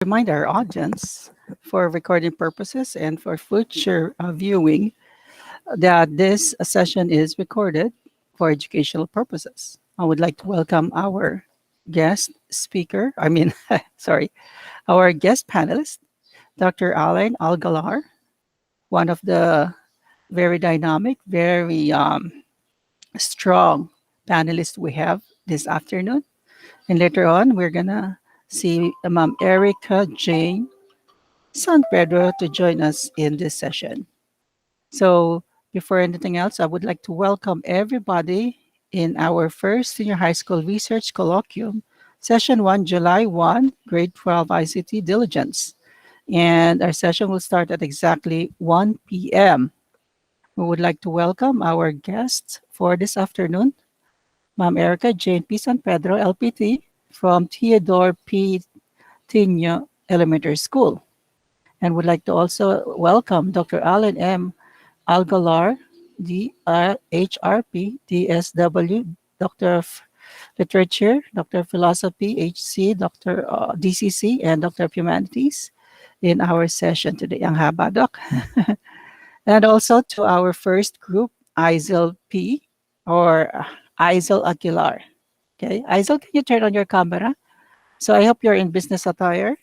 remind our audience for recording purposes and for future viewing that this session is recorded for educational purposes. I would like to welcome our guest speaker, sorry, our guest panelist, Dr. Alain Algalar, one of the very dynamic, very strong panelists we have this afternoon. And later on, we're going to see Ma'am Erica Jane San Pedro to join us in this session. So, before anything else, I would like to welcome everybody in our first senior high school research colloquium, session 1, July 1, grade 12 ICT diligence. And our session will start at exactly 1 p.m. We would like to welcome our guests for this afternoon, Ma'am Erica Jane P. San Pedro, LPT, from Theodore P. Tino Elementary School. And would like to also welcome Dr. Alan M. Algalar, DRHRP, DSW, Doctor of Literature, Doctor of Philosophy, HC, Doctor DCC, and Doctor of Humanities in our session today. Ang haba, Doc. And also to our first group, Isel P. or Isel Aguilar. Okay, Isel, can you turn on your camera? So I hope you're in business attire.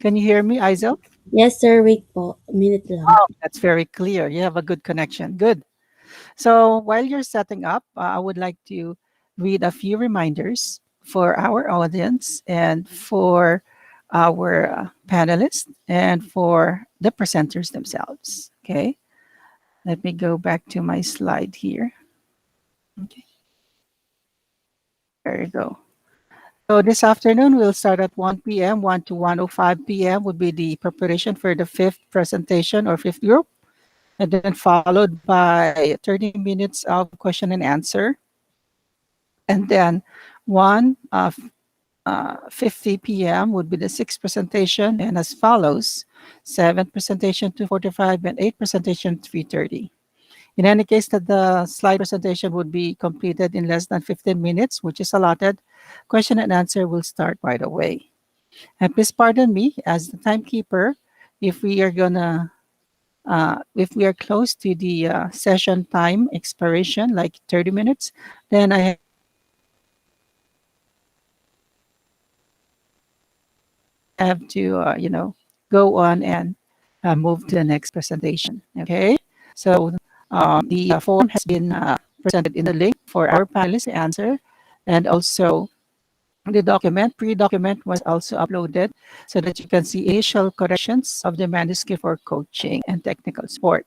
Can you hear me, Isel? Yes, sir. Wait po. A minute lang. Oh, that's very clear. You have a good connection. Good. So while you're setting up, I would like to read a few reminders for our audience and for our panelists and for the presenters themselves. Okay. Let me go back to my slide here. Okay. There you go. So this afternoon, we'll start at 1 p.m. 1 to 1:05 p.m. would be the preparation for the fifth presentation or fifth group, and then followed by 30 minutes of question and answer. And then 1:50 p.m. would be the sixth presentation, and as follows: seventh presentation 2:45 and eighth presentation 3:30. In any case, that the slide presentation would be completed in less than 15 minutes, which is allotted. Question and answer will start right away. And please pardon me as the timekeeper if we are gonna if we are close to the session time expiration, like 30 minutes, then I have to go on and move to the next presentation. Okay, so the form has been presented in the link for our panelists to answer, and also the pre-document was also uploaded so that you can see initial corrections of the manuscript for coaching and technical support.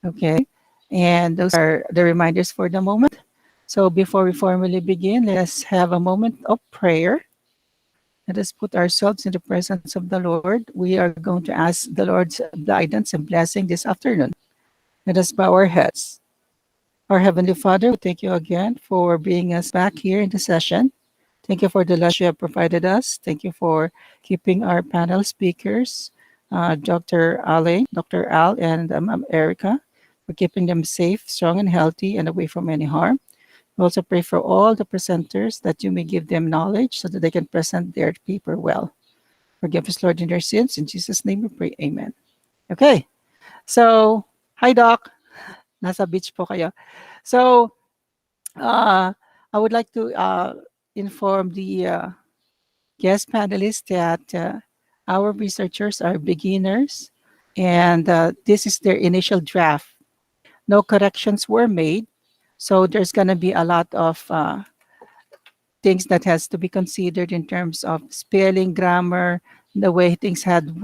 Okay, and those are the reminders for the moment. So before we formally begin, let us have a moment of prayer. Let us put ourselves in the presence of the Lord. We are going to ask the Lord's guidance and blessing this afternoon. Let us bow our heads. Our Heavenly Father, we thank you again for bringing us back here in the session. Thank you for the lunch you have provided us. Thank you for keeping our panel speakers, Dr. Ale, Dr. Al, and Erica, for keeping them safe, strong, and healthy, and away from any harm. We also pray for all the presenters that you may give them knowledge so that they can present their paper well. Forgive us, Lord, in their sins. In Jesus' name we pray. Amen. Okay. So, hi, Doc. Nasa beach po kayo. So, I would like to inform the guest panelists that our researchers are beginners and this is their initial draft. No corrections were made, so there's going to be a lot of things that has to be considered in terms of spelling, grammar, the way things had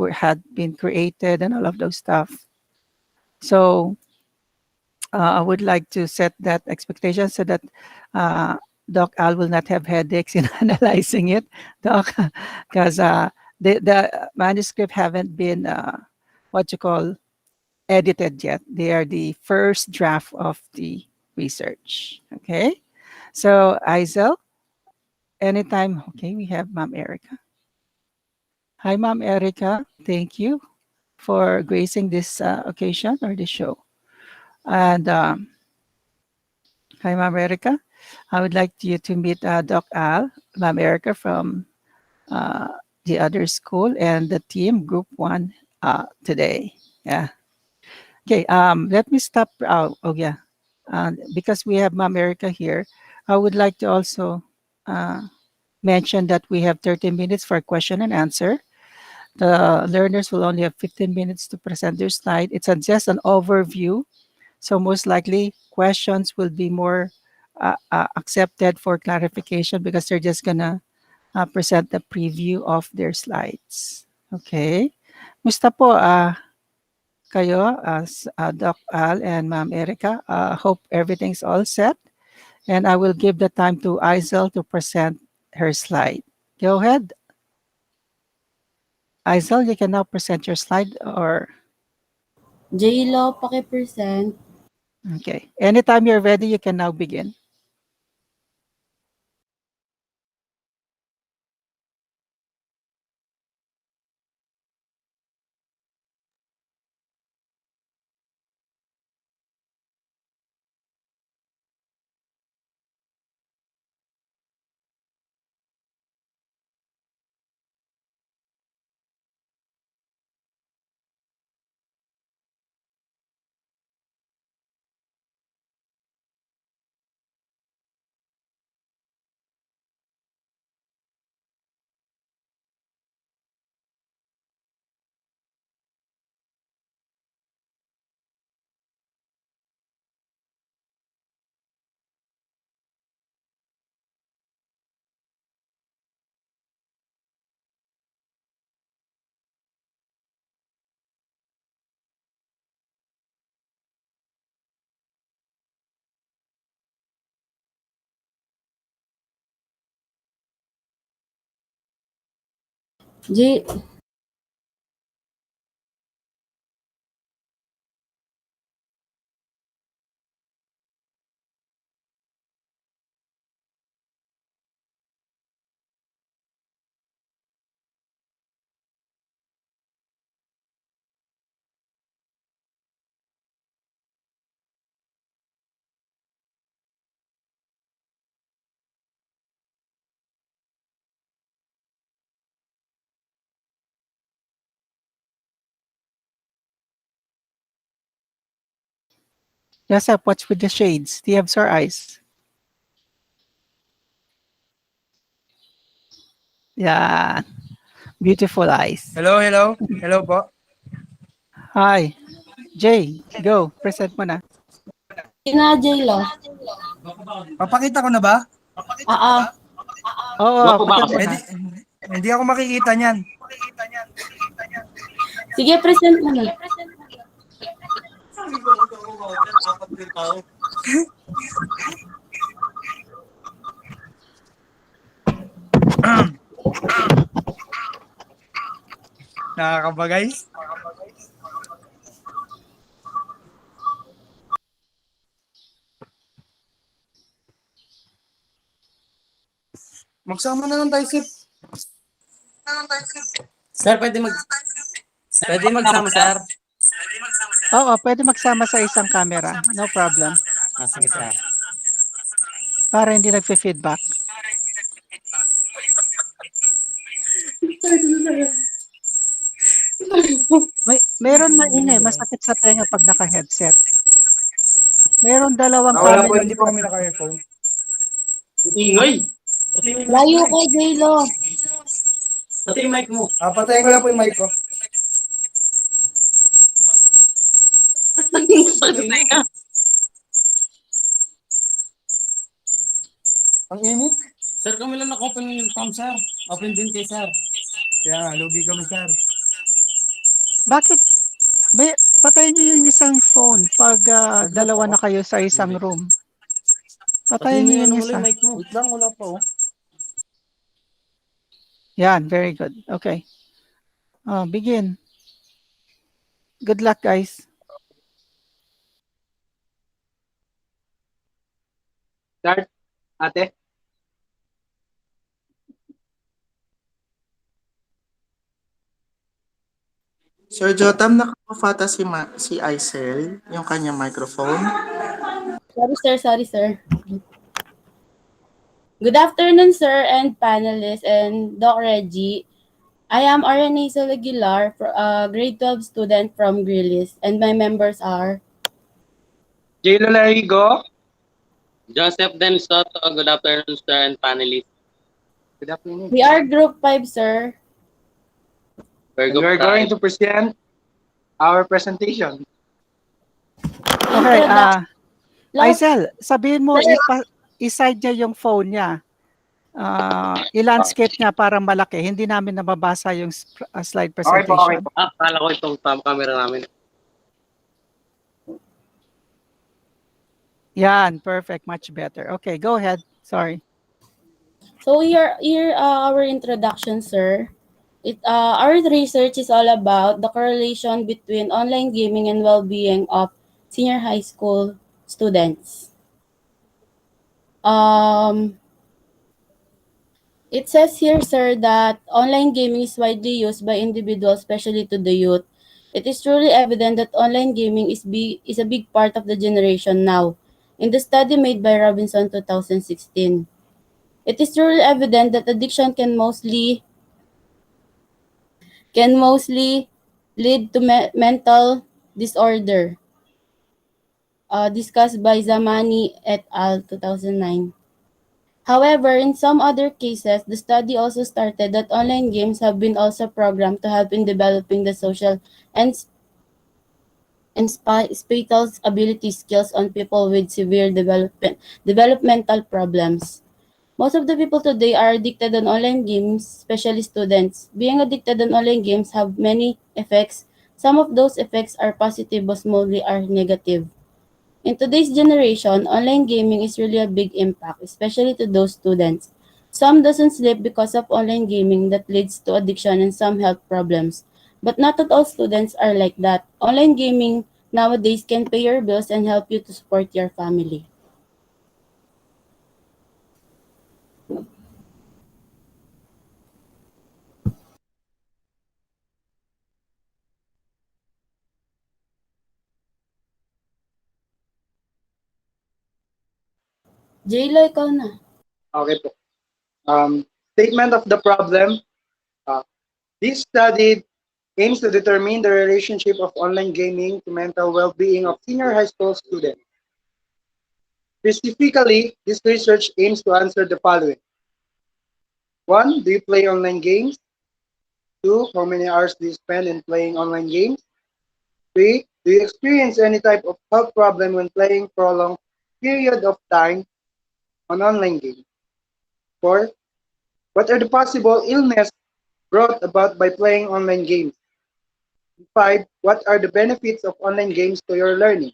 been created, and all of those stuff. So I would like to set that expectation so that Doc Al will not have headaches in analyzing it, Doc, because the manuscript haven't been what you call edited yet. They are the first draft of the research. Okay, so Isel, anytime. Okay, we have Ma'am Erica. Hi, Ma'am Erica. Thank you for gracing this occasion or this show. And hi, Ma'am Erica. I would like you to meet Doc Al, Ma'am Erica from the other school and the team group 1 today. Yeah. Okay, let me stop. Oh, yeah. Because we have Ma'am Erica here, I would like to also uh, mention that we have 30 minutes for question and answer. The learners will only have 15 minutes to present their slide. It's just an overview. So most likely questions will be more accepted for clarification because they're just gonna present the preview of their slides. Okay. Musta po kayo, Doc Al and Ma'am Erica? Hope everything's all set. And I will give the time to Isel to present her slide. Go ahead. Isel, you can now present your slide or J-Lo, paki-present. okay. Anytime you're ready, you can now begin. J, Yes, up. What's with the shades? Do you have sore eyes? Yeah, beautiful eyes. Hello, hello. Hello po. Hi, Jay. Go. Present mo na. na J-Lo. Papakita ko na ba? Oo. Oo, picture mo Eh, na. hindi ako makikita niyan. Sige, present mo na. Nakakaba guys. Magsama na lang tayo, Sip. Sir, pwede magsama, sir. Oo, pwede magsama sa isang camera. No problem. Sige, sir. Para hindi nagfe-feedback. Meron maingay, masakit sa tenga pag naka-headset. Meron dalawang Wala po, camera. hindi po kami naka-earphone. Ingay! Layo kay J-Lo. Pati yung mic mo. Patayin ko lang po yung mic ko. Ang init. Sir, kami lang naka-open yung cam, sir. Open din kay sir. Kaya nga, lugi kami, sir. Bakit? May, patayin niyo yung isang phone pag Saglit dalawa ako. na kayo sa isang room. Pati Patayin niyo yung yung ano mo lang isa. yung mic mo. Wait lang, wala pa oh. Yan, very good. Okay. Begin. Good luck, guys. Start, ate. Sir Jotam, nakapafata si Isel, yung kanyang microphone. Sorry, sir. Good afternoon, sir, and panelists, and Doc Reggie. I am Ariane Aguilar, grade 12 student from Grillis, and my members are J. Larigo. Joseph Den Soto, good afternoon, sir, and panelists. Good afternoon. we are group 5, sir. We're And we're going five. to present our presentation. Okay, Introduction. Aisel, sabihin mo, Sir. iside niya yung phone niya. I-landscape niya para malaki. Hindi namin nababasa yung slide Okay po, okay presentation. po. Kala ko itong camera namin. Yan, perfect. Much better. Okay, go ahead. Sorry. So here our introduction, sir. Our research is all about the correlation between online gaming and well-being of senior high school students. It says here, sir, that online gaming is widely used by individuals, especially to the youth. It is truly evident that online gaming is a big part of the generation now. In the study made by Robinson 2016, it is truly evident that addiction can mostly lead to mental disorder, discussed by Zamani et al. 2009. However, in some other cases, the study also started that online games have been also programmed to help in developing the social and spatial ability skills on people with severe developmental problems. Most of the people today are addicted on online games, especially students. Being addicted on online games have many effects. Some of those effects are positive, but mostly are negative. In today's generation, online gaming is really a big impact, especially to those students. Some doesn't sleep because of online gaming that leads to addiction and some health problems. But not all students are like that. Online gaming nowadays can pay your bills and help you to support your family. J-Lo, ikaw na. Okay po. Statement of the problem. This study aims to determine the relationship of online gaming to mental well-being of senior high school students. Specifically, this research aims to answer the following. 1. Do you play online games? 2. How many hours do you spend in playing online games? 3. Do you experience any type of health problem when playing for a long period of time on online games? 4. What are the possible illness brought about by playing online games? 5. What are the benefits of online games to your learning?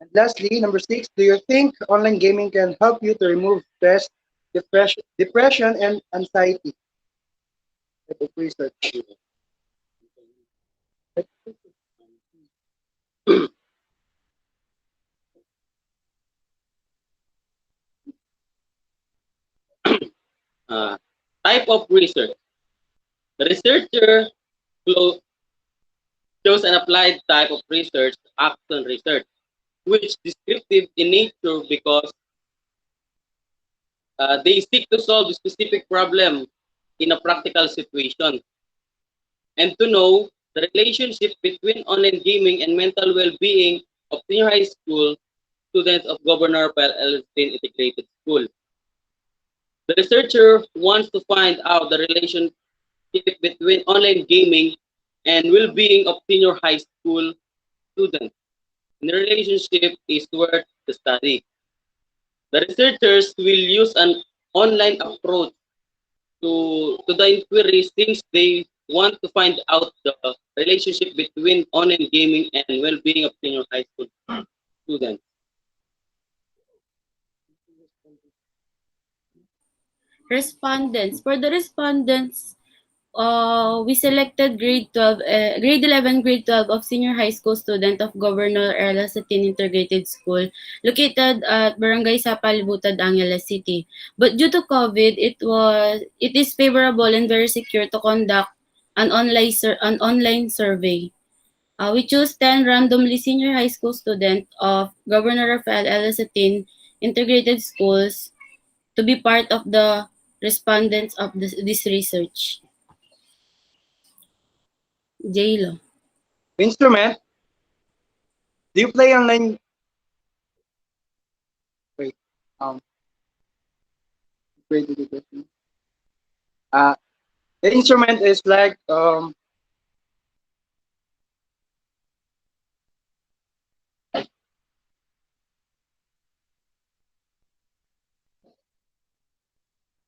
And lastly, number 6, do you think online gaming can help you to remove stress, depression and anxiety? Type of research. Type of research. The researcher chose an applied type of research, action research, which is descriptive in nature because they seek to solve a specific problem in a practical situation and to know the relationship between online gaming and mental well-being of senior high school students of Governor Palestine Integrated School. The researcher wants to find out the relationship between online gaming and well-being of senior high school students. And the relationship is worth the study. The researchers will use an online approach to the inquiry since they want to find out the relationship between online gaming and well-being of senior high school students. Respondents. For the respondents, we selected grade 11, grade 12 of senior high school student of Governor Angeles City Integrated School located at Barangay Sapal, Butad, Angeles City. But due to COVID, it is favorable and very secure to conduct an online survey. We choose 10 randomly senior high school student of Governor Rafael L. Cetin Integrated Schools to be part of the respondents of this research. J-Lo. Instrument. Do you play online? Wait. Um. Wait. Uh, the instrument is like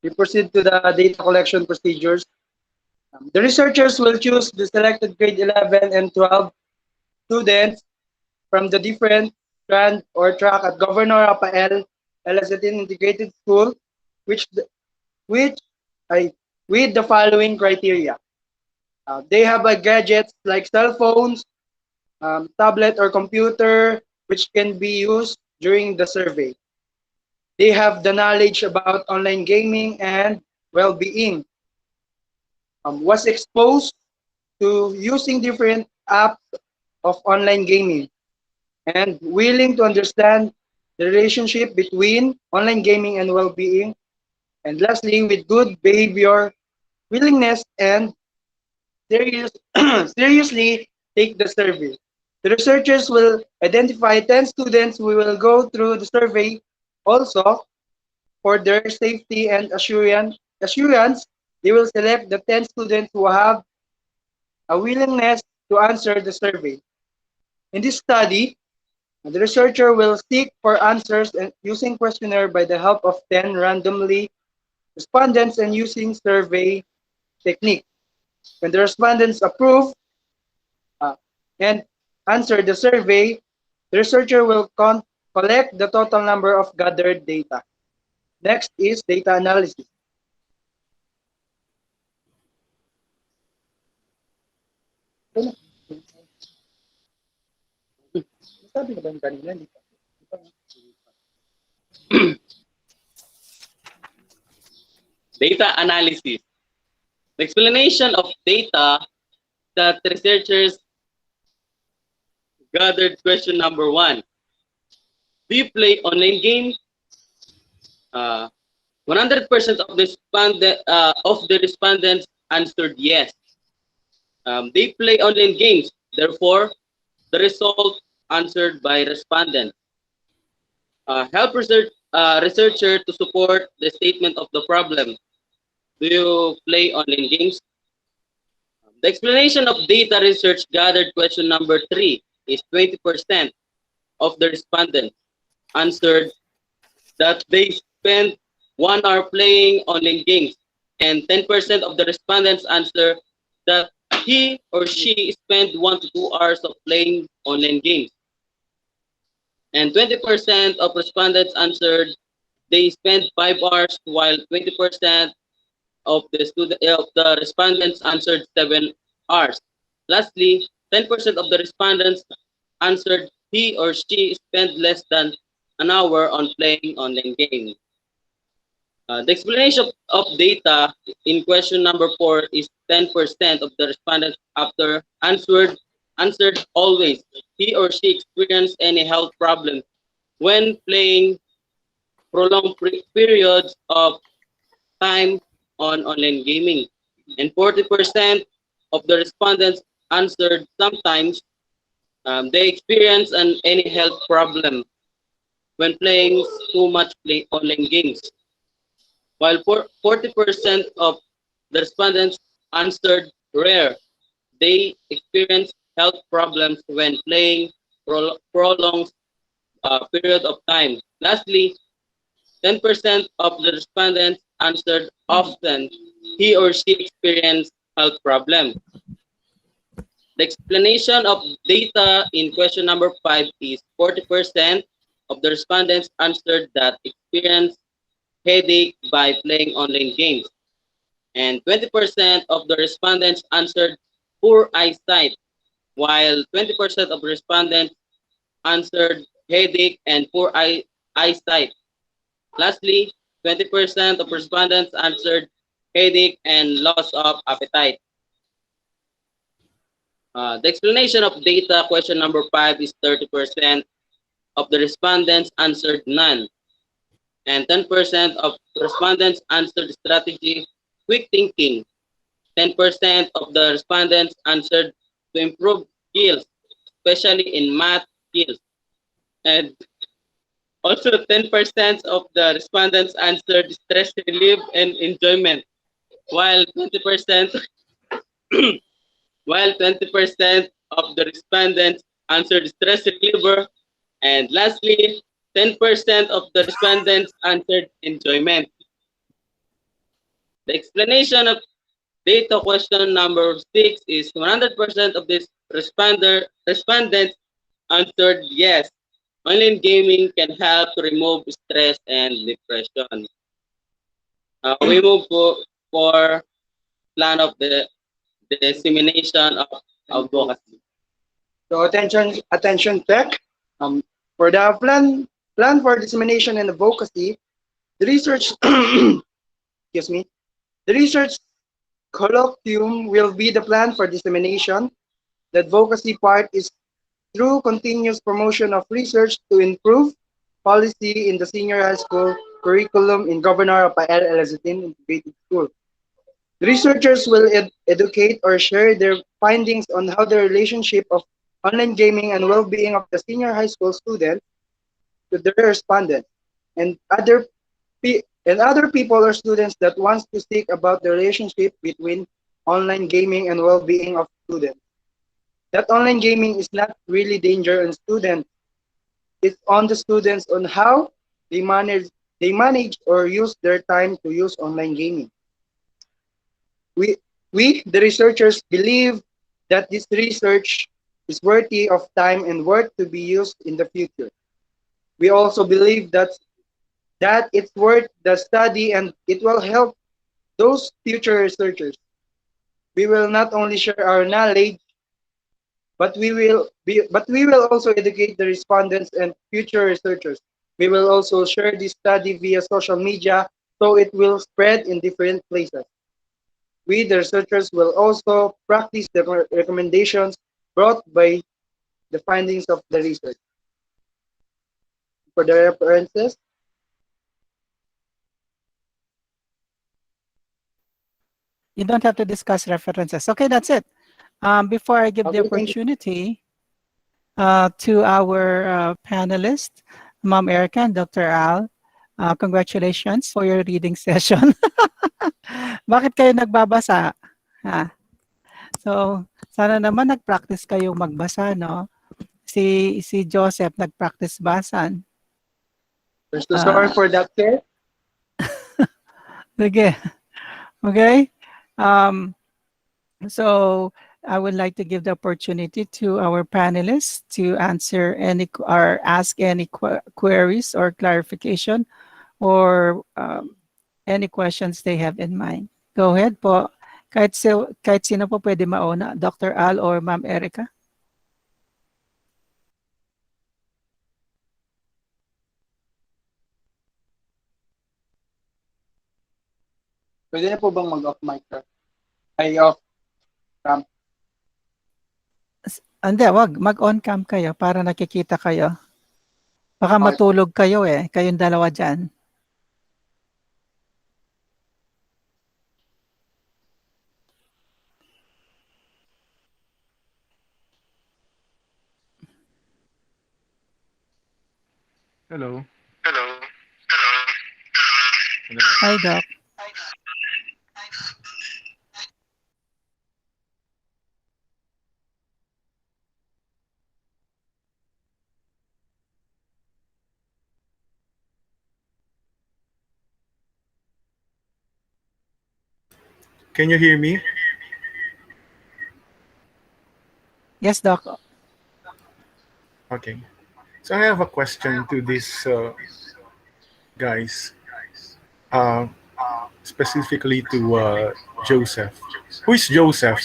we proceed to the data collection procedures. The researchers will choose the selected grade 11 and 12 students from the different strand or track at Governor Rafael LST Integrated School, which which I with the following criteria. They have a gadgets like cell phones, tablet or computer, which can be used during the survey. They have the knowledge about online gaming and well-being. Was exposed to using different apps of online gaming and willing to understand the relationship between online gaming and well-being. And lastly, with good behavior, willingness, and serious, seriously take the survey. The researchers will identify 10 students who will go through the survey. Also, for their safety and assurance, they will select the 10 students who have a willingness to answer the survey. In this study, the researcher will seek for answers and using questionnaire by the help of 10 randomly respondents and using survey technique. When the respondents approve uh, and answer the survey, the researcher will collect the total number of gathered data. Next is data analysis. Data analysis. The explanation of data that researchers gathered. Question number 1. Do you play online games? 100% of the respondents answered yes. They play online games. Therefore, the result answered by respondents. Help researcher to support the statement of the problem. Do you play online games? The explanation of data research gathered. Question number 3 is 20% of the respondents answered that they spend 1 hour playing online games, and 10% of the respondents answer that he or she spent 1 to 2 hours of playing online games, and 20% of respondents answered they spend 5 hours, while 20% of the respondents answered 7 hours. Lastly, 10% of the respondents answered he or she spent less than an hour on playing online games. The explanation of data in question number 4 is 10% of the respondents after answered always. He or she experienced any health problem when playing prolonged periods of time on online gaming. And 40% of the respondents answered sometimes they experience any health problem when playing too much online games. While 40% of the respondents answered rare, they experience health problems when playing prolonged period of time. Lastly, 10% of the respondents answered often he or she experienced health problem. The explanation of data in question number 5 is 40% of the respondents answered that experience headache by playing online games, and 20% of the respondents answered poor eyesight, while 20% of respondents answered headache and poor eyesight. Lastly, 20% of respondents answered headache and loss of appetite. The explanation of data question number 5 is 30% of the respondents answered none, and 10% of respondents answered strategy quick thinking. 10% of the respondents answered to improve skills, especially in math skills. And also 10% of the respondents answered stress relief and enjoyment, while 20% while 20% of the respondents answered stress reliever, and lastly, 10% of the respondents answered enjoyment. The explanation of data question number 6 is 100% of these respondents answered yes. Online gaming can help to remove stress and depression. We move for plan of the dissemination of advocacy. So attention tech. For the plan for dissemination and advocacy, the research excuse me, the research colloquium will be the plan for dissemination. The advocacy part is through continuous promotion of research to improve policy in the senior high school curriculum in Governor Rafael Elazatin Integrated School. The researchers will educate or share their findings on how the relationship of online gaming and well-being of the senior high school students to their respondents and other people or students that wants to speak about the relationship between online gaming and well-being of students. That online gaming is not really danger on students. It's on the students on how they manage or use their time to use online gaming. We, the researchers, believe that this research is worthy of time and worth to be used in the future. We also believe that it's worth the study and it will help those future researchers. We will not only share our knowledge, but we will also educate the respondents and future researchers. We will also share this study via social media so it will spread in different places. We, the researchers, will also practice the recommendations brought by the findings of the research. For the references, You don't have to discuss references. Okay, that's it. Before I give the okay, thank you. opportunity to our panelists, Ma'am Erica and Dr. Al, congratulations for your reading session. Bakit kayo nagbabasa? Ha? So, sana naman nag-practice kayong magbasa, no? Si Joseph nag-practice basan. We're so sorry for that, sir. Sige. Okay? So, I would like to give the opportunity to our panelists to answer any or ask any queries or clarification or any questions they have in mind. Go ahead po. Kahit sino po pwede mauna, Dr. Al or Ma'am Erica. Pwede na po bang mag-off mic, sir? Ay, off cam. Hindi, wag. Mag-on cam kayo para nakikita kayo. Baka Okay. matulog kayo kayong dalawa dyan. Hello. Hi, Doc. Can you hear me? Yes, Doc. Okay. So I have a question to these guys, uh, specifically to Joseph. Who is Joseph?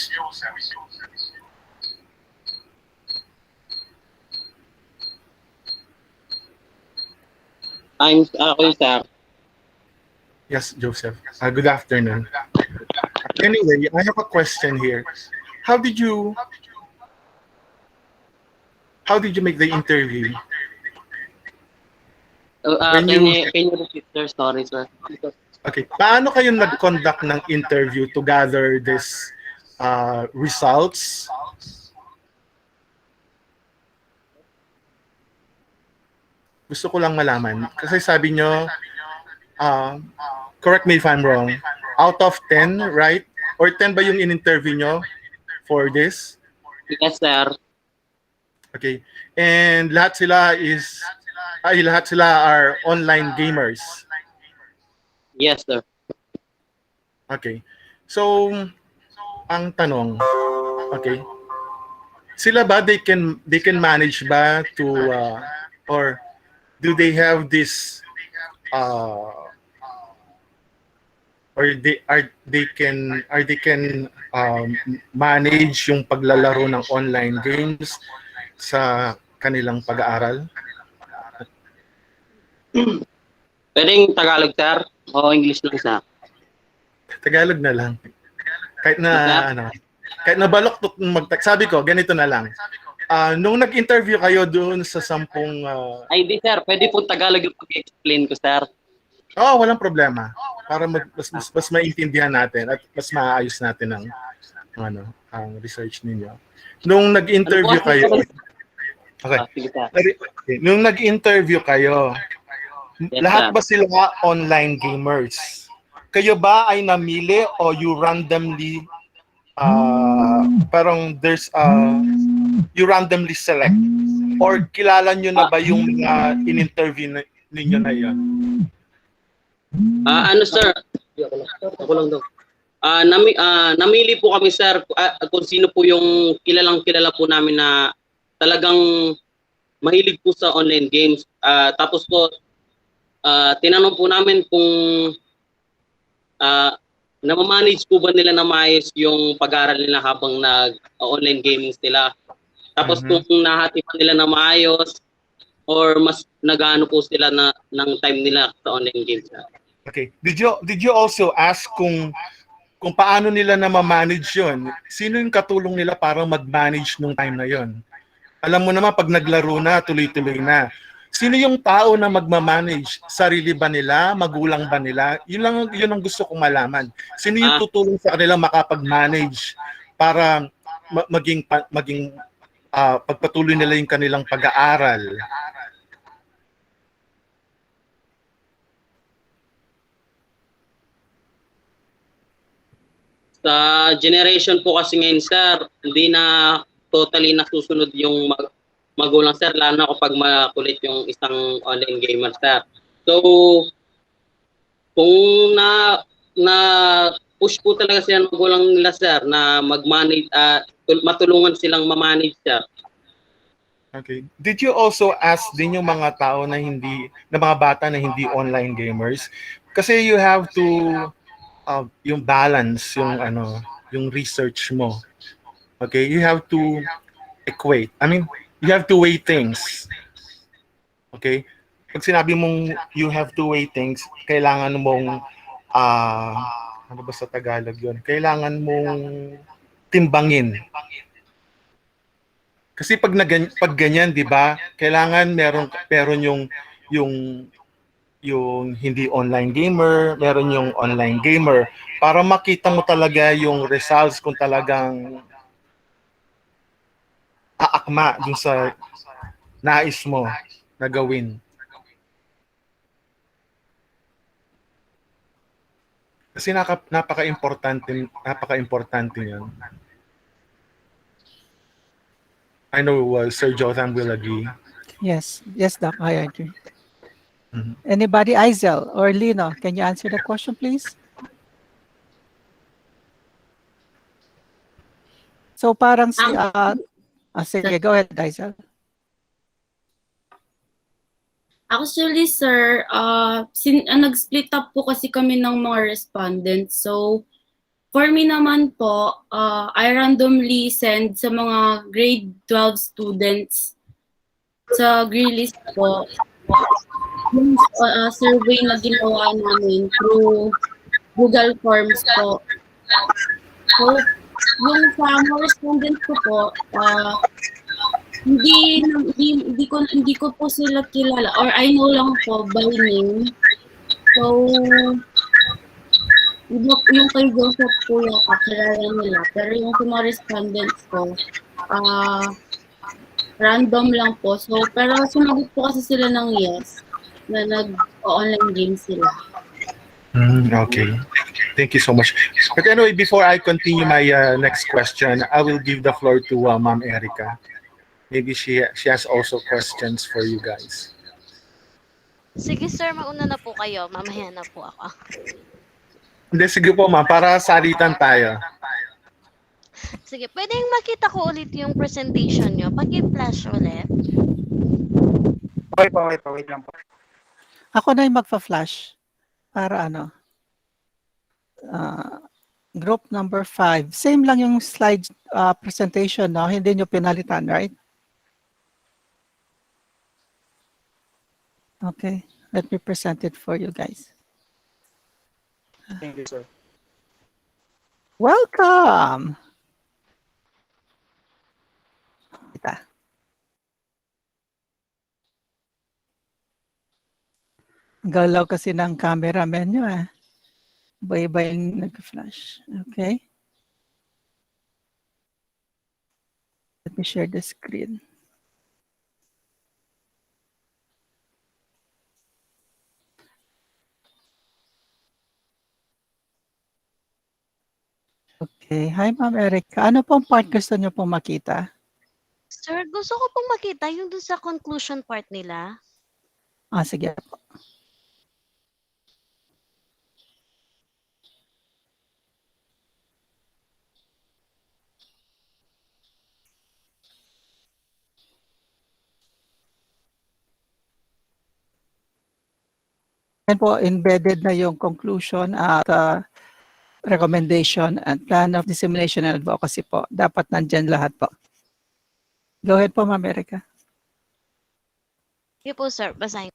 Ako yung sir. Yes, Joseph. Good afternoon. Anyway, I have a question here. How did you make the interview? When Can you repeat your story, sir? Okay, paano kayo nag-conduct ng interview to gather this results Gusto ko lang malaman. Kasi sabi nyo, uh, correct me if I'm wrong, out of 10, right? Or 10 ba yung in-interview nyo for this? Yes, sir. Okay. And lahat sila are online gamers. Yes, sir. Okay. So, ang tanong, okay, sila ba they can manage ba to or do they have this uh, or they can manage yung paglalaro ng online games sa kanilang pag-aaral? Pwedeng Tagalog, sir? O English lang, sir? Tagalog na lang. Kahit na Okay. kahit na balok sabi ko ganito na lang. Nung nag-interview kayo doon sa 10 Ay, di, sir. Pwede po Tagalog yung pag-explain ko, sir. walang problema. Para mas maintindihan natin at mas maayos natin ang research ninyo. Nung nag-interview Ano po, kayo. sir? Okay. Sige, sir. Okay. Nung nag-interview kayo, Yes, lahat sir. ba sila online gamers? Kayo ba ay namili o you randomly parang you randomly select or kilala nyo na ba yung mga in-interview ninyo na yun? Ano, sir? Ako lang daw. Namili po kami, sir, kung sino po yung kilala po namin na talagang mahilig po sa online games. Tapos po, tinanong po namin kung namamanage po ba nila na maayos yung pag-aaral nila habang nag-online gaming sila. Tapos kung nahati pa nila na maayos or mas nag-ano po sila ng time nila sa online games. Okay. Did you also ask kung paano nila na ma-manage yun? Sino yung katulong nila para mag-manage nung time na yun? Alam mo naman, pag naglaro na, tuloy-tuloy na. Sino yung tao na magmamanage? Sarili ba nila? Magulang ba nila? Yun ang gusto kong malaman. Sino yung tutulong sa kanila makapag-manage para maging pagpatuloy nila yung kanilang pag-aaral? Sa generation po kasi ngayon, sir, hindi na totally nasusunod yung magulang, sir, lalo na kapag makulit yung isang online gamer, sir. So, kung na push po talaga sila ng magulang nila, sir, na mag-manage, matulungan silang ma-manage, sir. Okay. Did you also ask din yung mga tao na mga bata na hindi online gamers? Kasi you have to yung balance yung research mo. Okay, you have to equate. I mean, you have to weigh things. Okay? Pag sinabi mong you have to weigh things, kailangan mong ano ba sa Tagalog 'yon? Kailangan mong timbangin. Kasi pag ganyan, 'di ba? Kailangan meron yung hindi online gamer, meron yung online gamer para makita mo talaga yung results kung talagang aakma dun sa nais mo na gawin. Kasi napaka-importante yan. I know Sir Jotham will agree. Yes, Doc, I agree. Mhm. Anybody, Izel or Lino, can you answer the question, please? So parang sige, go ahead, Izel. Actually, sir, nag-split up po kasi kami ng mga respondents. So, for me naman po, I randomly send sa mga grade 12 students sa grade list po yung survey na ginawa namin through Google Forms po. So, yung sa mga respondents ko po, hindi ko po sila kilala or I know lang po by name. So, yung kay Joseph po yata kilala nila. Pero yung sa mga respondents ko, Random lang po. So, pero sumagot po kasi sila ng yes na nag-online game sila. Okay. Thank you so much. But anyway, before I continue my next question, I will give the floor to Ma'am Erica. Maybe she has also questions for you guys. Sige sir, mauna na po kayo. Mamaya na po ako. Hindi, sige po ma'am, para salitan tayo. Sige, pwedeng makita ko ulit yung presentation nyo. Paki-flash ulit. Okay po, wait lang po. Ako na yung magfa-flash para group number 5. Same lang yung slide presentation, no? Hindi nyo pinalitan, right? Okay, let me present it for you guys. Thank you, sir. Welcome! Kita. Galaw kasi ng cameraman nyo, eh. Iba-iba yung nag-flash. Okay. Let me share the screen. Okay. Hi, Ma'am Erica. Ano pong part gusto nyo pong makita? Sir, gusto ko pong makita yung dun sa conclusion part nila. Sige po. Yan po, embedded na yung conclusion at recommendation and plan of dissemination and advocacy po. Dapat nandyan lahat po. Go ahead po, Ma'am Erica. Sige po sir, basahin.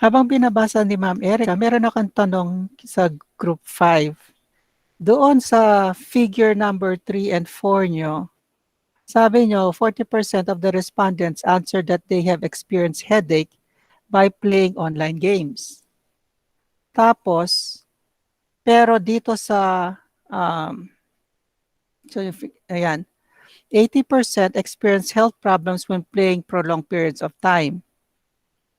Habang binabasa ni Ma'am Erica, meron akong tanong sa group 5. Doon sa figure number 3 and 4 nyo, sabi nyo, 40% of the respondents answered that they have experienced headache by playing online games. Tapos, pero dito sa, ayan, 80% experience health problems when playing prolonged periods of time.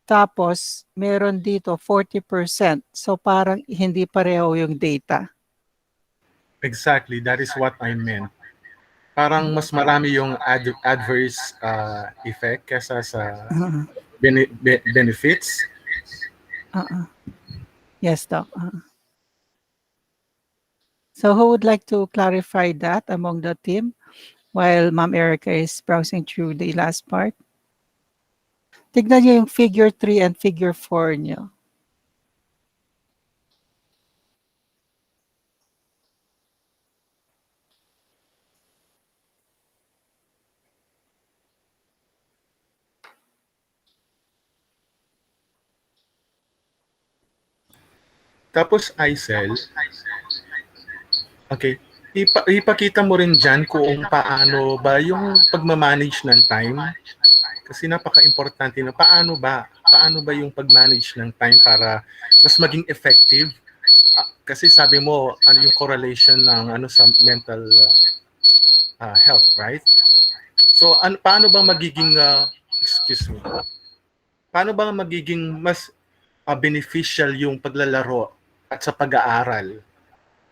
Tapos, meron dito 40%. So, parang hindi pareho yung data. Exactly, that is what I meant. Parang mas marami yung adverse effect kesa sa benefits. Yes, Doc. So who would like to clarify that among the team while Ma'am Erica is browsing through the last part? Tignan niyo yung figure 3 and figure 4 niyo. Tapos ICEL, okay, ipakita mo rin dyan kung paano ba yung pagmamanage ng time. Kasi napaka-importante na paano ba yung pag-manage ng time para mas maging effective. Kasi sabi mo, ano yung correlation ng sa mental health, right? So, paano ba magiging, paano ba magiging mas beneficial yung paglalaro at sa pag-aaral?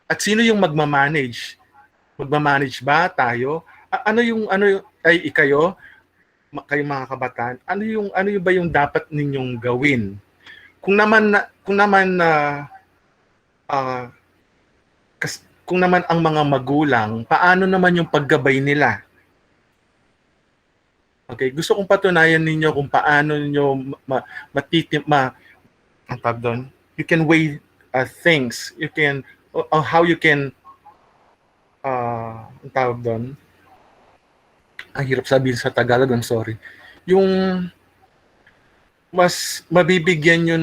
At sino yung magmamanage? Magmamanage ba tayo? Kayo mga kabataan, ano yung ba yung dapat ninyong gawin? Kung naman ang mga magulang, paano naman yung paggabay nila? Okay, gusto kong patunayan ninyo kung paano niyo you can weigh things. You can how you can ang tawag doon. Ang hirap sabihin sa Tagalog, I'm sorry. Yung mas mabibigyan nyo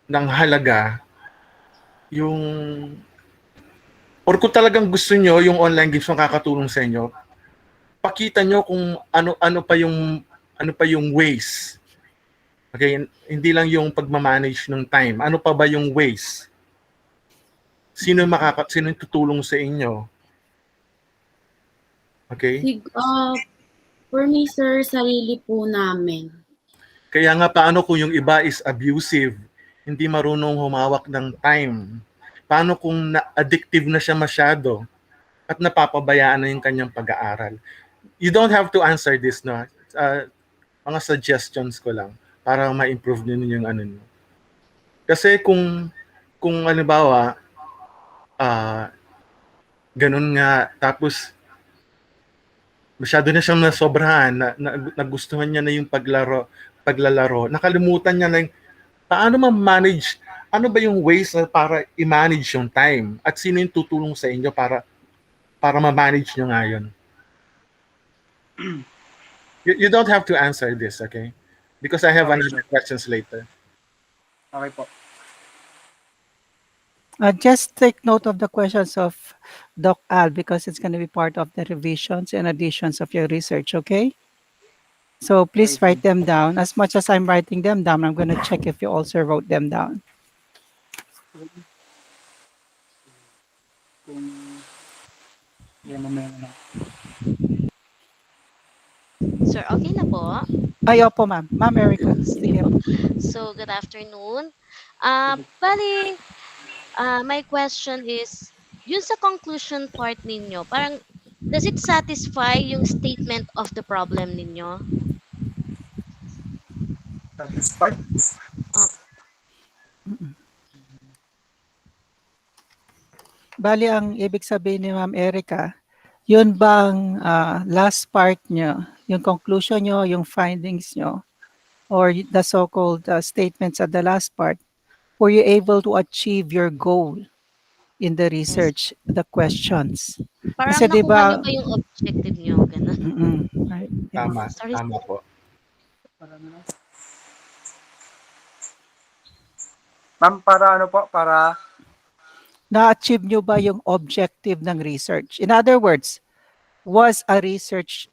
ng halaga yung or kung talagang gusto nyo yung online games na kakatulong sa inyo, pakita nyo kung ano pa yung ways Okay, hindi lang yung pagmamanage ng time. Ano pa ba yung ways? Sino yung tutulong sa inyo? Okay? For me, sir, sarili po namin. Kaya nga paano kung yung iba is abusive, hindi marunong humawak ng time? Paano kung addictive na siya masyado at napapabayaan na yung kanyang pag-aaral? You don't have to answer this, no? Mga suggestions ko lang para ma-improve niyo yung ano niyo. Kasi kung halimbawa, ganun nga, tapos masyado na siyang nasobrahan, nagustuhan niya na yung paglalaro, nakalimutan niya na yung, paano ma-manage, ano ba yung ways na para i-manage yung time? At sino yung tutulong sa inyo para ma-manage nyo nga yun? You don't have to answer this, okay? Because I have Okay, another questions later. Okay po. Just take note of the questions of Doc Al because it's going to be part of the revisions and additions of your research, okay? So please write them down. As much as I'm writing them down, I'm going to check if you also wrote them down. Kung yan mamaya na. Sir, okay na po? Ay, opo, ma'am. Ma'am Erica. Sige Sige po. po. So, good afternoon. Bali, my question is, yun sa conclusion part ninyo, parang, does it satisfy yung statement of the problem ninyo? Satisfied? Bali, ang ibig sabihin ni Ma'am Erica, yun bang last part nyo, yung conclusion nyo, yung findings nyo, or the so-called statements at the last part, were you able to achieve your goal in the research, the questions? Parang Kasi di nakuha nyo ba, ba yung objective nyo? Ganun. right, yes. Tama, Sorry, tama po. Ma'am, para ano po? Para Na-achieve nyo ba yung objective ng research? In other words, was a research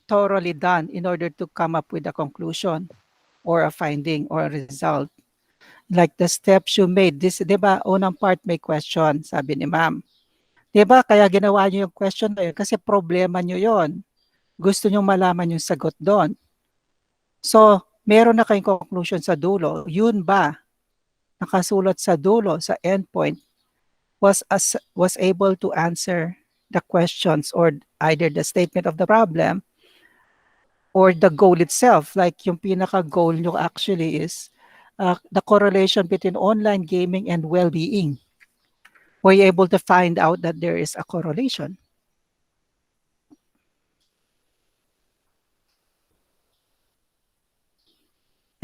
thoroughly done in order to come up with a conclusion or a finding or a result? Like the steps you made, this, di ba, unang part may question, sabi ni ma'am. Di ba, kaya ginawa nyo yung question na yun kasi problema nyo yon. Gusto nyo malaman yung sagot doon. So, meron na kayong conclusion sa dulo. Yun ba, nakasulat sa dulo, sa endpoint, was able to answer the questions or either the statement of the problem or the goal itself. Like yung pinaka-goal nyo actually is the correlation between online gaming and well-being. Were you able to find out that there is a correlation?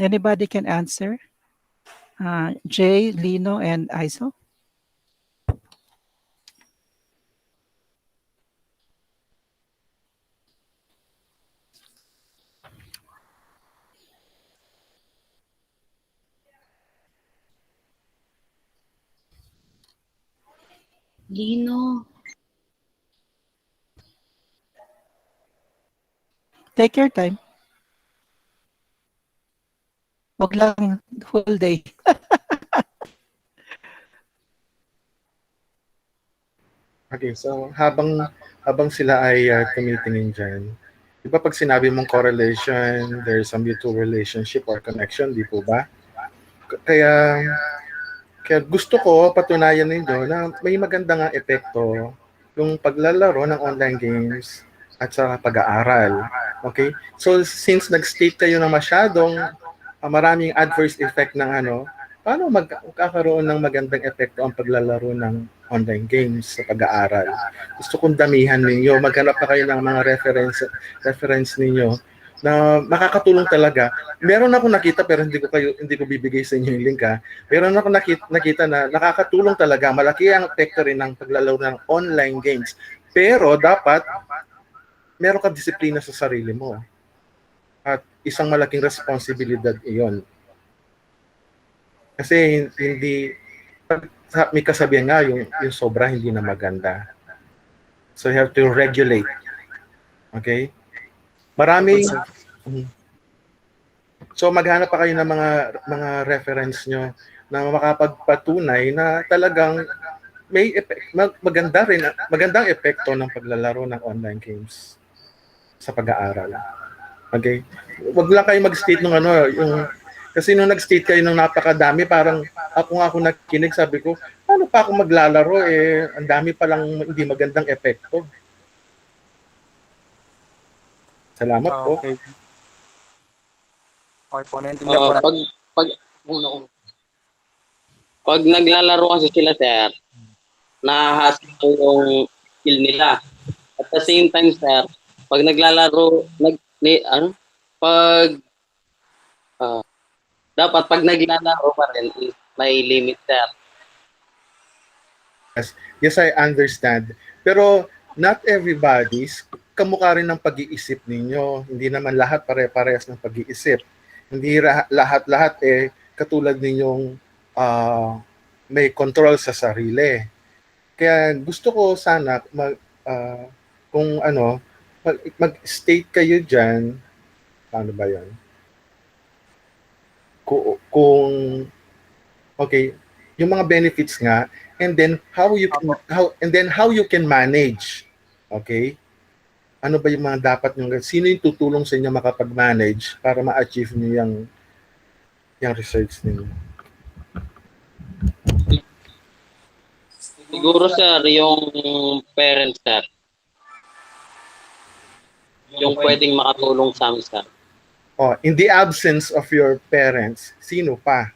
Anybody can answer? Jay, Lino, and Iso? Lino. Take your time. Wag lang whole day. Okay, so habang sila ay tumitingin dyan, di ba pag sinabi mong correlation, there's a mutual relationship or connection, di po ba? Kaya gusto ko patunayan ninyo na may maganda nga epekto yung paglalaro ng online games at sa pag-aaral. Okay? So since nag-state kayo na masyadong maraming adverse effect ng paano magkakaroon ng magandang epekto ang paglalaro ng online games sa pag-aaral? Gusto kong damihan ninyo, maghanap pa kayo ng mga reference ninyo na makakatulong talaga. Meron ako nakita pero hindi ko bibigay sa inyo yung link ha. Meron ako nakita na nakakatulong talaga. Malaki ang epekto rin ng paglalaro ng online games. Pero dapat meron ka disiplina sa sarili mo. At isang malaking responsibilidad iyon. Kasi hindi may kasabihan nga yung sobra hindi na maganda. So you have to regulate. Okay? Maraming So maghanap pa kayo ng mga reference nyo na makapagpatunay na talagang may maganda rin, magandang epekto ng paglalaro ng online games sa pag-aaral. Okay? Wag lang kayo mag-state ng ano, yung kasi nung nag-state kayo ng napakadami, parang ako nakikinig, sabi ko, paano pa ako maglalaro eh, ang dami pa lang hindi magandang epekto. Salamat po. Okay. Okay po, naintindihan po Uh, natin. pag pag pag naglalaro kasi sila sir, nahahasa yung skill nila. At the same time sir, pag naglalaro, ano? Pag ah, dapat pag naglalaro pa rin is may limit sir. Yes, I understand. Pero not everybody's kamukha rin ng pag-iisip ninyo. Hindi naman lahat pare-parehas ng pag-iisip. Hindi lahat-lahat katulad ninyong may control sa sarili. Kaya gusto ko sana kung ano, mag-state kayo dyan, paano ba yan? Kung okay, yung mga benefits nga, and then how you can manage. Okay? Ano ba yung mga dapat nyo, sino yung tutulong sa inyo makapag-manage para ma-achieve niyo yung research niyo? Siguro sir, yung parents sir, yung pwedeng makatulong sa amin sir. Oh, in the absence of your parents, sino pa?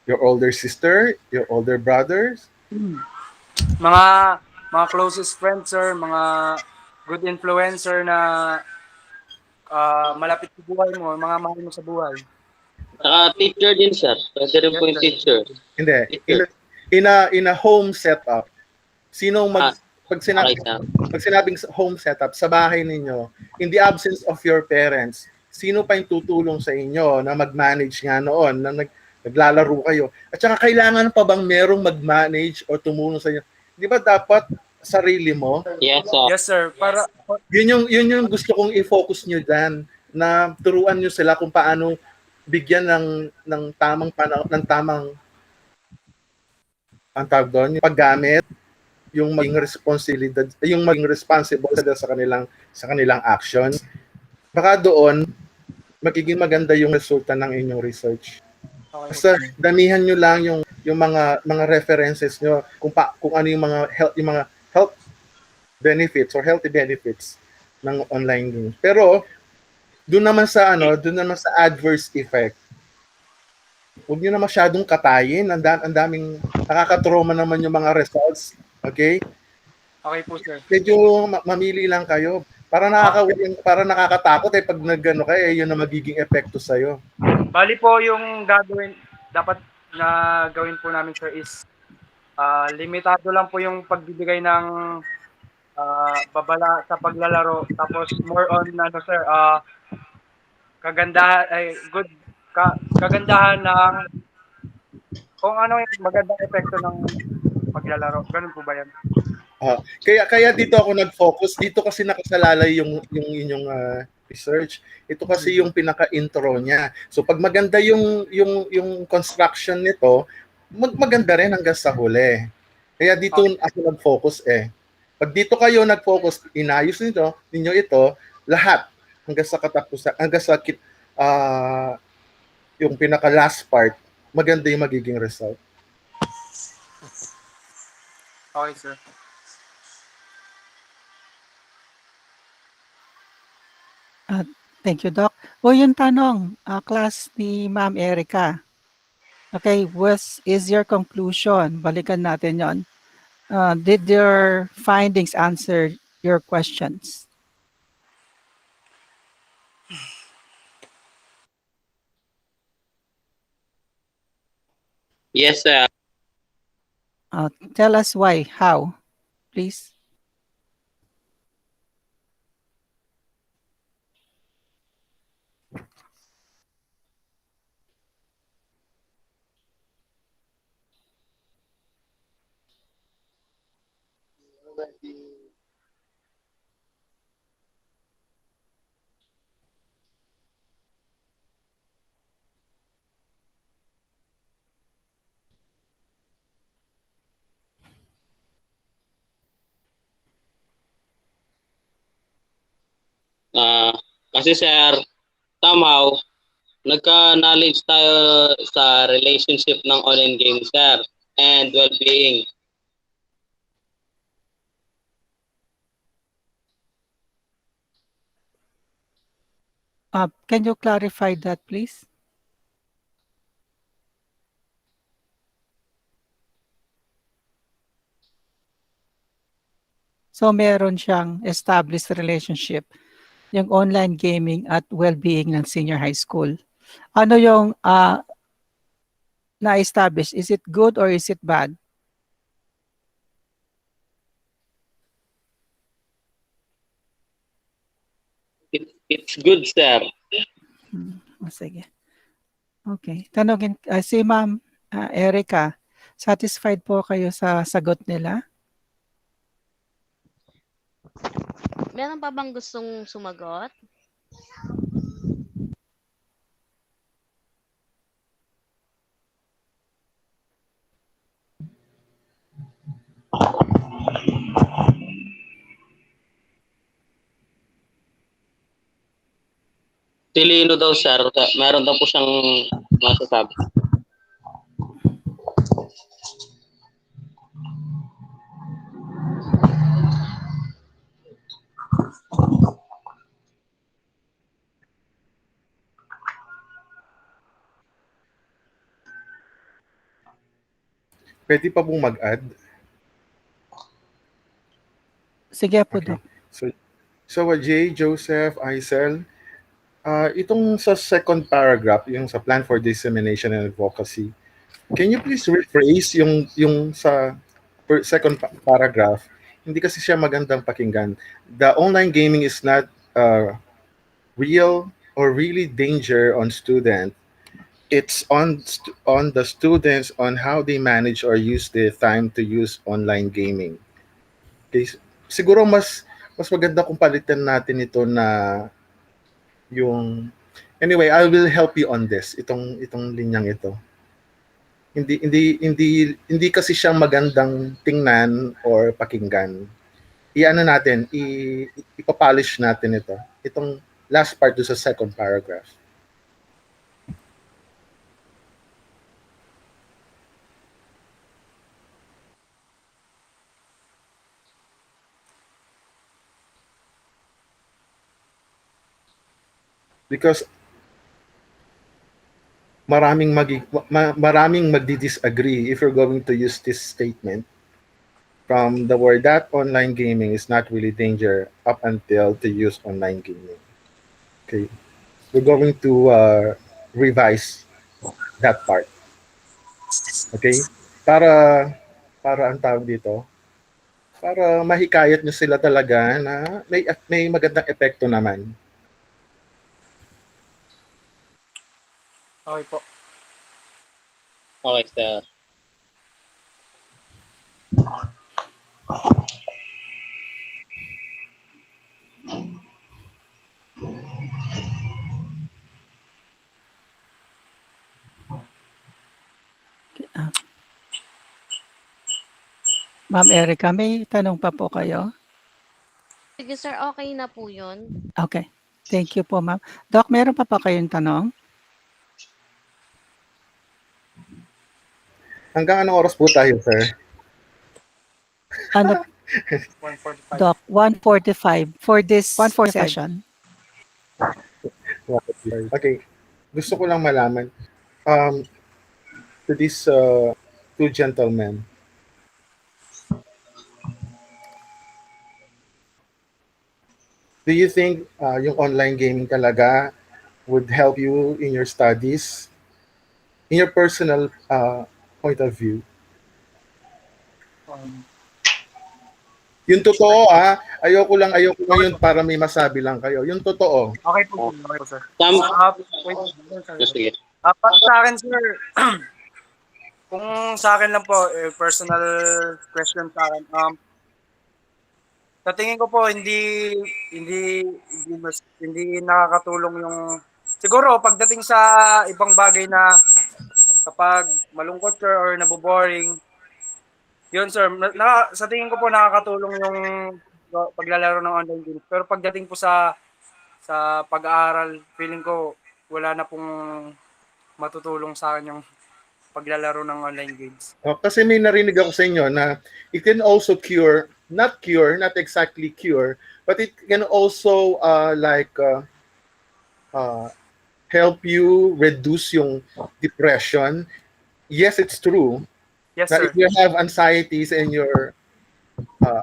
Your older sister, your older brothers? Mga closest friends, sir, mga good influencer na malapit sa buhay mo, mga mahal mo sa buhay. Saka teacher din sir, pwede rin po yung teacher. Hindi. Teacher. In a home setup, sino pag sinabing home setup sa bahay ninyo, in the absence of your parents, sino pa yung tutulong sa inyo na mag-manage nga noon na naglalaro kayo? At saka kailangan pa bang merong mag-manage o tumulong sa inyo? Di ba dapat sarili mo? Yes sir. Yes, sir. Para Yun yung gusto kong i-focus nyo dyan, na turuan nyo sila kung paano bigyan ng tamang ng tamang ang tawag doon, yung paggamit, yung maging responsibilidad, yung maging responsible sila sa kanilang actions. Baka doon magiging maganda yung resulta ng inyong research. Basta damihan nyo lang yung mga references nyo kung ano yung mga health benefits or healthy benefits ng online games. Pero doon naman sa adverse effect, huwag nyo na masyadong katayin. Ang daming nakakatrauma naman yung mga results. Okay? okay po, sir. Medyo mamili lang kayo. Para nakakatakot pag nagano kayo, yun na magiging epekto sa'yo. Bali po yung dapat na gawin po namin, sir, is limitado lang po yung pagbibigay ng babala sa paglalaro. Tapos more on sir, kagandahan ng kung ano yung magandang epekto ng paglalaro. Ganun po ba yan? Kaya dito ako nag-focus. Dito kasi nakasalalay yung inyong research. Ito kasi yung pinaka-intro niya. So pag maganda yung construction nito, maganda rin hanggang sa huli. Kaya dito ako nag-focus Pag dito kayo nag-focus, inayos ninyo ito, lahat hanggang sa katapusan, hanggang sa yung pinaka-last part, maganda yung magiging result. Okay, sir. Thank you, Doc. O yung tanong, class ni Ma'am Erica. Okay, what is your conclusion? Balikan natin yon. Did your findings answer your questions? Yes sir. Tell us why, how, please. Kasi sir, somehow, nagka-knowledge tayo sa relationship ng online game, sir, and well-being. Can you clarify that, please? So meron siyang established relationship, yung online gaming at well-being ng senior high school. Ano yung na-establish? Is it good or is it bad? It's good, sir. Sige. Okay. Tanungin, si Ma'am Erica, satisfied po kayo sa sagot nila? Meron pa bang gustong sumagot? Tilino daw, sir. Meron daw po siyang masasabi. Pwede pa pong mag-add? Sige po, Okay. Doc. So Jay, Joseph, Aisel, itong sa second paragraph, yung sa Plan for Dissemination and Advocacy, can you please rephrase yung sa second paragraph? Hindi kasi siya magandang pakinggan. The online gaming is not real or really danger on student. It's on the students on how they manage or use their time to use online gaming. Okay, siguro mas maganda kung palitan natin ito na yung anyway, I will help you on this itong linyang ito. Hindi kasi siya magandang tingnan or pakinggan. Iano natin, ipapolish natin ito. Itong last part do sa second paragraph. Because maraming magdi-disagree if you're going to use this statement from the word that online gaming is not really danger up until to use online gaming. Okay, we're going to revise that part. Okay, para ang tawag dito, para mahikayat nyo sila talaga na may magandang epekto naman. Okay po. Okay, sir. Ma'am Erica, may tanong pa po kayo? Sige sir, okay na po yun. Okay. Thank you po, ma'am. Doc, meron pa kayong tanong? Hanggang anong oras po tayo, sir? Ano, 145. Doc, 1:45 for this session. Okay. Gusto ko lang malaman to these two gentlemen. Do you think yung online gaming talaga would help you in your studies? In your personal point of view? Yung totoo ayoko lang yun para may masabi lang kayo. Yung totoo. Okay po, sir. Sige. Para sa akin, sir, kung sa akin lang po, personal question sa akin, sa tingin ko po, hindi nakakatulong yung, siguro, pagdating sa ibang bagay na kapag malungkot sir or naboboring, yun sir, sa tingin ko po nakakatulong yung paglalaro ng online games. Pero pagdating po sa sa pag-aaral, feeling ko wala na pong matutulong sa akin yung paglalaro ng online games. Kasi may narinig ako sa inyo na it can also cure, not exactly cure, but it can also help you reduce yung depression. Yes, it's true Yes, that sir. if you have anxieties and you're uh,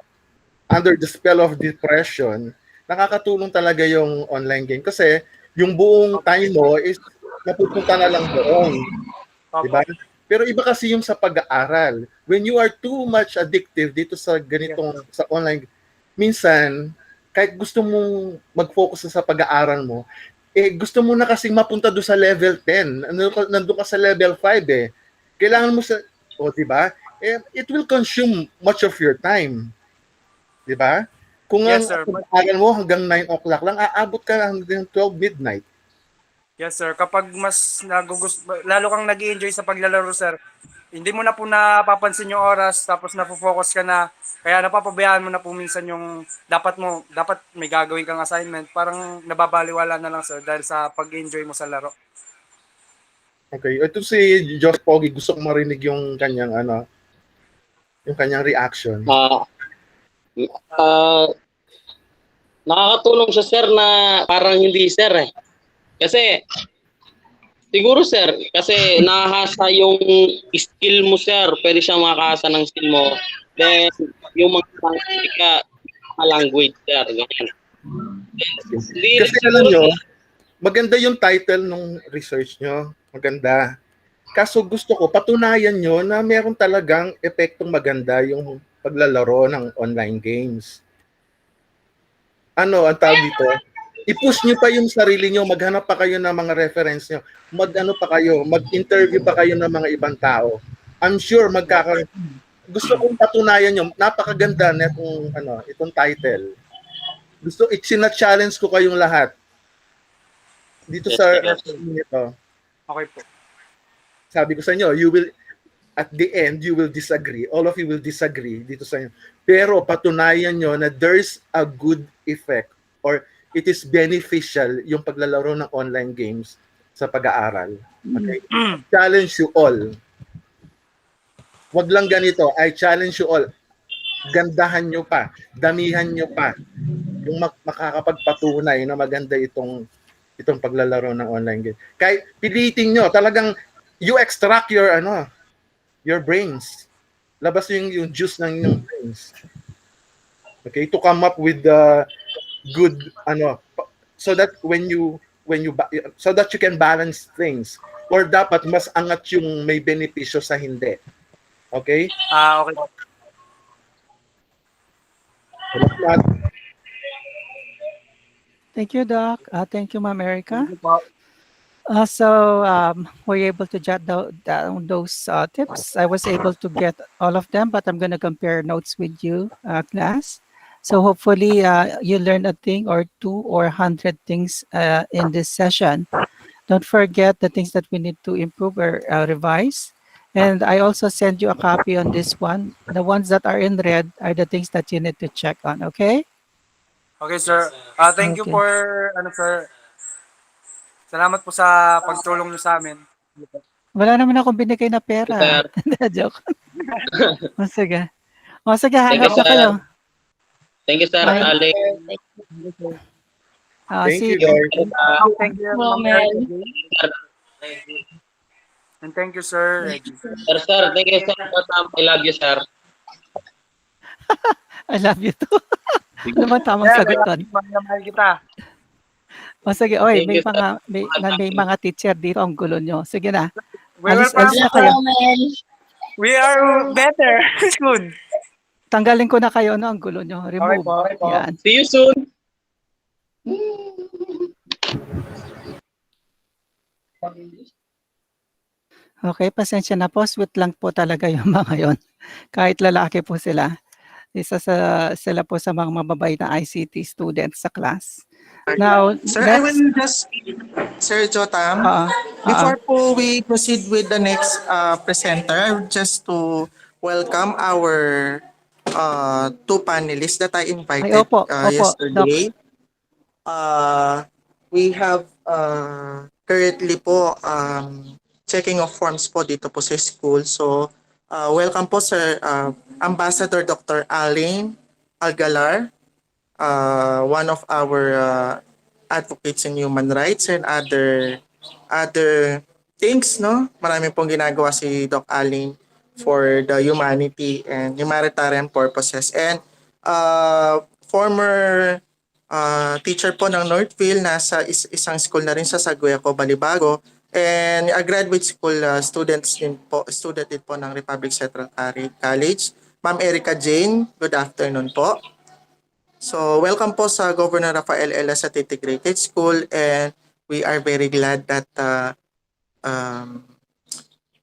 under the spell of depression, nakakatulong talaga yung online game kasi yung buong time mo is napupunta na lang doon. Di ba? Opo. Pero iba kasi yung sa pag-aaral. When you are too much addictive dito sa ganitong sa online, minsan kahit gusto mong mag-focus sa pag-aaral mo, gusto mo na kasing mapunta doon sa level 10. Nandun ka sa level 5 eh. Kailangan mo sa, di ba? It will consume much of your time. Di ba? Kung ang Yes, sir. pag-aaral mo hanggang 9 o'clock lang, aabot ka hanggang 12 midnight. Yes, sir. Kapag mas lalo kang nag-enjoy sa paglalaro, sir, hindi mo na po napapansin yung oras, tapos nafo-focus ka na, kaya napapabayaan mo na po minsan yung dapat may gagawin kang assignment, parang nababaliwala na lang, sir, dahil sa pag-enjoy mo sa laro. Okay, ito si Josh Pogi, gusto kong marinig yung kanyang reaction. Nakakatulong siya, sir, na parang hindi, sir, eh. Kasi, siguro, sir, kasi nakahasa yung skill mo, sir. Pwede siya makahasa ng skill mo. Then, yung mga language, sir. Ganyan. Kasi alam nyo, maganda yung title ng research nyo. Maganda. Kaso gusto ko, patunayan nyo na meron talagang epektong maganda yung paglalaro ng online games. Ano ang tawag dito? I-push nyo pa yung sarili nyo, maghanap pa kayo ng mga reference nyo, mag-interview pa kayo ng mga ibang tao. I'm sure gusto kong patunayan nyo, napakaganda na itong title. Challenge ko kayong lahat. Dito sa ito. Okay po. Sabi ko sa inyo, at the end, you will disagree. All of you will disagree dito sa inyo. Pero patunayan nyo na there's a good effect or it is beneficial yung paglalaro ng online games sa pag-aaral. Okay? Challenge you all. Wag lang ganito. I challenge you all. Gandahan nyo pa. Damihan nyo pa. Yung makakapagpatunay na maganda itong paglalaro ng online game. Kahit pilitin nyo, talagang you extract your brains. Labas yung juice ng inyong brains. Okay? To come up with the good so that so that you can balance things or dapat mas angat yung may benepisyo sa hindi. Okay? Okay. Thank you, Doc. Thank you, Ma'am Erica. Thank you po. Were you able to jot down those tips? I was able to get all of them, but I'm going to compare notes with you, class. So hopefully you learn a thing or two or 100 things in this session. Don't forget the things that we need to improve or revise. And I also send you a copy on this one. The ones that are in red are the things that you need to check on, okay? Okay, sir. Thank you Okay. for, sir. Salamat po sa pagtulong niyo sa amin. Wala naman akong binigay na pera. Joke. Sige. Sige, hanap na kayo. Thank you, sir. Bye. Ali. Thank See you, Lord. Thank you, and thank you, sir, Reggie. Sir, thank you, sir. I love you, sir. I love you too. Ano ba tamang sagot doon? Mahal kita. Sige, oy, Thank you, sir. may mga teacher dito, ang gulo nyo. Sige na. We will Alis na kayo. We are better soon. Tanggalin ko na kayo, no? Ang gulo nyo. Remove. Okay po. Yan. See you soon. Okay, pasensya na po. Sweet lang po talaga yung mga yon. Kahit lalaki po sila. Sila po sa mga mababait na ICT students sa class. Now, Sir, I will just, Sir Jotam, before po we proceed with the next presenter, I would just to welcome our two panelists that I invited Opo, yesterday. we have currently po checking of forms po dito po sa school. So, welcome po Sir Ambassador Dr. Alain Algalar, one of our advocates in human rights and other things, no? Marami pong ginagawa si Doc Alain for the humanity and humanitarian purposes. And former teacher po ng Northville, nasa isang school na rin sa Sagueco, Balibago. And a graduate school student din po ng Republic Central College. Ma'am Erica Jane, good afternoon po. So, welcome po sa Governor Rafael Elas at Integrated School, and we are very glad that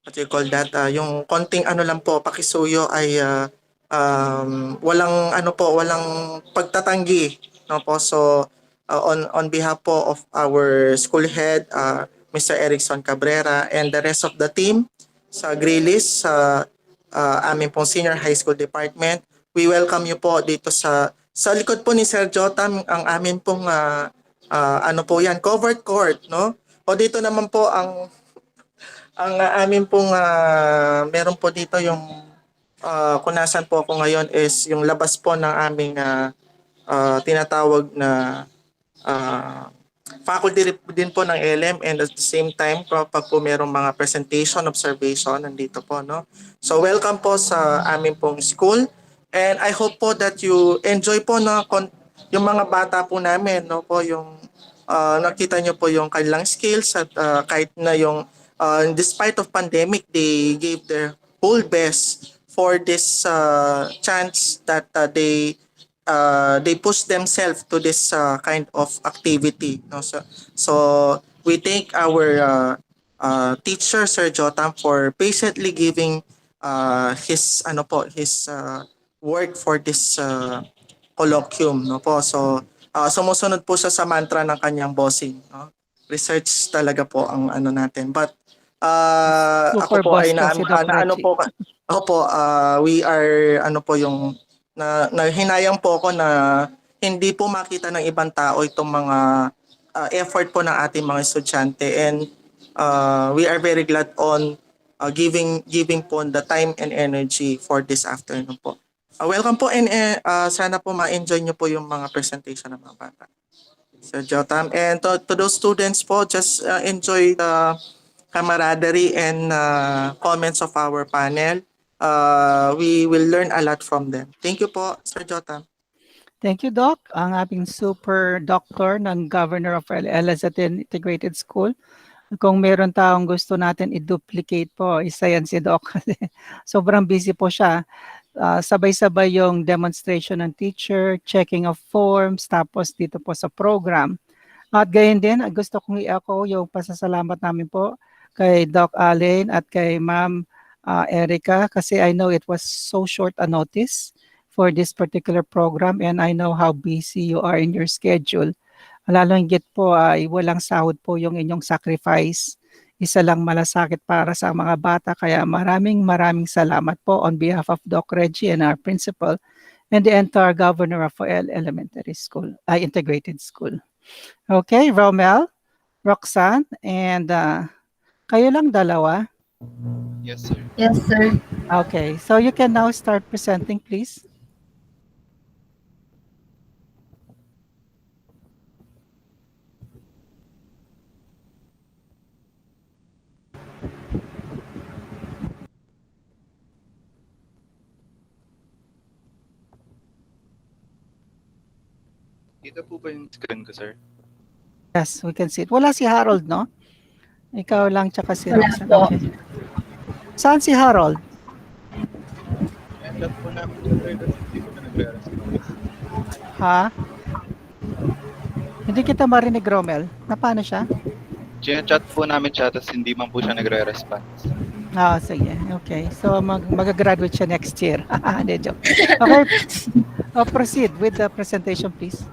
what you call that, yung konting ano lang po, pakisuyo ay walang pagtatanggi, no po. So, on behalf po of our school head, Mr. Erickson Cabrera, and the rest of the team sa Grilis, sa aming pong Senior High School Department, we welcome you po dito sa likod po ni Sir Jotam, ang amin pong ano po yan, covered court, no? O dito naman po ang amin pong meron po dito yung kung nasan po ako ngayon is yung labas po ng aming tinatawag na faculty din po ng LM, and at the same time pag po merong mga presentation, observation, nandito po, no? So welcome po sa aming pong school, and I hope po that you enjoy po, no, yung mga bata po namin, no po, yung nakita nyo po yung kanilang skills at kahit na yung despite of pandemic, they gave their whole best for this chance that they push themselves to this kind of activity, no? So we thank our teacher Sir Jotam for patiently giving his work for this colloquium, no po. So sumusunod po siya sa mantra ng kanyang bossing, no? Research talaga po ang ano natin, but ako po ay we are yung hinayang po ako na hindi po makita ng ibang tao itong mga effort po ng ating mga estudyante, and we are very glad on giving po the time and energy for this afternoon po. Welcome po, and sana po ma-enjoy nyo po yung mga presentation ng mga bata. Sir Jotam, and to those students po, just enjoy the camaraderie and comments of our panel. We will learn a lot from them. Thank you po, Sir Jotam. Thank you, Doc. Ang ating super doctor ng Governor of Elazad Integrated School. Kung meron taong gusto natin i-duplicate po, isa yan si Doc. Sobrang busy po siya. Sabay-sabay yung demonstration ng teacher, checking of forms, tapos dito po sa program. At gayon din, gusto kong i-echo yung pasasalamat namin po kay Doc Alain at kay Ma'am Erica, kasi I know it was so short a notice for this particular program, and I know how busy you are in your schedule. Lalo higit po ay walang sahod po yung inyong sacrifice. Isa lang malasakit para sa mga bata, kaya maraming salamat po on behalf of Doc Reggie and our principal and the entire Governor Rafael Elementary School, Integrated School. Okay, Romel, Roxanne, and kayo lang dalawa? Yes, sir. Yes, sir. Okay, so you can now start presenting, please. Dito po ba yung screen ko, sir? Yes, we can see it. Wala si Harold, no? Ikaw lang tsaka si Wala Roxanne. po. Okay. Saan si Harold? Chat po namin, sir, kasi hindi ko na nagre-response. Ha? Hindi kita marinig, Romel. Na paano siya? Chat po namin siya, tapos hindi man po siya nagre-response. Sige. Okay. So, mag-graduate siya next year. Hindi, joke. Okay. Proceed with the presentation, please.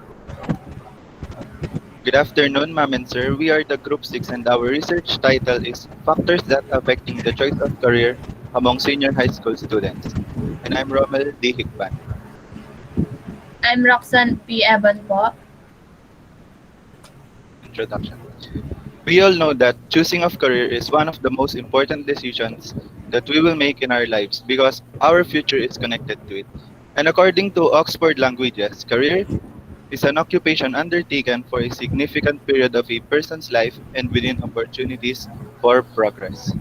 Good afternoon, ma'am and sir. We are the Group 6, and our research title is Factors That Affecting the Choice of Career Among Senior High School Students. And I'm Romel D. Higban. I'm Roxanne P. Evan po. introduction. We all know that choosing of career is one of the most important decisions that we will make in our lives because our future is connected to it. And according to Oxford Languages, career is an occupation undertaken for a significant period of a person's life and within opportunities for progress.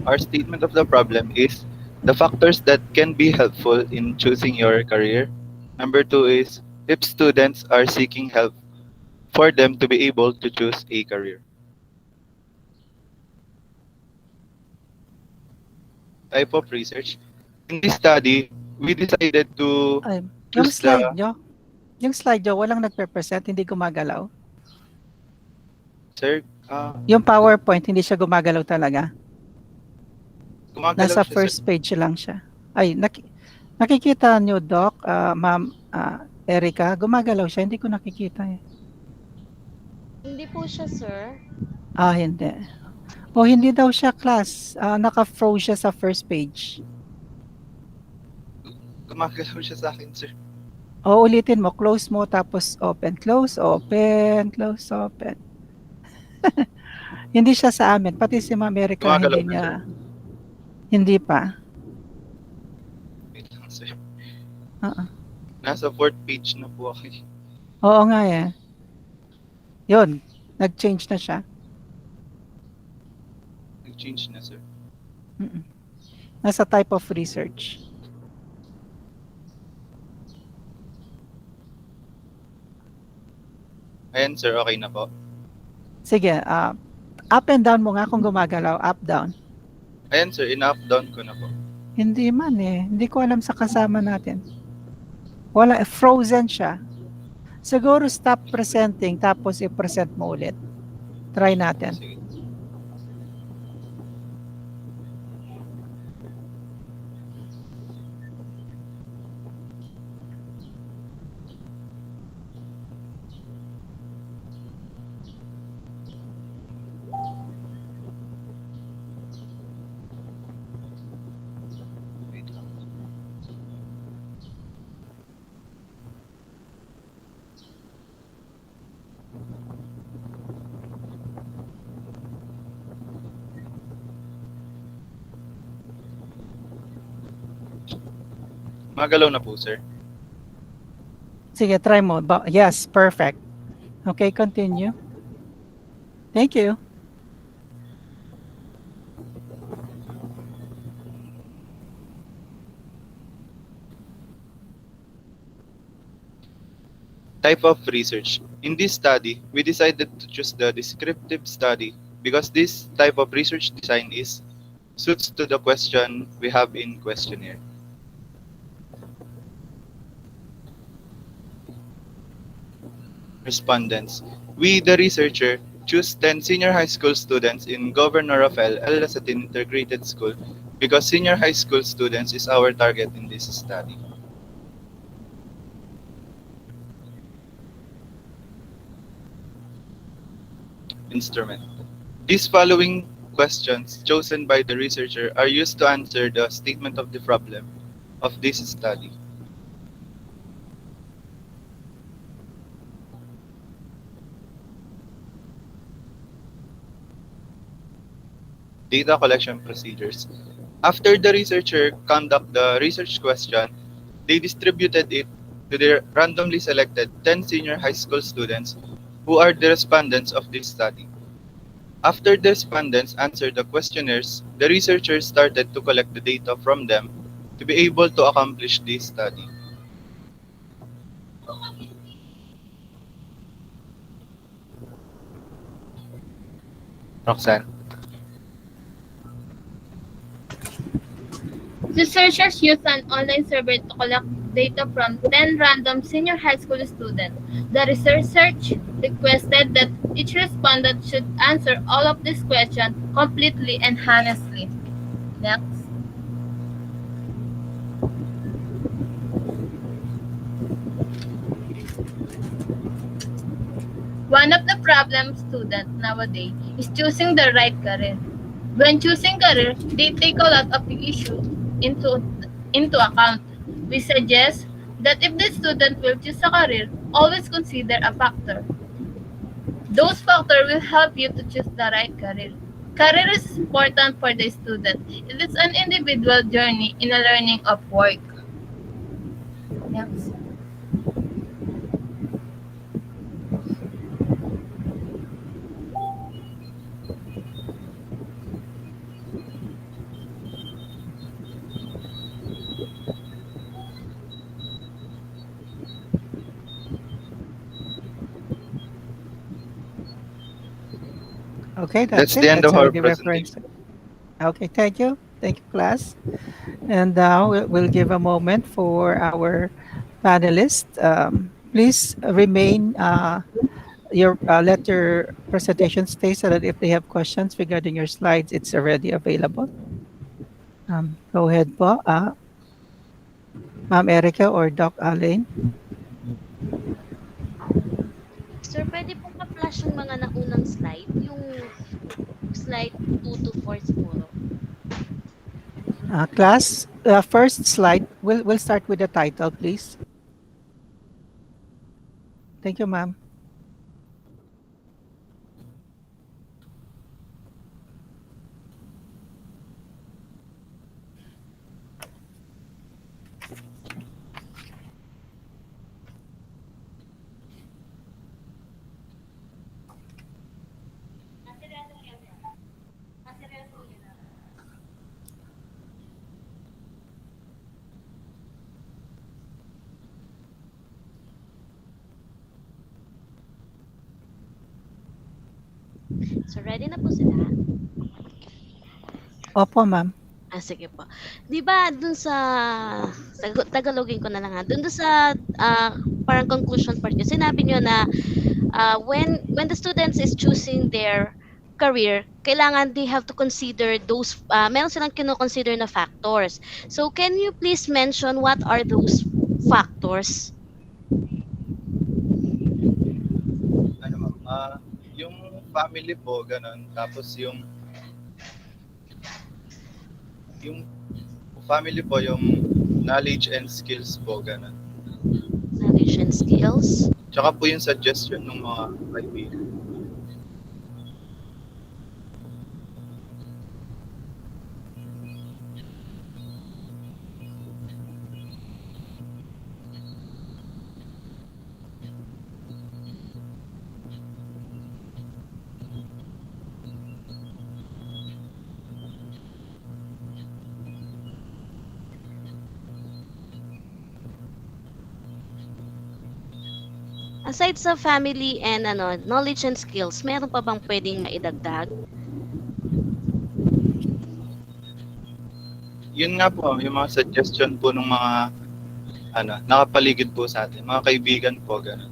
Our statement of the problem is the factors that can be helpful in choosing your career. Number two is if students are seeking help for them to be able to choose a career. Type of research. In this study, we decided to Ay, yung choose the yung slide nyo, walang nagpe-present, hindi gumagalaw. sir. Yung PowerPoint, hindi siya gumagalaw talaga. Gumagalaw Nasa siya, sir. first page lang siya. Ay, nakikita nyo, Doc, Ma'am Erica, gumagalaw siya. Hindi ko nakikita eh. Hindi po siya, sir. Hindi. O, hindi daw siya class. Naka-froze siya sa first page. Gumagalaw siya sa akin, sir. O, ulitin mo. Close mo, tapos open. Close, open, close, open. Hindi siya sa amin. Pati si Ma'am Erica, Gumagalaw hindi ba, niya. sir? Hindi pa. Wait lang, sir. Uh-uh. Nasa fourth page na po ako. Oo nga eh. Yun. Nag-change na siya. Nag-change na, sir. Mm-mm. Nasa type of research. Ayan, sir. Okay na po. Sige. Up and down mo nga kung gumagalaw. Up, down. Ayan, sir. In-up down ko na po. Hindi man eh. Hindi ko alam sa kasama natin. Wala. Frozen siya. Siguro stop presenting tapos i-present mo ulit. Try natin. Sige. Wait lang. Magalaw na po, sir. Sige, try mo. Yes, perfect. Okay, continue. Thank you. Type of research. In this study, we decided to choose the descriptive study because this type of research design is suits to the question we have in questionnaire. Respondents. We, the researcher, choose 10 senior high school students in Governor Rafael L. Lasatin Integrated School because senior high school students is our target in this study. Instrument. These following questions chosen by the researcher are used to answer the statement of the problem of this study. Data collection procedures. After the researcher conduct the research question, they distributed it to their randomly selected 10 senior high school students who are the respondents of this study. After the respondents answered the questionnaires, the researchers started to collect the data from them to be able to accomplish this study. Roxanne. Researchers used an online survey to collect data from 10 random senior high school students. The research requested that each respondent should answer all of these questions completely and honestly. Next. One of the problem students nowadays is choosing the right career. When choosing career, they take a lot of the issues into account. We suggest that if the student will choose a career, always consider a factor. Those factors will help you to choose the right career. Career is important for the student. It is an individual journey in the learning of work. Next. Okay, that's That's it. the end That's of our already referenced. presentation. Okay, thank you. Thank you, class. And now we'll give a moment for our panelists. Please remain, let your presentation stay so that if they have questions regarding your slides, it's already available. Go ahead po, Ma'am Erica or Doc Alain. Sir, pwede po pa-flash yung mga naunang slide, yung slide 2 to 4 siguro. Class, first slide, we'll start with the title, please. Thank you, ma'am. So, ready na po sila? Opo, ma'am. Sige po. 'Di ba dun sa Tagalogin ko na lang ha. Dun sa parang conclusion part niyo, sinabi niyo na when the students is choosing their career, kailangan they have to consider those meron silang kino-consider na factors. So can you please mention what are those factors? Ano ma'am? Yung family po, ganun. Tapos yung family po, yung knowledge and skills po, ganun. Knowledge and skills. Tsaka po yung suggestion ng mga kaibigan. Aside sa family and knowledge and skills, meron pa bang pwedeng maidagdag? Yun nga po, yung mga suggestion po ng mga nakapaligid po sa atin, mga kaibigan po, ganun.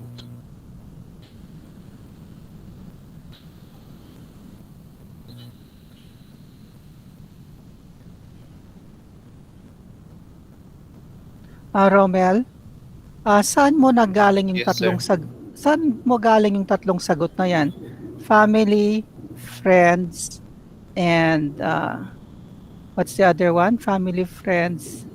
Romel, saan mo nagaling yung Yes, tatlong sir. saan mo galing yung tatlong sagot na yan? Family, friends, and what's the other one? Family, friends,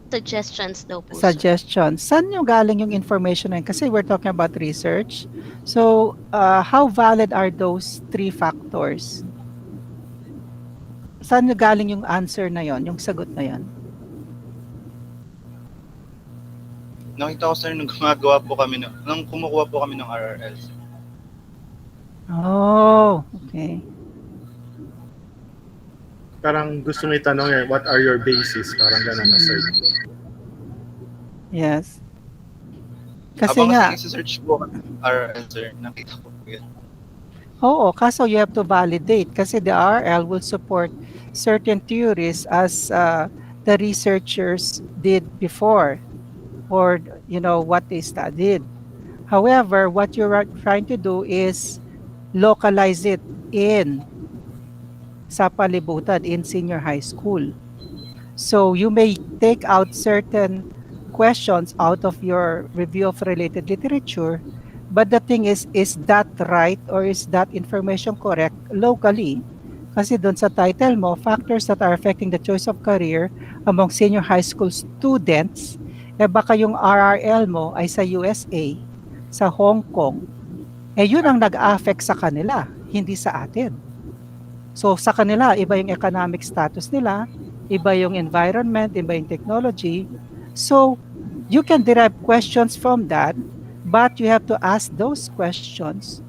Suggestions daw po, sir. suggestions. Saan yung galing yung information na yun? Kasi we're talking about research. So, how valid are those three factors? Saan yung galing yung answer na yon, yung sagot na yon? Nakita ko sir nung kumukuha po kami ng RRL. Sir. Oh, okay. Parang gusto mo itanong what are your bases? Parang gano'n na sir. Yes. Kasi Habang nga, nag-search po kami ng RRL sir, nakita ko po yan. oo, kaso you have to validate kasi the RL will support certain theories as the researchers did before, or what they studied. However, what you're trying to do is localize it sa palibutan in senior high school. So you may take out certain questions out of your review of related literature, but the thing is that right or is that information correct locally? Kasi doon sa title mo, factors that are affecting the choice of career among senior high school students, baka yung RRL mo ay sa USA. sa Hong Kong, yun ang nag-affect sa kanila, hindi sa atin. So sa kanila, iba yung economic status nila, iba yung environment, iba yung technology. So you can derive questions from that, but you have to ask those questions,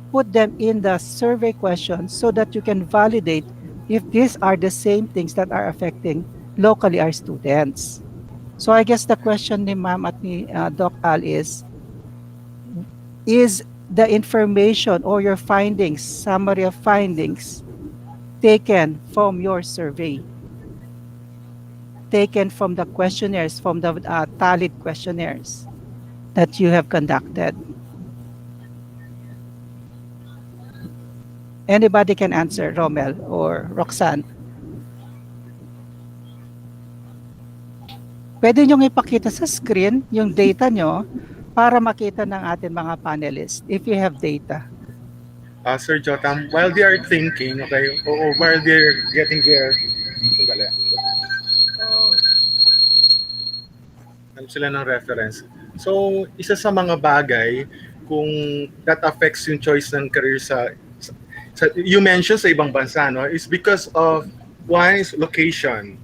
put them in the survey questions so that you can validate if these are the same things that are affecting locally our students. So I guess the question ni Ma'am at ni Doc Al is the information or your findings, summary of findings, taken from your survey, taken from the questionnaires, from the tallied questionnaires that you have conducted. Anybody can answer, Romel or Roxanne. Pwede niyong ipakita sa screen yung data nyo para makita ng ating mga panelists if you have data. Sir Jotam, while they are thinking, okay, or while they're getting their, sandali. Ano sila ng reference. So, isa sa mga bagay kung that affects yung choice ng career you mentioned sa ibang bansa, no, is because of one is location.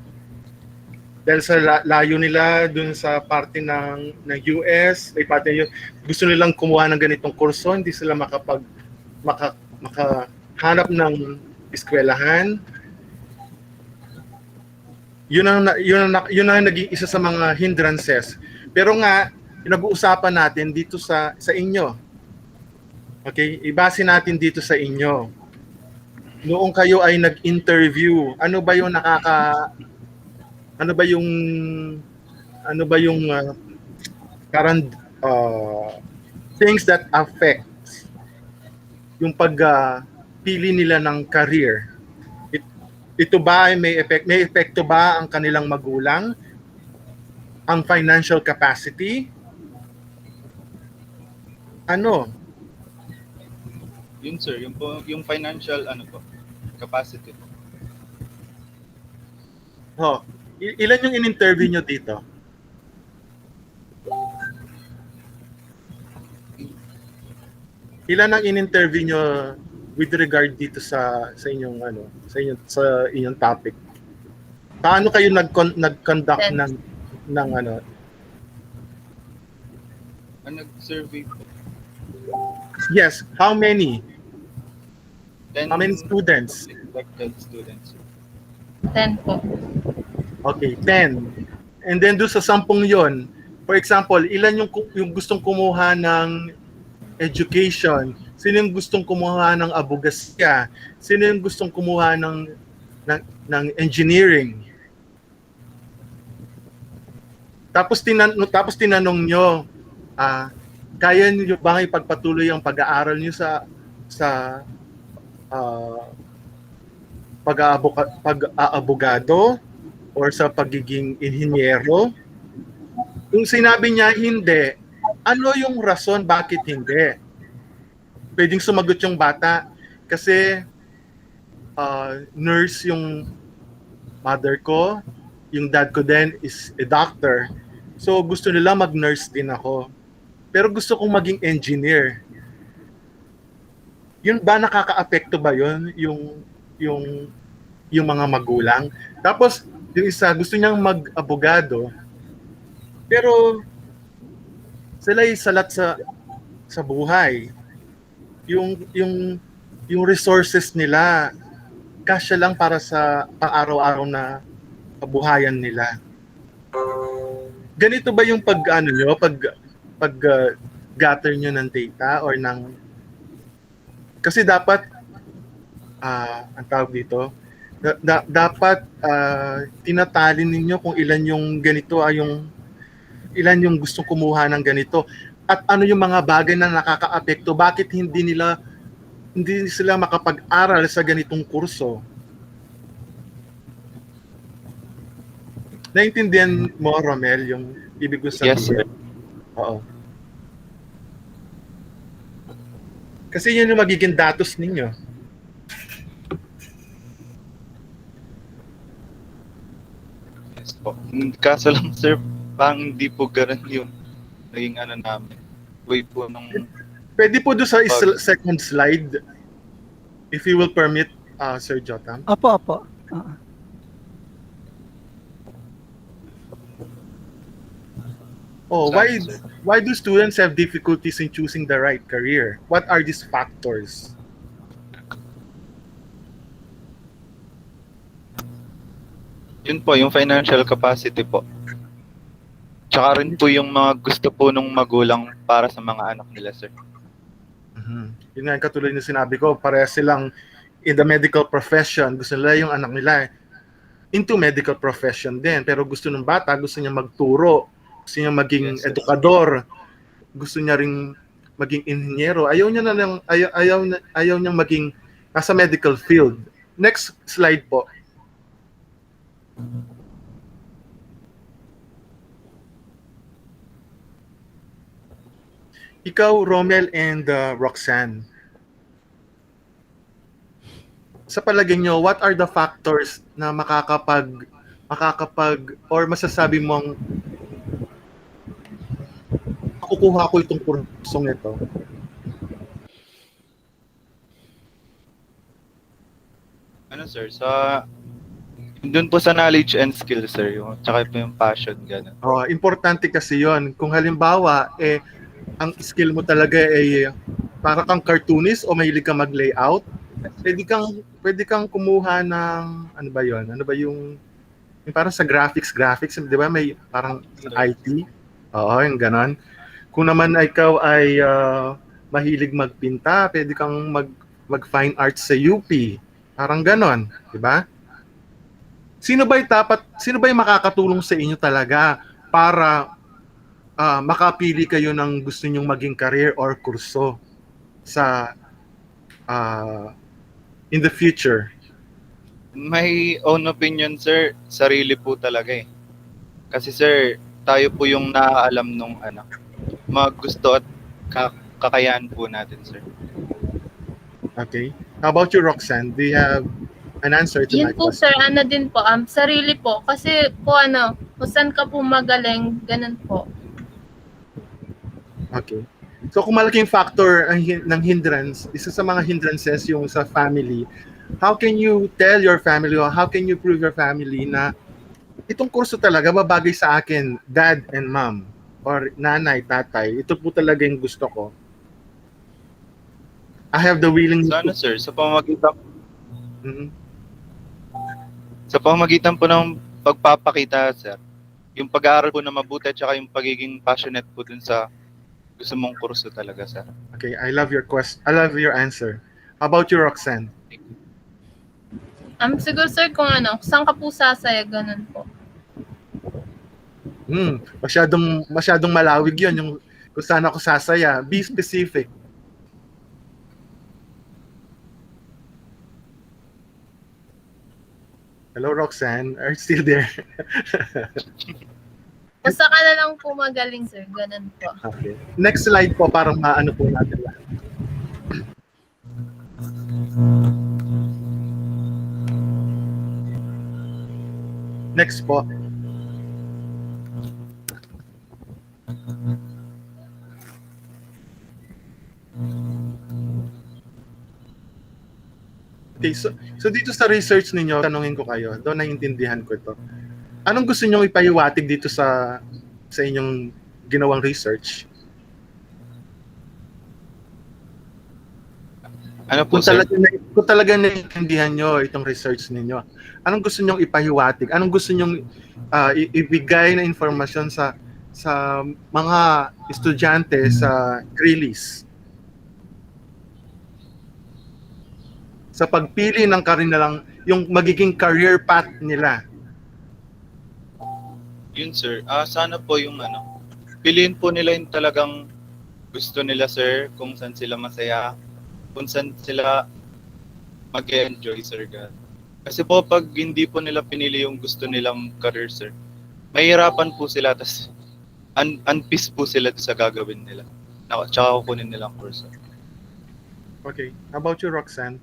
Dahil sa layo nila dun sa parte ng US, ay parte yung gusto nilang kumuha ng ganitong kurso, hindi sila makahanap ng eskwelahan. Yun ang naging isa sa mga hindrances. Pero nga, pinag-uusapan natin dito sa inyo. Okay, ibase natin dito sa inyo. Noong kayo ay nag-interview, ano ba yung current things that affect yung pagpili nila ng career? Ito ba ay may epekto ba ang kanilang magulang? Ang financial capacity? Ano? Yun sir, yung financial capacity po. Ilan yung in-interview nyo dito? Ilan ang in-interview nyo with regard dito sa inyong sa inyong topic? Paano kayo nag-conduct ng Nag-survey po. Yes, how many? 10 How many students? Selected students. 10 po. Okay, 10. And then doon sa 10 yon, for example, ilan yung gustong kumuha ng education? Sino yung gustong kumuha ng abogasya? Sino yung gustong kumuha ng engineering? Tapos tinanong nyo, kaya niyo bang ipagpatuloy ang pag-aaral niyo sa pag-aabogado or sa pagiging inhinyero? Kung sinabi niya hindi, ano yung rason bakit hindi? Pwedeng sumagot yung bata kasi nurse yung mother ko, yung dad ko din is a doctor. So gusto nila mag-nurse din ako. Pero gusto kong maging engineer. Yun ba, nakaka-apekto ba yun yung mga magulang? Tapos yung isa gusto niyang mag-abogado. Pero sila ay salat sa buhay. Yung resources nila kasya lang para sa pang-araw-araw na kabuhayan nila. Ganito ba yung gather nyo ng data or kasi dapat ang tawag dito, dapat tinatali ninyo kung ilan yung ganito ilan yung gustong kumuha ng ganito at ano yung mga bagay na nakakaapekto, bakit hindi sila makapag-aral sa ganitong kurso. Naintindihan mo, Romel, yung ibig ko sabihin? Yes, sir. Oo. Kasi yun yung magiging datos ninyo. Yes po. Kaso lang sir, pang hindi po ganun yung naging namin. way po nung Pwede po doon sa pag... second slide, if you will permit, Sir Jotam. Opo, opo. Oo. Oh, Salamat, sir. why do students have difficulties in choosing the right career? What are these factors? Yun po, yung financial capacity po. Tsaka rin po yung mga gusto po nung magulang para sa mga anak nila, sir. Yun nga, katulad ng sinabi ko, parehas silang in the medical profession. Gusto nila yung anak nila into medical profession din. Pero gusto ng bata, gusto niya magturo. Gusto niya maging Yes, sir. edukador. Gusto niya ring maging inhinyero. Ayaw niyang maging nasa medical field. Next slide po. Ikaw, Romel and Roxanne. Sa palagay nyo, what are the factors na makakapag or masasabi mong makukuha ko itong kursong ito? Ano, sir? Doon po sa knowledge and skill, sir. Tsaka po yung passion, gano'n. Importante kasi yon. Kung halimbawa, ang skill mo talaga ay para kang cartoonist o mahilig ka mag-layout, pwede kang kumuha ng, ano ba yon? Ano ba yung parang sa graphics, di ba? May parang IT. Oo, yung ganon. Kung naman ikaw ay mahilig magpinta, pwede kang mag-fine arts sa UP. Parang ganon, di ba? Sino ba yung makakatulong sa inyo talaga para makapili kayo ng gusto nyong maging career or kurso sa in the future? My own opinion, sir, sarili po talaga eh. Kasi, sir, tayo po yung naaalam nung mga gusto at kakayahan po natin, sir. Okay. How about you, Roxanne? Do you have an answer to my Yun po, question? sir, din po, sarili po. Kasi po, kung saan ka po magaling, ganun po. Okay. So kung malaking factor ng hindrance, isa sa mga hindrances yung sa family, how can you tell your family or how can you prove your family na itong kurso talaga babagay sa akin, dad and mom, or nanay, tatay, ito po talaga yung gusto ko. I have the willingness So, sir, sa pamamagitan Mhm. Sa pamamagitan po ng pagpapakita, sir, yung pag-aaral po na mabuti at saka yung pagiging passionate po dun sa gusto mong kurso talaga, sir. Okay, I love your your answer. How about you, Roxanne? Siguro, sir, kung saan ka po sasaya, ganun po. Masyadong malawig yun, yung kung saan ako sasaya. Be specific. Hello, Roxanne. Are you still there? Basta ka na lang po magaling, sir. Ganun po. Okay. Next slide po, parang maano po natin lahat. Next po. Okay, so dito sa research ninyo, tanungin ko kayo, doon naiintindihan ko ito. Anong gusto niyo ipahiwatig dito sa inyong ginawang research? Ano po, sir? Kung talaga naiintindihan nyo itong research ninyo, anong gusto nyong ipahiwatig? Anong gusto nyong ibigay na informasyon sa mga estudyante sa release? Sa pagpili ng kanilang, yung magiging career path nila. Yun, sir. Sana po yung piliin po nila yung talagang gusto nila, sir, kung saan sila masaya, kung saan sila mag-enjoy, sir, God. Kasi po, pag hindi po nila pinili yung gusto nilang career, sir, mahirapan po sila, tas unpeace po sila sa gagawin nila. Tsaka kukunin nilang course. Okay. How about you, Roxanne?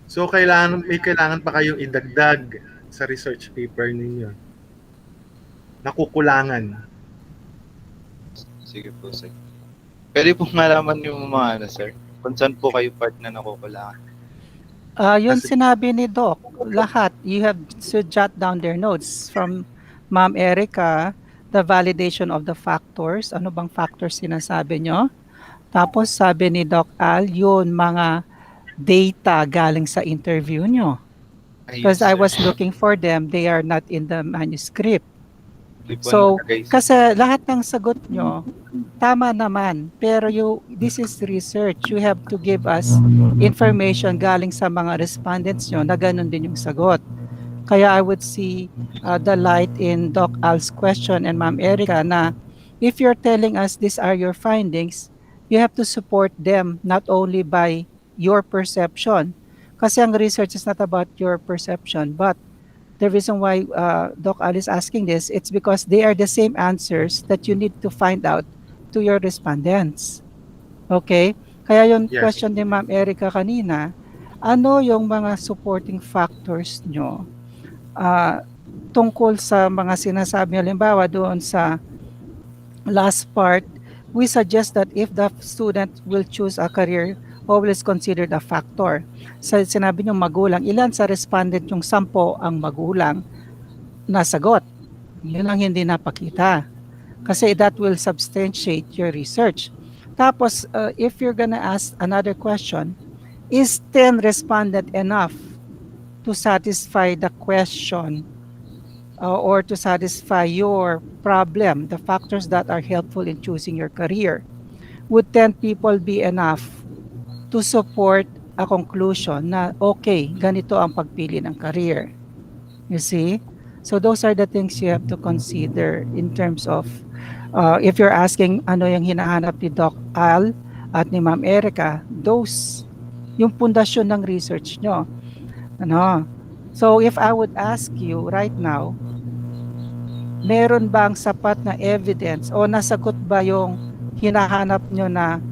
So may kailangan pa kayong idagdag sa research paper ninyo? Nakukulangan. Sige po, sir. Pwede pong malaman yung mga ano, sir? Kung saan po kayo part na nakukulangan? Yun Kasi- sinabi ni Doc, lahat, you have to jot down their notes from Ma'am Erica, the validation of the factors. Ano bang factors sinasabi nyo? Tapos sabi ni Doc Al, yun mga data galing sa interview nyo. Ay, Because yes, I sir. was looking for them, they are not in the manuscript. Hindi po So, nakalagay, sir. kasi lahat ng sagot nyo, tama naman. Pero this is research. You have to give us information galing sa mga respondents nyo na ganun din yung sagot. Kaya I would see the light in Doc Al's question and Ma'am Erica na if you're telling us these are your findings, you have to support them not only by your perception. Kasi ang research is not about your perception, but the reason why Doc Al is asking this, it's because they are the same answers that you need to find out to your respondents. Okay? Kaya yung Yes. question ni Ma'am Erica kanina, ano yung mga supporting factors nyo tungkol sa mga sinasabi, halimbawa doon sa last part, we suggest that if the student will choose a career, always considered a factor. Sa sinabi nyo magulang, ilan sa respondent yung 10 ang magulang na sagot? Yun ang hindi napakita. Kasi that will substantiate your research. Tapos, if you're gonna ask another question, is 10 respondent enough to satisfy the question or to satisfy your problem, the factors that are helpful in choosing your career? Would 10 people be enough to support a conclusion na okay, ganito ang pagpili ng career? You see? So those are the things you have to consider in terms of if you're asking ano yung hinahanap ni Doc Al at ni Ma'am Erica, those yung pundasyon ng research nyo. Ano? So if I would ask you right now, meron bang sapat na evidence o nasagot ba yung hinahanap nyo na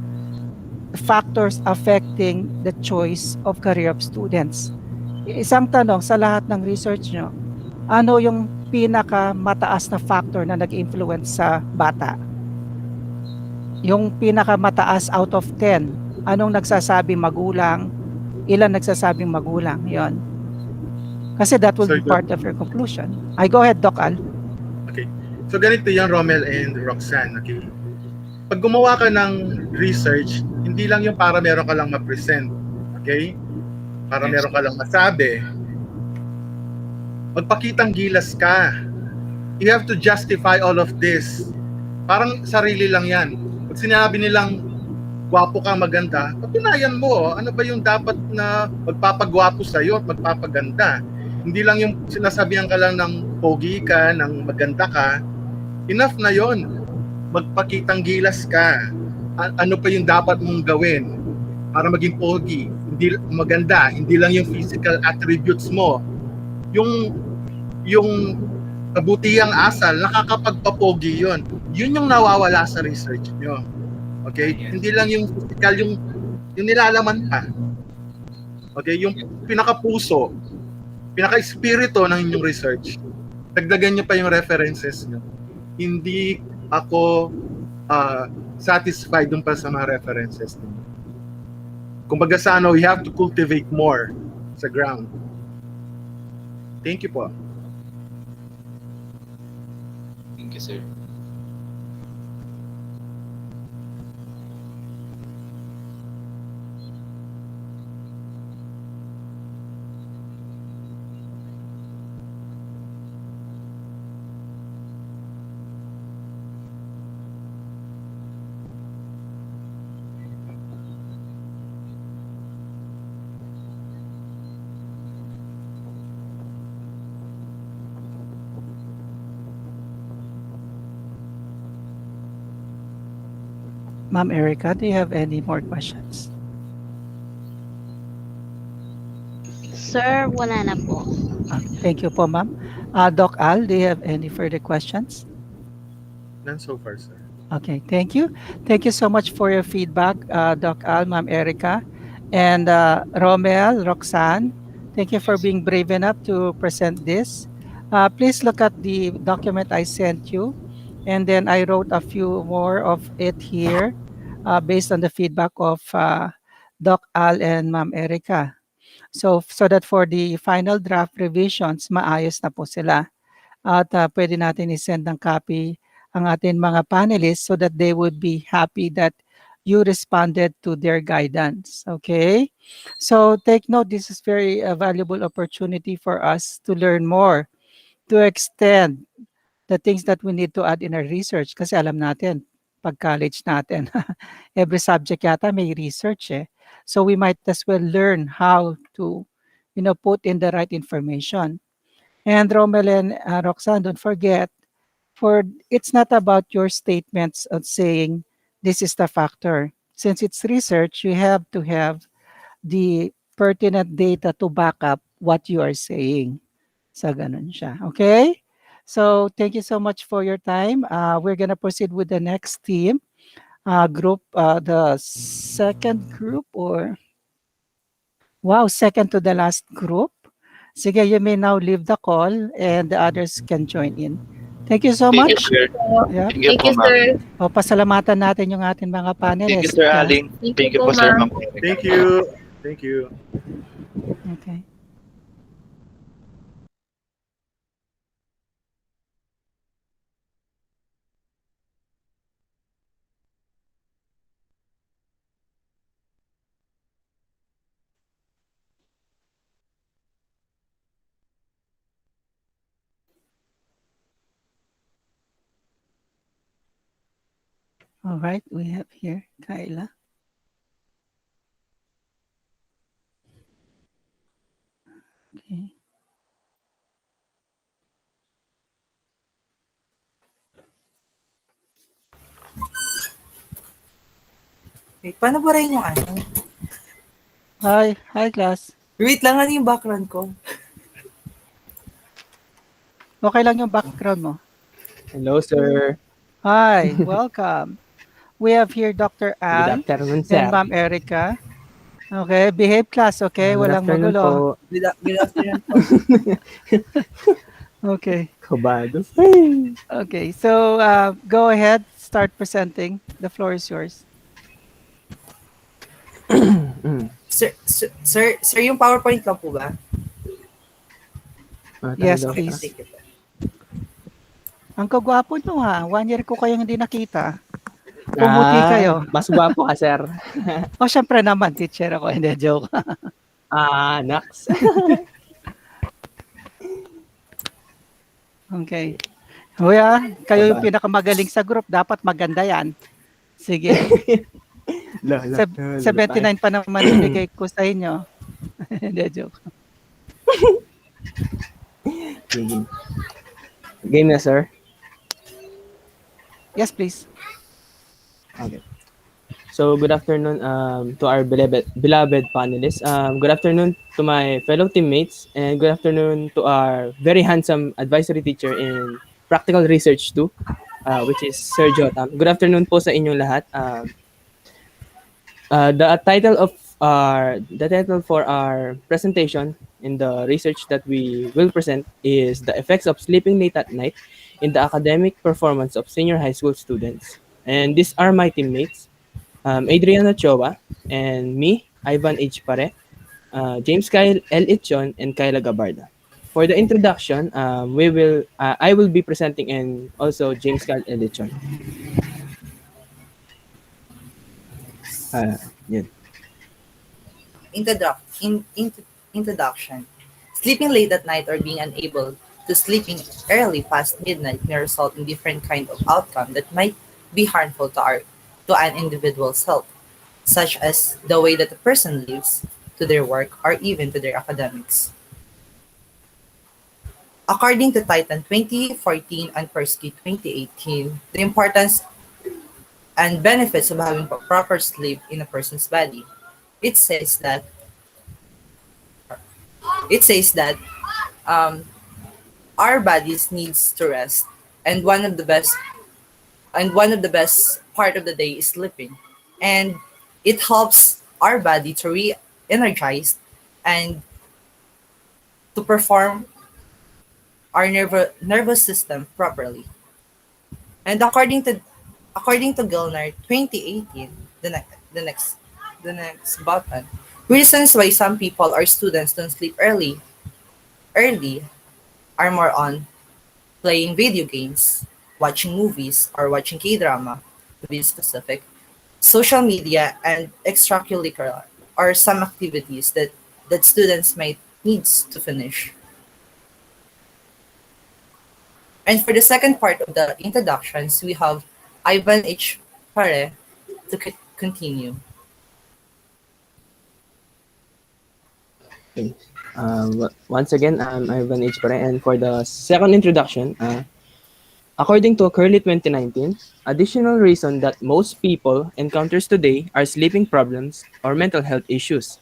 factors affecting the choice of career of students? Isang tanong sa lahat ng research nyo, ano yung pinaka mataas na factor na nag-influence sa bata? Yung pinaka mataas out of 10, anong nagsasabing magulang? Ilan nagsasabing magulang? Yon. Kasi that will So, be part of your conclusion. I go ahead, Doc Al. Okay. So ganito yan, Romel and Roxanne. Okay. Pag gumawa ka ng research, hindi lang yung para meron ka lang ma-present. Okay? Para meron ka lang masabi. Magpakitang gilas ka. You have to justify all of this. Parang sarili lang yan. Pag sinabi nilang gwapo ka, maganda, patunayan mo, ano ba yung dapat na magpapagwapo sa'yo at magpapaganda. Hindi lang yung sinasabihan ka lang ng pogi ka, ng maganda ka, enough na yon. Magpakitang gilas ka. Ano pa yung dapat mong gawin para maging pogi, hindi maganda, hindi lang yung physical attributes mo. Yung kabutihang asal, nakakapagpapogi yon. Yun yung nawawala sa research nyo. Okay? Hindi lang yung physical, yung nilalaman pa. Okay? Yung pinakapuso, pinaka-espiritu ng inyong research, dagdagan nyo pa yung references nyo. Hindi ako satisfied dun pa sa mga references nyo. Kumbaga sa ano, we have to cultivate more sa ground. Thank you po. Thank you, sir. Ma'am Erica, do you have any more questions? Sir, wala na po. Thank you po, ma'am. Doc Al, do you have any further questions? None so far, sir. Okay, thank you. Thank you so much for your feedback, Doc Al, Ma'am Erica, and Romel, Roxanne, Thank you for being brave enough to present this. Please look at the document I sent you. And then I wrote a few more of it here based on the feedback of Doc Al and Ma'am Erica. So that for the final draft revisions, maayos na po sila. At pwede natin i-send ng copy ang ating mga panelists so that they would be happy that you responded to their guidance. Okay? So take note, this is very valuable opportunity for us to learn more, to extend the things that we need to add in our research kasi alam natin, pag college natin, every subject yata may research eh. So we might as well learn how to, put in the right information. And Romel and Roxanne, don't forget, for it's not about your statements of saying this is the factor. Since it's research, you have to have the pertinent data to back up what you are saying. So ganun siya. Okay? So thank you so much for your time. We're gonna proceed with the next team group, the second group or wow, second to the last group. Sige, you may now leave the call and the others can join in. Thank you so Thank you, much. sir. Yeah. Thank you Thank po, you, ma'am. sir. O, pasalamatan natin yung ating mga Thank you, panelists. Sir Yeah. Aling. Thank Thank you you po, po, Sir ma'am. Ma'am Erica. Thank you. Thank you. Okay. All right, we have here Kyla. Okay. Wait, paano ba rin yung ano? Hi class. Wait lang, ano yung background ko? Okay lang yung background mo. Hello, sir. Hi, welcome. We have here Dr. Good Al afternoon, and sir. Ma'am Erica. Okay, behave class, okay? Good Walang afternoon magulo. po. Good afternoon po. Okay. Kabado. Okay, so go ahead, start presenting. The floor is yours. Sir, yung PowerPoint lang po ba? Yes, Tayo daw please. siya. Thank you po. Ang kagwapo nyo ha. 1 year ko kayong hindi nakita. Pumuti kayo. Mas gwapo ka, sir. O, syempre naman, teacher ako. Hindi, joke. Naks. Okay. Kuya, kayo yung pinakamagaling sa group. Dapat maganda yan. Sige. 79 pa naman binigay ko sa inyo. Hindi, joke. Game na, sir. Yes, please. Okay. So, good afternoon to our beloved panelists. Good afternoon to my fellow teammates, and good afternoon to our very handsome advisory teacher in practical research too, which is Sir Jotam. Good afternoon po sa inyong lahat. The title for our presentation in the research that we will present is the effects of sleeping late at night in the academic performance of senior high school students. And these are my teammates, Adriana Chowa, and me, Ivan H. Pare, James Kyle L. Itchon, and Kyla Gabarda. For the introduction, I will be presenting, and also James Kyle L. Itchon. Yun. Introduction. Sleeping late at night or being unable to sleeping early past midnight may result in different kind of outcome that might be harmful to an individual's health, such as the way that the person lives, to their work, or even to their academics. According to Titan 2014 and Persky 2018, the importance and benefits of having proper sleep in a person's body. It says that our bodies needs to rest, and one of the best part of the day is sleeping, and it helps our body to re-energize and to perform our nervous system properly. And according to Gilner 2018, the next the next the next button, reasons why some people or students don't sleep early are more on playing video games, watching movies or watching K-drama to be specific, social media and extracurricular are some activities that students might needs to finish. And for the second part of the introductions, we have Ivan H. Pare to continue. Okay. Once again, I'm Ivan H. Pare, and for the second introduction, according to Curly 2019, additional reason that most people encounters today are sleeping problems or mental health issues,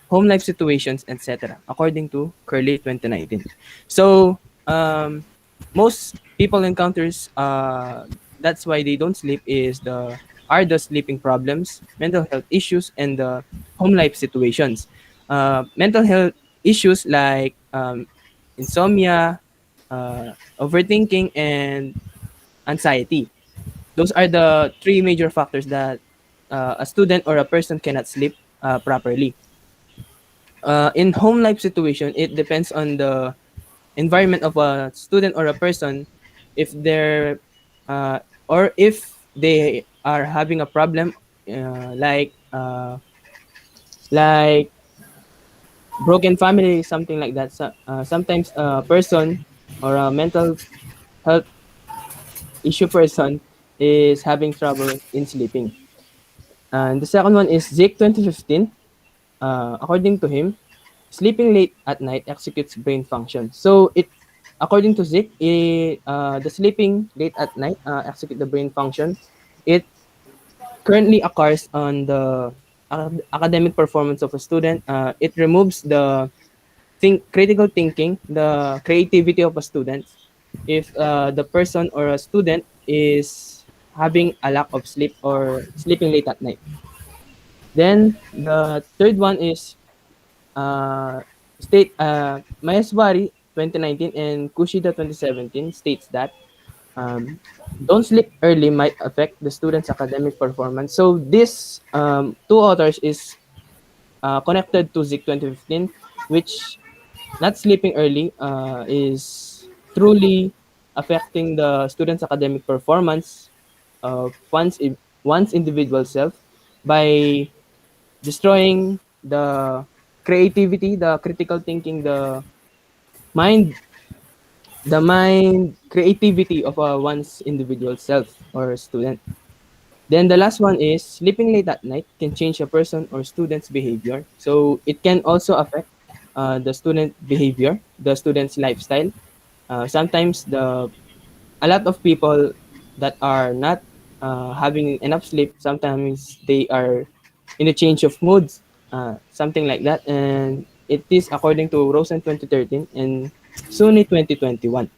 home life situations, etc. According to Curly 2019. So, most people encounters that's why they don't sleep is the sleeping problems, mental health issues, and the home life situations. Mental health issues like insomnia, overthinking, and anxiety. Those are the three major factors that a student or a person cannot sleep properly. In home life situation, it depends on the environment of a student or a person if they're or if they are having a problem uh, like uh, like broken family, something like that. Sometimes a person or a mental health issue person is having trouble in sleeping. And the second one is Zeke 2015. According to him, sleeping late at night executes brain function. So according to Zeke, the sleeping late at night execute the brain function. It currently occurs on the academic performance of a student. It removes the critical thinking, the creativity of a student. If the person or a student is having a lack of sleep or sleeping late at night. Then the third one is state Mayaswari 2019 and Kushida 2017 states that don't sleep early might affect the student's academic performance. So this two authors is connected to Zik 2015, which not sleeping early is truly affecting the student's academic performance of one's individual self by destroying the creativity, the critical thinking, mind, the mind creativity of one's individual self or student. Then the last one is sleeping late at night can change a person or student's behavior. So it can also affect the student behavior, the student's lifestyle. Sometimes a lot of people that are not having enough sleep, sometimes they are in a change of moods, something like that. And it is according to Rosen 2013 and Suni 2021.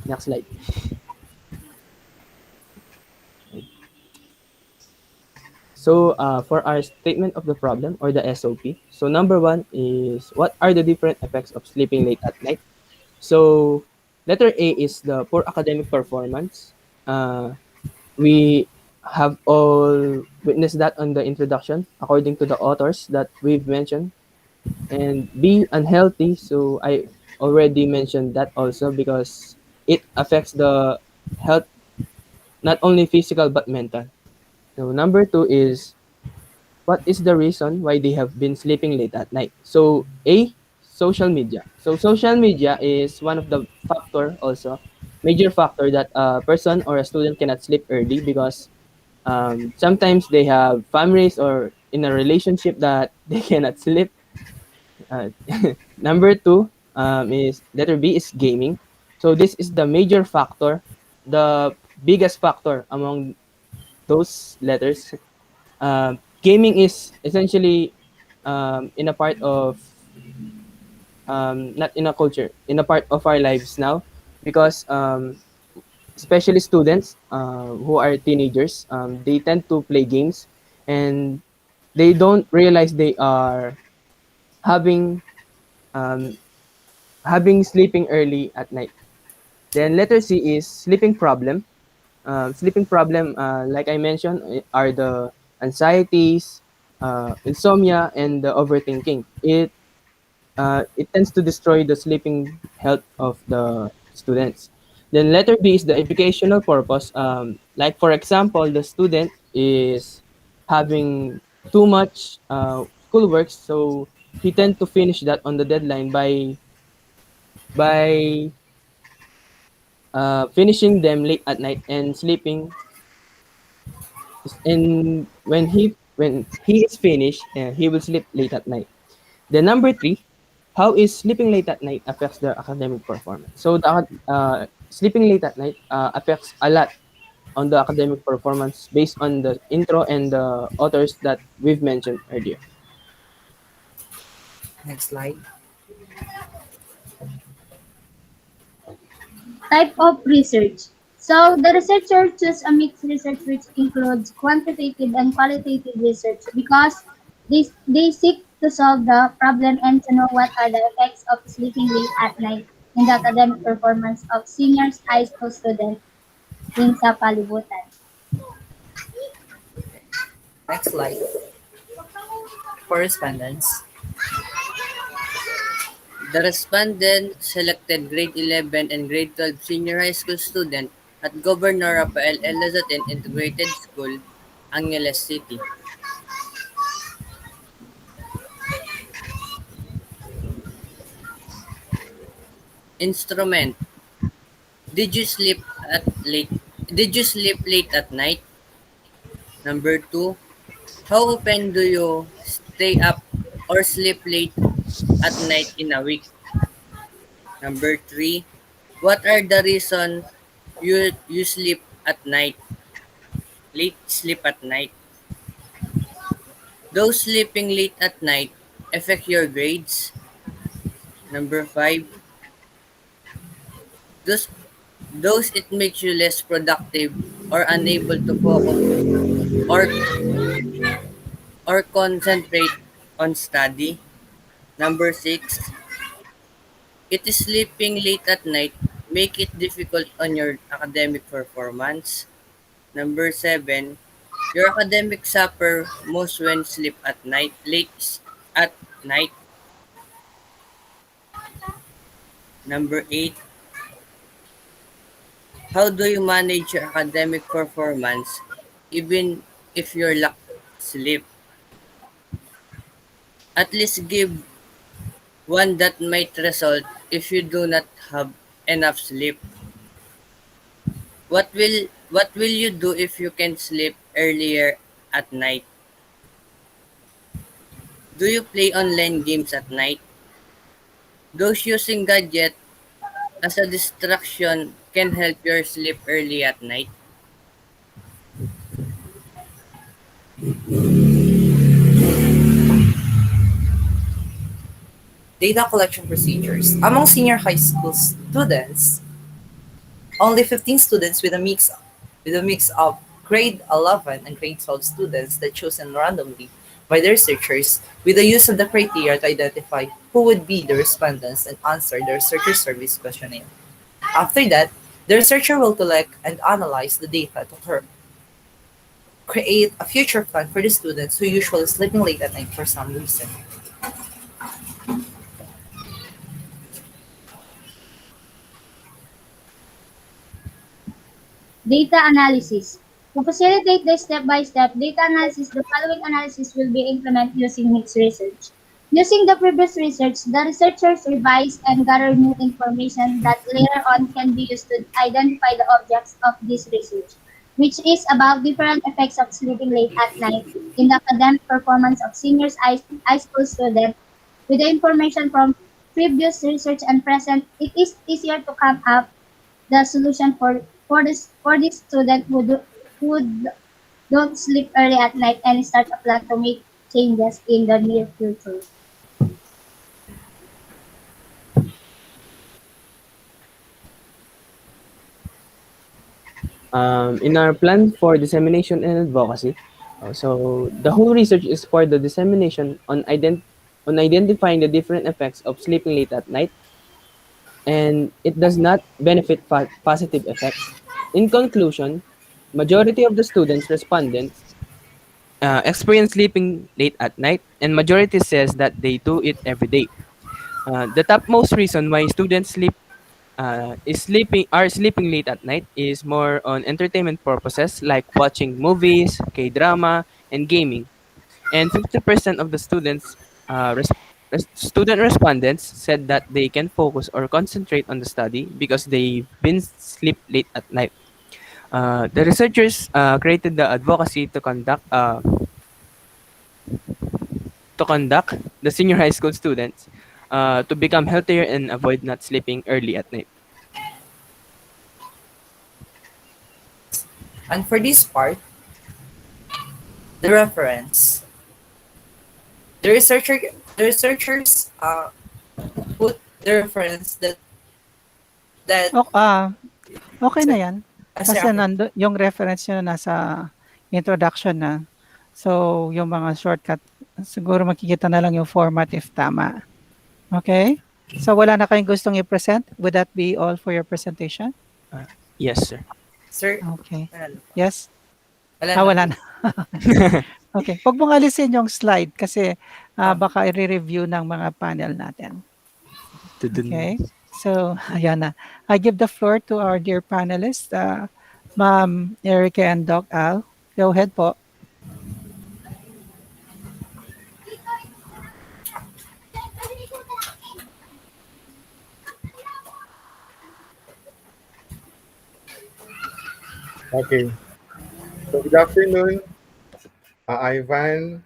Next slide. So for our statement of the problem or the SOP, so number one is what are the different effects of sleeping late at night? So letter A is the poor academic performance. We have all witnessed that on the introduction, according to the authors that we've mentioned. And B, unhealthy. So I already mentioned that also because it affects the health, not only physical but mental. So number two is what is the reason why they have been sleeping late at night? So A, social media. So social media is one of the factor also, major factor that a person or a student cannot sleep early because sometimes they have families or in a relationship that they cannot sleep. Uh, Number two is letter B is gaming. So this is the major factor, the biggest factor among those letters. Gaming is essentially in a part of not in a culture, in a part of our lives now because especially students who are teenagers, they tend to play games and they don't realize they are having um, having sleeping early at night. Then letter C is sleeping problem. Sleeping problem, like I mentioned, are the anxieties, insomnia, and the overthinking. It tends to destroy the sleeping health of the students. Then letter B is the educational purpose. Like for example, the student is having too much schoolwork, so he tend to finish that on the deadline by finishing them late at night and sleeping. And when he is finished, he will sleep late at night. The number three, how is sleeping late at night affects their academic performance? So the sleeping late at night affects a lot on the academic performance based on the intro and the authors that we've mentioned earlier. Next slide. Type of research. So the researcher chooses a mixed research which includes quantitative and qualitative research because they seek to solve the problem and to know what are the effects of sleeping late at night in the academic performance of seniors high school students in sa palibutan. Next slide. For respondents, The respondent selected grade 11 and grade 12 senior high school student at Governor Rafael L. Lazatin Integrated School, Angeles City. Instrument. Did you sleep at late? Did you sleep late at night? Number 2. How often do you stay up or sleep late at night in a week? Number 3. What are the reasons you sleep at night? Late sleep at night. Those sleeping late at night affect your grades. Number 5. Those those it makes you less productive or unable to focus or concentrate on study. Number 6. It is sleeping late at night make it difficult on your academic performance. Number 7. Your academic suffer most when sleep at night at night. Number 8. How do you manage your academic performance even if you lack sleep? At least give one that might result if you do not have enough sleep. What will you do if you can sleep earlier at night? Do you play online games at night? Those using gadget as a distraction can help your sleep early at night. data collection procedures. Among senior high school students, only 15 students with a mix of grade 11 and grade 12 students that chosen randomly by the researchers with the use of the criteria to identify who would be the respondents and answer the researcher service questionnaire. After that, the researcher will collect and analyze the data to create a future plan for the students who usually sleeping late at night for some reason. Data analysis. To facilitate the step-by-step data analysis, the following analysis will be implemented using mixed research. Using the previous research, the researchers revise and gather new information that later on can be used to identify the objects of this research, which is about different effects of sleeping late at night in the academic performance of seniors high school students. With the information from previous research and present, it is easier to come up the solution for this student who don't sleep early at night and start a plan to make changes in the near future. In our plan for dissemination and advocacy, so the whole research is for the dissemination on on identifying the different effects of sleeping late at night, and it does not benefit positive effects. In conclusion, majority of the students respondents experience sleeping late at night, and majority says that they do it every day. The topmost reason why students are sleeping late at night is more on entertainment purposes like watching movies, K-drama, and gaming. And 50% of the student respondents said that they can focus or concentrate on the study because they've been sleep late at night. The researchers created the advocacy to conduct the senior high school students to become healthier and avoid not sleeping early at night. And for this part, the reference, the researcher, the researchers put the reference that O okey na 'yan. sir, Kasi okay. yung reference niyo nasa introduction na. So, yung mga shortcut siguro makikita na lang yung format if tama. Okay? So, wala na kayong gustong i-present? Would that be all for your presentation? Yes, sir. Sir, Okay. wala na. Yes? Wala na. Wala na. Okay. Huwag mong alisin yung slide kasi baka i-review ng mga panel natin. Okay? So, ayan na. I give the floor to our dear panelists, Ma'am Erica and Doc Al. Go ahead po. Okay. So, good afternoon, Ivan.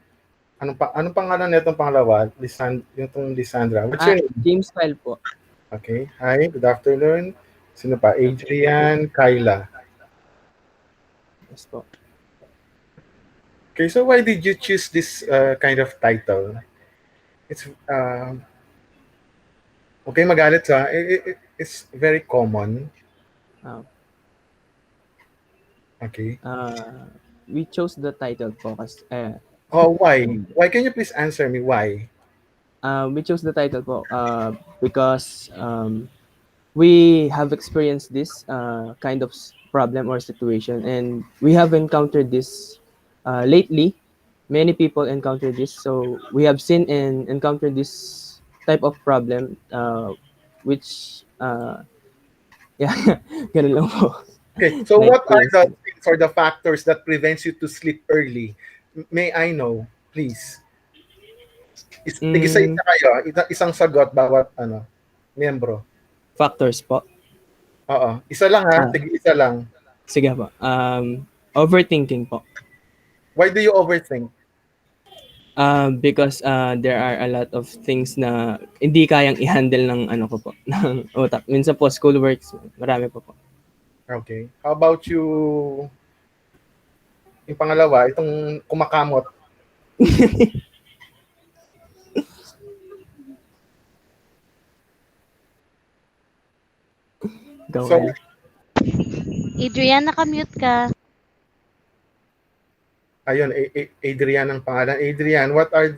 Anong pangalan nitong pangalawa? Yung tong Lisandra. What's your name? James Kyle po. Okay. Hi, good afternoon. Sino pa? Adrian, Kyla. Yes po. Okay, so why did you choose this kind of title? It's okay, magalit sa. It's very common. Okay. We chose the title po kasi why? Why? Can you please answer me why? We chose the title po because we have experienced this kind of problem or situation, and we have encountered this lately. Many people encounter this, so we have seen and encountered this type of problem, which yeah, ganun lang po. Okay, so what are Na-experience the ko. things or the factors that prevents you to sleep early? May I know, please? Tig-isa-isa kayo, isang sagot bawat miyembro. Factors po. Oo, isa lang ha, tig-isa lang. Sige po. Overthinking po. Why do you overthink? Because there are a lot of things na hindi kayang i-handle ng ano ko po, ng utak. Minsan po school works, marami po po. Okay. How about you? Yung pangalawa, itong kumakamot. So, Adrian, nakamute ka. Ayun, Adrian ang pangalan. Adrian, what are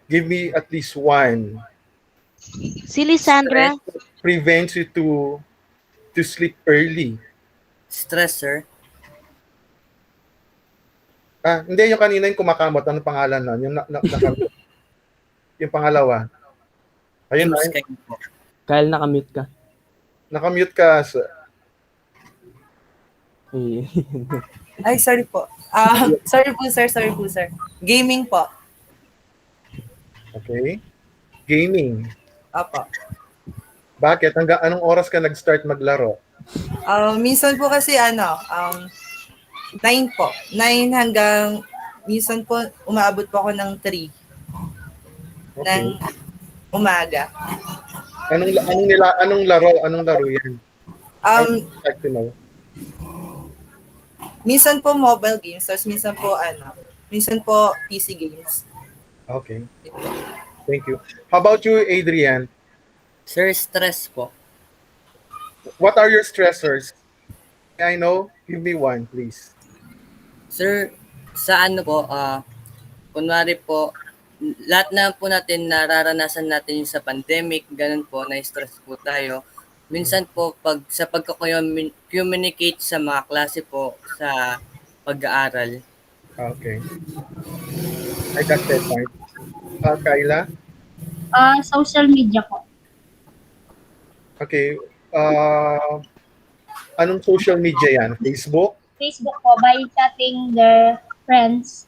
give me at least one. Si Lisandra. Prevents you to sleep early. Stress, sir. Hindi, yung kanina yung kumakamot. Ano pangalan nun? Yung yung pangalawa. Ayun na. Kyle, nakamute ka. Nakamute ka. Ay, sorry po. Sorry po, sir. Gaming po. Okay. Gaming. Apo. Bakit? Anong oras ka nag-start maglaro? Minsan po kasi 9 po. 9 hanggang minsan po umaabot po ako ng 3 ng umaga. Anong laro yan? Like to know. Minsan po mobile games, tapos minsan po PC games. Okay. Thank you. How about you, Adrian? Sir, stress po. What are your stressors? I know. Give me one, please. Sir, sa ano po, kunwari po, lahat na po natin nararanasan natin yung sa pandemic, ganun po, na-stress po tayo. Minsan po, pag sa pagko-communicate sa mga klase po sa pag-aaral. Okay. I got your point. Kyla? Social media po. Okay. Anong social media yan? Facebook? Facebook po, by chatting their friends.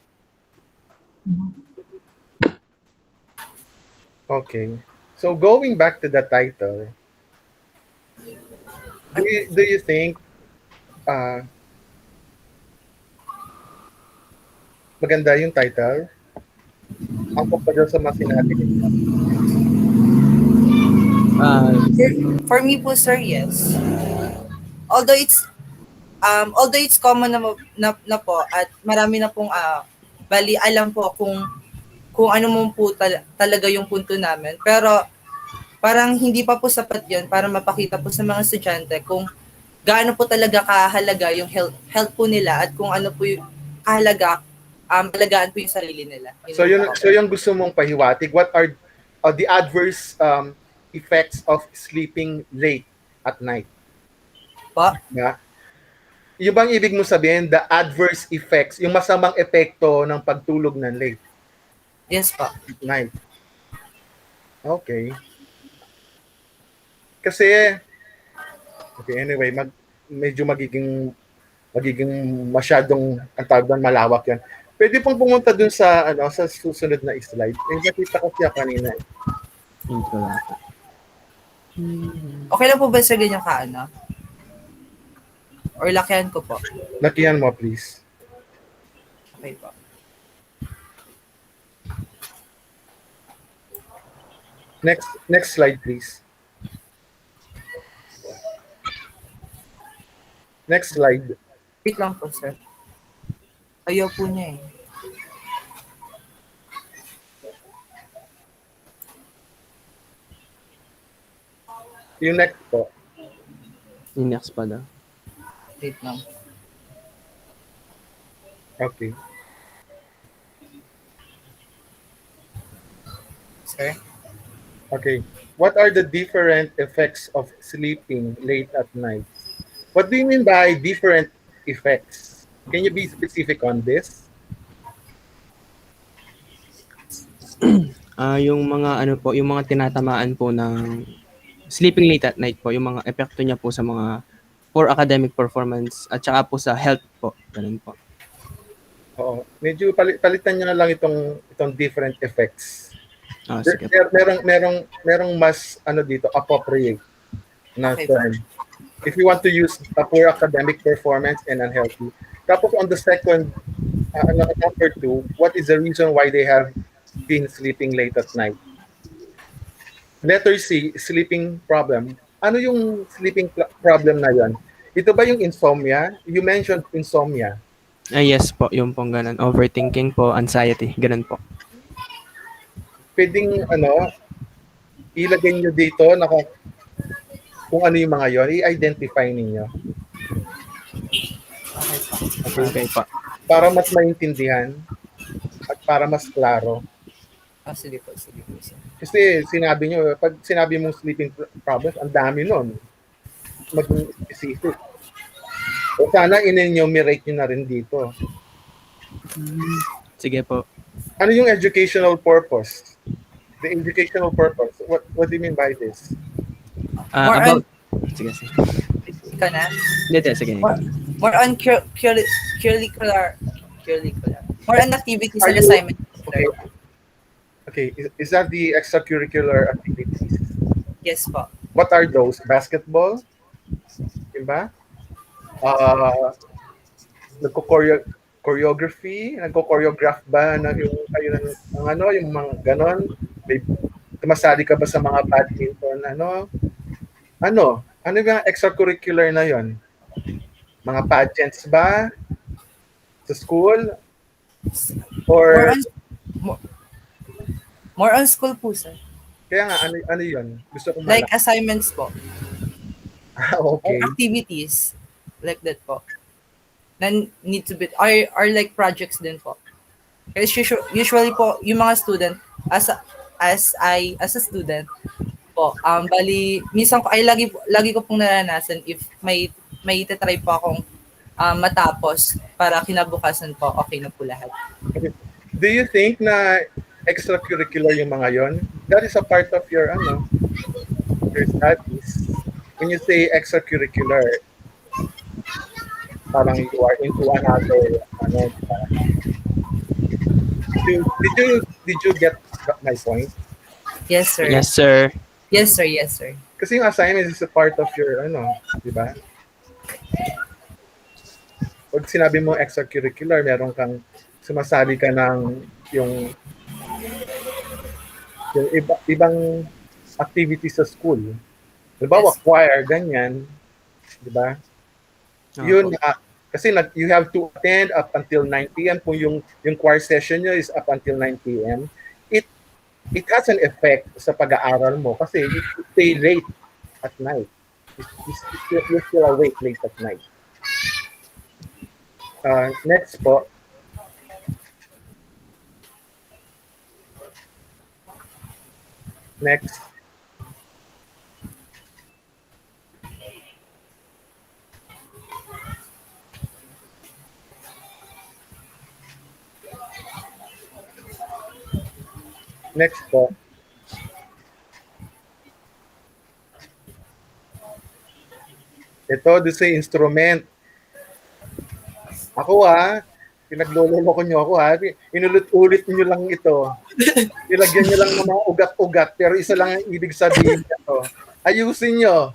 Okay. So going back to the title, do you think uh, maganda yung title? Ang pagpadaw sa mga sinabi ninyo. For me po, sir, yes. Although it's common na po at marami na pong bali alam po kung ano mo po talaga yung punto namin. Pero parang hindi pa po sapat 'yon para mapakita po sa mga estudyante kung gaano po talaga kahalaga yung health po nila at kung ano po yung alagaan po yung sarili nila. So yung gusto mong pahiwatig, what are the adverse effects of sleeping late at night? Pa? Yeah. Yung bang ibig mo sabihin, the adverse effects, yung masamang epekto ng pagtulog ng late? Yes pa. At night. Okay. Kasi, okay, anyway, medyo magiging masyadong ang tawag doon, malawak yan. Pwede pong pumunta dun sa sa susunod na slide. Nakita ko siya kanina. Okay lang po ba sa ganyan Or lakihan ko po? Lakihan mo, please. Okay po. Next slide, please. Next slide. Wait lang po, sir. Ayaw po niya eh. Yung next po. Yung next pa daw. Wait lang. Okay. Sir? Okay. What are the different effects of sleeping late at night? What do you mean by different effects? Can you be specific on this? Yung mga yung mga tinatamaan po ng sleeping late at night po, yung mga epekto niya po sa mga poor academic performance at saka po sa health po. Ganun po. Oo. Medyo palitan niyo na lang itong different effects. Sige. Merong mas dito appropriate na term. If you want to use a poor academic performance and unhealthy. Tapos on the second, number 2, what is the reason why they have been sleeping late at night? Letter C, sleeping problem. Ano yung sleeping problem na yan? Ito ba yung insomnia? You mentioned insomnia. Yes po, yung pong ganun. Overthinking po, anxiety, ganun po. Pwedeng ilagay nyo dito kung ano yung mga yon, i-identify ninyo. Okay pa. Para mas maintindihan at para mas klaro. Sige po. Kasi pag sinabi mong sleeping problems, ang dami nun. Maging specific. O sana in-enumerate nyo na rin dito. Sige po. Ano yung educational purpose? The educational purpose. What do you mean by this? Sige. Ikaw na? Hindi, sige. More on curricular. More on activities and assignments. Okay. Is that the extracurricular activities? Yes po. What are those? Basketball? Diba? Choreography? Nagko-choreograph ba yung mga ganon? May tumasali ka ba sa mga badminton? Ano yung extracurricular na yon? Mga pageants ba? Sa school? Or more on school po, sir. Kaya nga, ano yun? Gusto ko like assignments po. Okay. Or activities. Like that po. Na need to be, are like projects din po. Kasi usually po, yung mga student, as a student po, bali, minsan ko, ay lagi ko pong naranasan if may itatry po akong matapos para kinabukasan po, okay na po lahat. Okay. Do you think na extracurricular yung mga yon? That is a part of your your studies. When you say extracurricular, parang you are into another di ba? Did you get my point? Yes, sir. Yes, sir. Yes, sir. Yes, sir. Kasi yung assignment is a part of your di ba? Pag sinabi mo extracurricular, meron kang sumasabi ka ng yung ibang activities sa school. Halimbawa, Yes. choir, ganyan, di ba? Yun, kasi you have to attend up until 9 p.m. Kung yung choir session nyo is up until 9 p.m., it has an effect sa pag-aaral mo kasi you stay late at night. You're still awake late at night. Next po. Next. Next po. Ito, doon sa instrument. Ako pinagloloko nyo ako inulit-ulit nyo lang ito. Ilagyan nyo lang ng mga ugat-ugat, pero isa lang ang ibig sabihin nito. Ayusin nyo.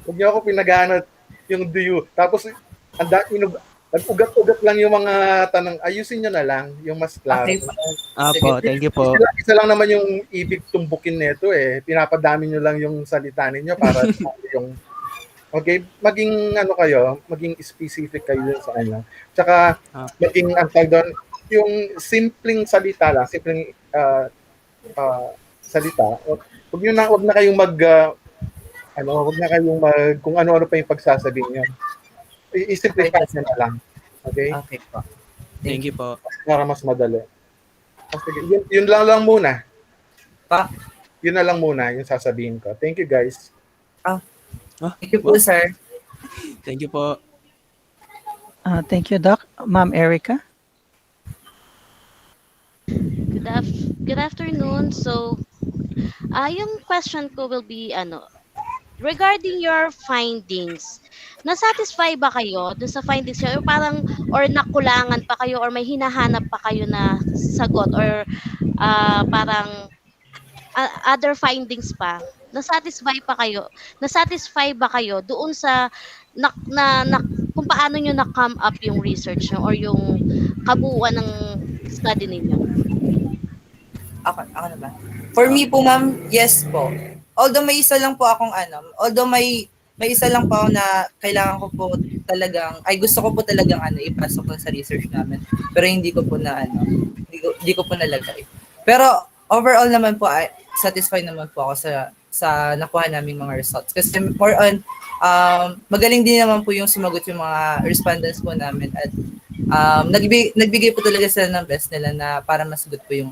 Huwag nyo ako pinaganat yung do you. Tapos, nag-ugat-ugat lang yung mga tanong. Ayusin nyo na lang yung mas klaro. Okay. Apo, thank you po. Isa lang naman yung ibig tumbukin nito Pinapadami nyo lang yung salita ninyo para yung okay, maging maging specific kayo dun sa Tsaka maging doon, yung simpleng salita lang, simpleng salita. Wag na kayong wag na kayong kung ano-ano pa yung pagsasabi niyo. I-simplify nyo na lang. Okay? Okay po. Thank you po. Para mas madali. Sige, yun lang muna. Yun na lang muna yung sasabihin ko. Thank you, guys. Thank you po, sir. Thank you po. Thank you, Doc. Ma'am Erica. Good afternoon. So, yung question ko will be regarding your findings. Na-satisfy ba kayo dun sa findings nyo? Or nakulangan pa kayo or may hinahanap pa kayo na sagot or parang other findings pa? Na-satisfy ba kayo doon sa kung paano nyo na-come up yung research nyo or yung kabuuan ng study ninyo? Ako na ba? For me po, ma'am, yes po. Although may isa lang po na kailangan ko po talagang, gusto ko po talagang ipasok po sa research namin. Pero hindi ko po hindi ko po nalagay. Pero overall naman po, satisfied naman po ako sa nakuha namin mga results. Kasi more on, magaling din naman po yung sumagot yung mga respondents po namin at nagbigay po talaga sila ng best nila na para masagot po yung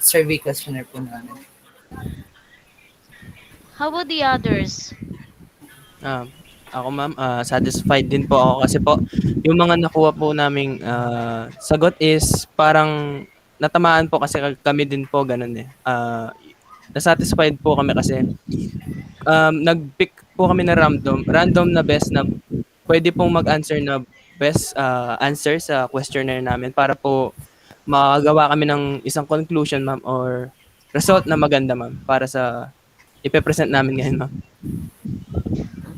survey questionnaire po namin. How about the others? Ako ma'am, satisfied din po ako kasi po yung mga nakuha po naming sagot is parang natamaan po kasi kami din po ganun na-satisfied po kami kasi nag-pick po kami na random na best na pwede pong mag-answer na best answer sa questionnaire namin para po makagawa kami ng isang conclusion ma'am or result na maganda ma'am para sa ipe-present namin ngayon ma'am.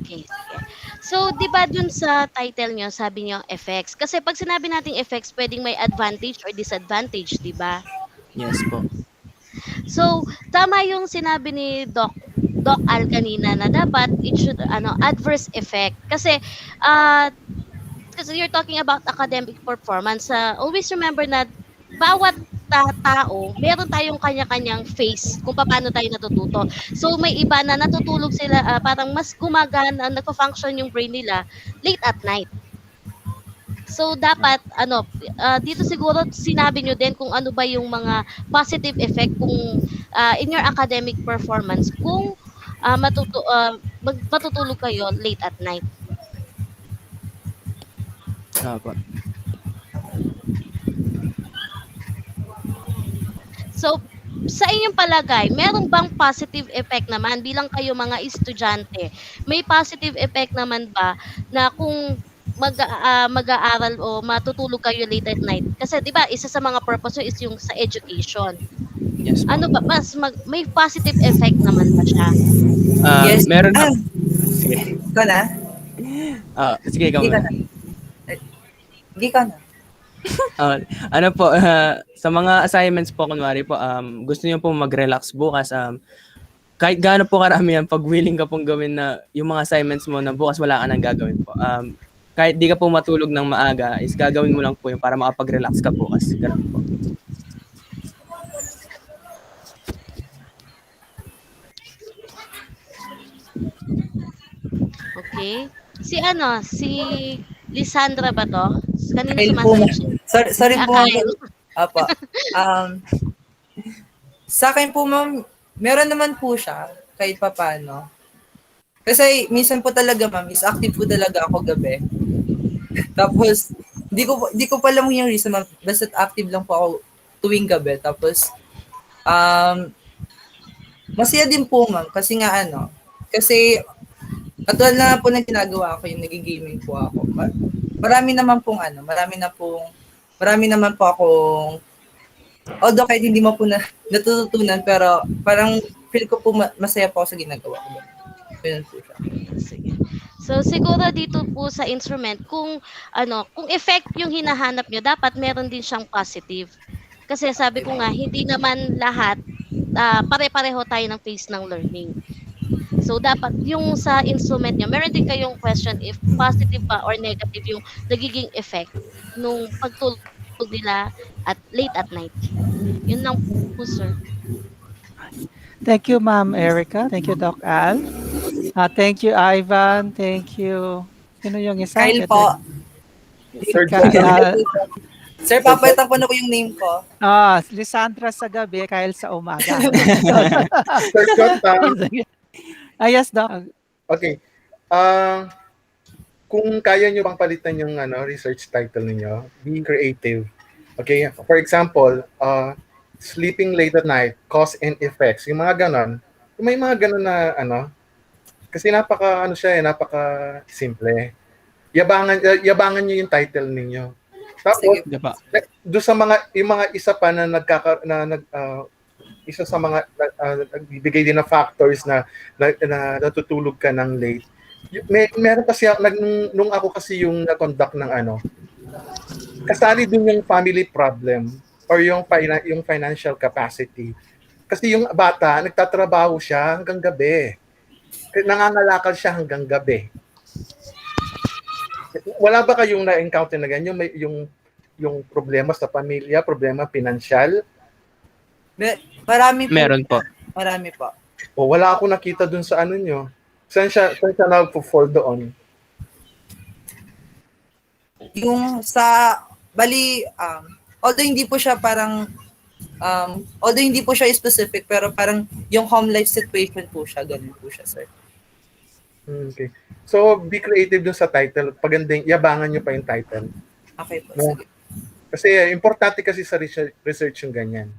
Okay, sige. So, di ba dun sa title nyo, sabi nyo effects? Kasi pag sinabi nating effects, pwedeng may advantage or disadvantage, di ba? Yes po. So, tama yung sinabi ni Doc Al kanina na dapat it should adverse effect kasi you're talking about academic performance. Always remember na bawat tao, meron tayong kanya-kanyang phase kung paano tayo natututo. So may iba na natutulog sila parang mas gumagana, nagfa-function yung brain nila late at night. So dapat dito siguro sinabi nyo din kung ano ba yung mga positive effect kung in your academic performance kung matutulog kayo late at night. Opo. So, sa inyong palagay, meron bang positive effect naman bilang kayo mga estudyante? May positive effect naman ba na kung mag-aaral o matutulog kayo late at night? Kasi 'di ba, isa sa mga purpose is yung sa education. Yes po. Ano ba may positive effect naman ba siya? Yes. Meron Ah, sige. ikaw na? Sige, ikaw Hindi ka muna. na. Hindi ka na. Ano po, sa mga assignments po, kunwari po, gusto niyo po mag-relax bukas, kahit gaano po karami yan, pag willing ka pong gawin na yung mga assignments mo na bukas wala ka nang gagawin po. Kahit di ka po matulog ng maaga, is gagawin mo lang po yun para makapag-relax ka bukas. Ganun po. Okay? Si Lisandra ba to? Kanina Kyle po, sumasagot siya. sorry po, ma'am. Kyle. Apa. Sa akin po, ma'am, meron naman po siya kahit papaano. Kasi minsan po talaga, ma'am, is active po talaga ako gabi. Tapos di ko pa alam yung reason, ma'am. Basta active lang po ako tuwing gabi. Tapos masaya din po, ma'am, kasi nga kasi katulad na po ng ginagawa ko, yung nagigi-gaming po ako. Marami naman po akong, although kahit hindi mo po natututunan, pero parang feel ko po masaya po ako sa ginagawa ko. Ganun po siya. Sige. So siguro dito po sa instrument kung kung effect yung hinahanap nyo, dapat meron din siyang positive. Kasi sabi ko nga hindi naman lahat pare-pareho tayo ng phase ng learning. So dapat yung sa instrument nyo, meron din kayong question if positive ba or negative yung nagiging effect nung pagtulog nila at late at night. Yun lang po, sir. Thank you, Ma'am Erica. Thank you, Doc Al. Thank you, Ivan. Thank you. Sino yung isa? Kyle po. Sir Ka- John. ah, Sir, papalitan ko na po yung name ko. Lisandra sa gabi, Kyle sa umaga. Sir John, Yes, Doc. okay. Kung kaya nyo bang palitan yung research title ninyo, be creative. Okay, for example, sleeping late at night, cause and effects, yung mga ganon. May mga ganon na kasi napaka simple. Yabangan nyo yung title ninyo. Tapos, doon sa yung mga isa pa na isa sa mga nagbibigay din na factors na natutulog ka ng late. Meron kasi nung ako kasi yung na-conduct ng kasali din yung family problem or yung financial capacity. Kasi yung bata, nagtatrabaho siya hanggang gabi. Nangangalakal siya hanggang gabi. Wala ba kayong na-encounter na ganyan? Yung problema sa pamilya, problema pinansyal? Marami po. Meron po. Marami po. O wala ako nakita dun sa nyo. Saan siya na-fall doon? Yung although hindi po siya although hindi po siya specific, pero parang yung home life situation po siya, ganun po siya, sir. Okay. So, be creative dun sa title. Pagandang, yabangan nyo pa yung title. Okay po, No? sige. Kasi importante kasi sa research yung ganyan.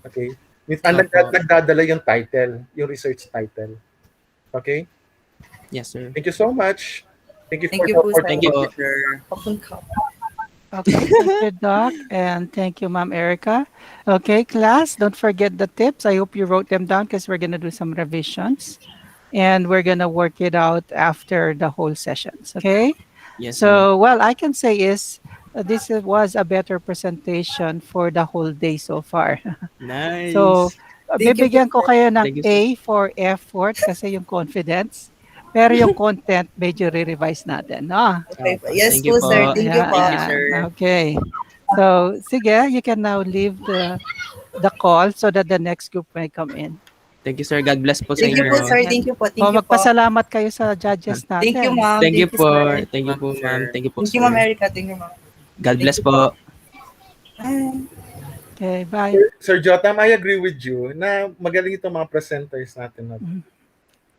Okay? Nagdadala yung title, yung research title. Okay? Yes, sir. Thank you so much. Thank you Thank for you the po, sir. Thank you. opportunity. Okay, thank you, Doc, and thank you, Ma'am Erica. Okay, class, don't forget the tips. I hope you wrote them down because we're going to do some revisions and we're going to work it out after the whole sessions. Okay? Yes, So, well, I can say is this was a better presentation for the whole day so far. Nice. So, Thank you, bibigyan ko kayo ng Thank you, sir. A for effort kasi yung confidence. Pero yung content, medyo re-revise natin. No? Okay po. Yes Thank you po, sir. po. Thank you po. Thank you, sir. Okay. So, sige, you can now leave the call so that the next group may come in. Thank you, sir. God bless po sa Thank you po, inyo. sir. Yan. Thank you po. O, Thank you po. magpasalamat kayo sa judges Thank you, natin. ma'am. Thank you Thank you, po. sir. Thank you po, ma'am. Thank you po, Thank you, Ma'am sir. Erica. Thank you, ma'am. God Thank bless you po. po. Bye. Okay, bye. Sir Jotam, I agree with you na magaling itong mga presenters natin na to.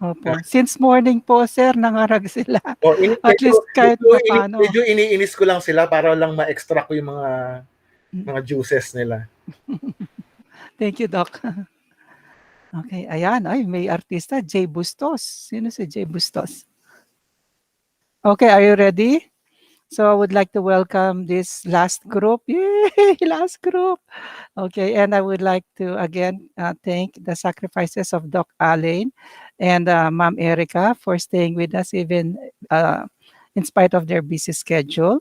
Opo. Since morning po, sir, nangarag sila. O, At least kahit na paano. medyo iniinis ko lang sila para lang ma-extract ko yung mga juices nila. Thank you, Doc. Okay, ayan. Ay, may artista, Jay Bustos. Sino si Jay Bustos? Okay, are you ready? So I would like to welcome this last group. Yay, last group. Okay, and I would like to again thank the sacrifices of Doc Alain and Ma'am Erica for staying with us even in spite of their busy schedule.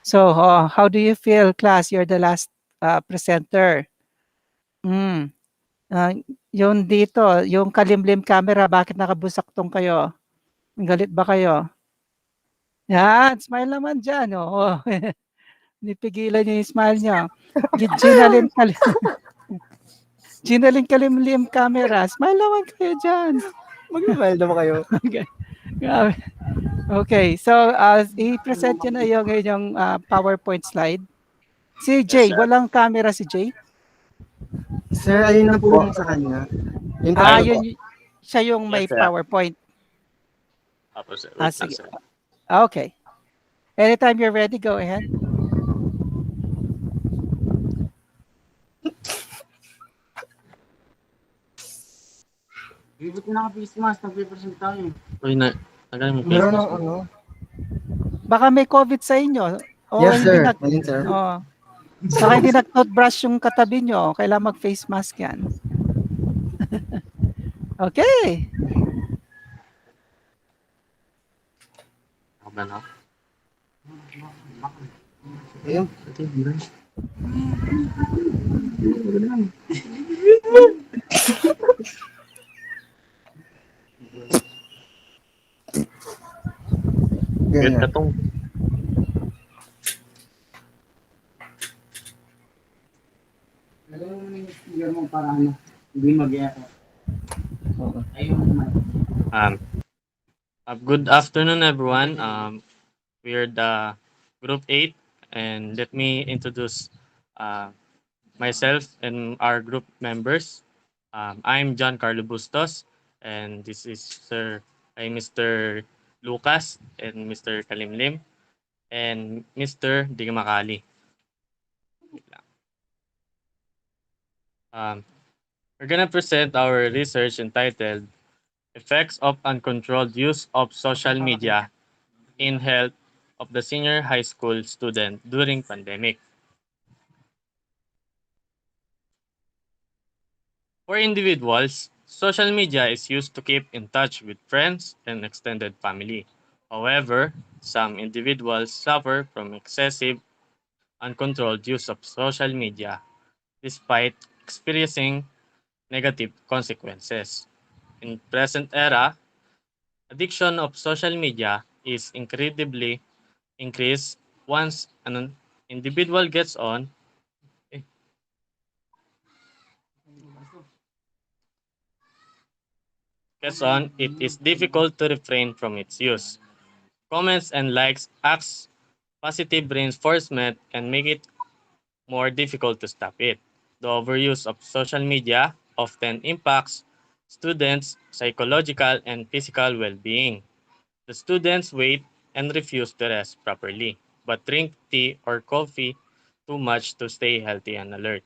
So how do you feel, class? You're the last presenter. Mm. Ah, yung dito, yung kalimlim camera, bakit nakabusaktong kayo? Galit ba kayo? Yan, smile naman dyan. Oo. Nipigilan niyo yung smile niyo. Ginalin Ginalin kalimlim camera. Smile naman kayo dyan. Mag-smile naman kayo. Okay. Grabe. Okay, so i-present niyo na yung inyong PowerPoint slide. Si Jay, walang camera si Jay? Sir, ayun na po yung sa kanya. Yung Yun, siya yung may PowerPoint. Apo, sir. Wait lang, Sige. sir. Okay. Anytime you're ready, go ahead. Ibig ko naka-face mask, nag-represent tayo. Uy, tagal mo Meron face ng mask. ano? Baka may COVID sa inyo. O Yes, hindi sir. Ayun, sir. Baka hindi nag-toothbrush yung katabi nyo. Kailangan mag-face mask yan. Okay. Ako ba na? Ayun. Weird Ganyan. ka tong. Alam mo yung figure mo para ano, hindi mag-echo. Ayun. Um, Good afternoon, everyone. We're the Group 8, and let me introduce myself and our group members. I'm John Carlo Bustos, and this is Mr. Lucas and Mr. Kalimlim and Mr. Digamakali. We're gonna present our research entitled Effects of Uncontrolled Use of Social Media in Health of the Senior High School Student During Pandemic. For individuals, social media is used to keep in touch with friends and extended family. However, some individuals suffer from excessive, uncontrolled use of social media despite experiencing negative consequences. In present era, addiction of social media is incredibly increased once an individual gets on, it is difficult to refrain from its use. Comments and likes acts positive reinforcement and make it more difficult to stop it. The overuse of social media often impacts students' psychological and physical well-being. The students wait and refuse to rest properly, but drink tea or coffee too much to stay healthy and alert.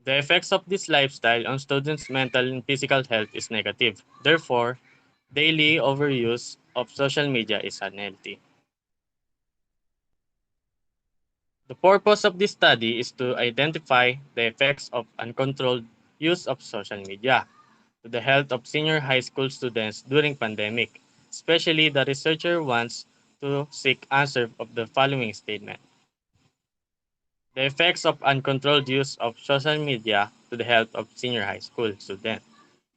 The effects of this lifestyle on students' mental and physical health is negative. Therefore, daily overuse of social media is unhealthy. The purpose of this study is to identify the effects of uncontrolled use of social media to the health of senior high school students during pandemic. Especially, the researcher wants to seek answer of the following statement. The effects of uncontrolled use of social media to the health of senior high school student.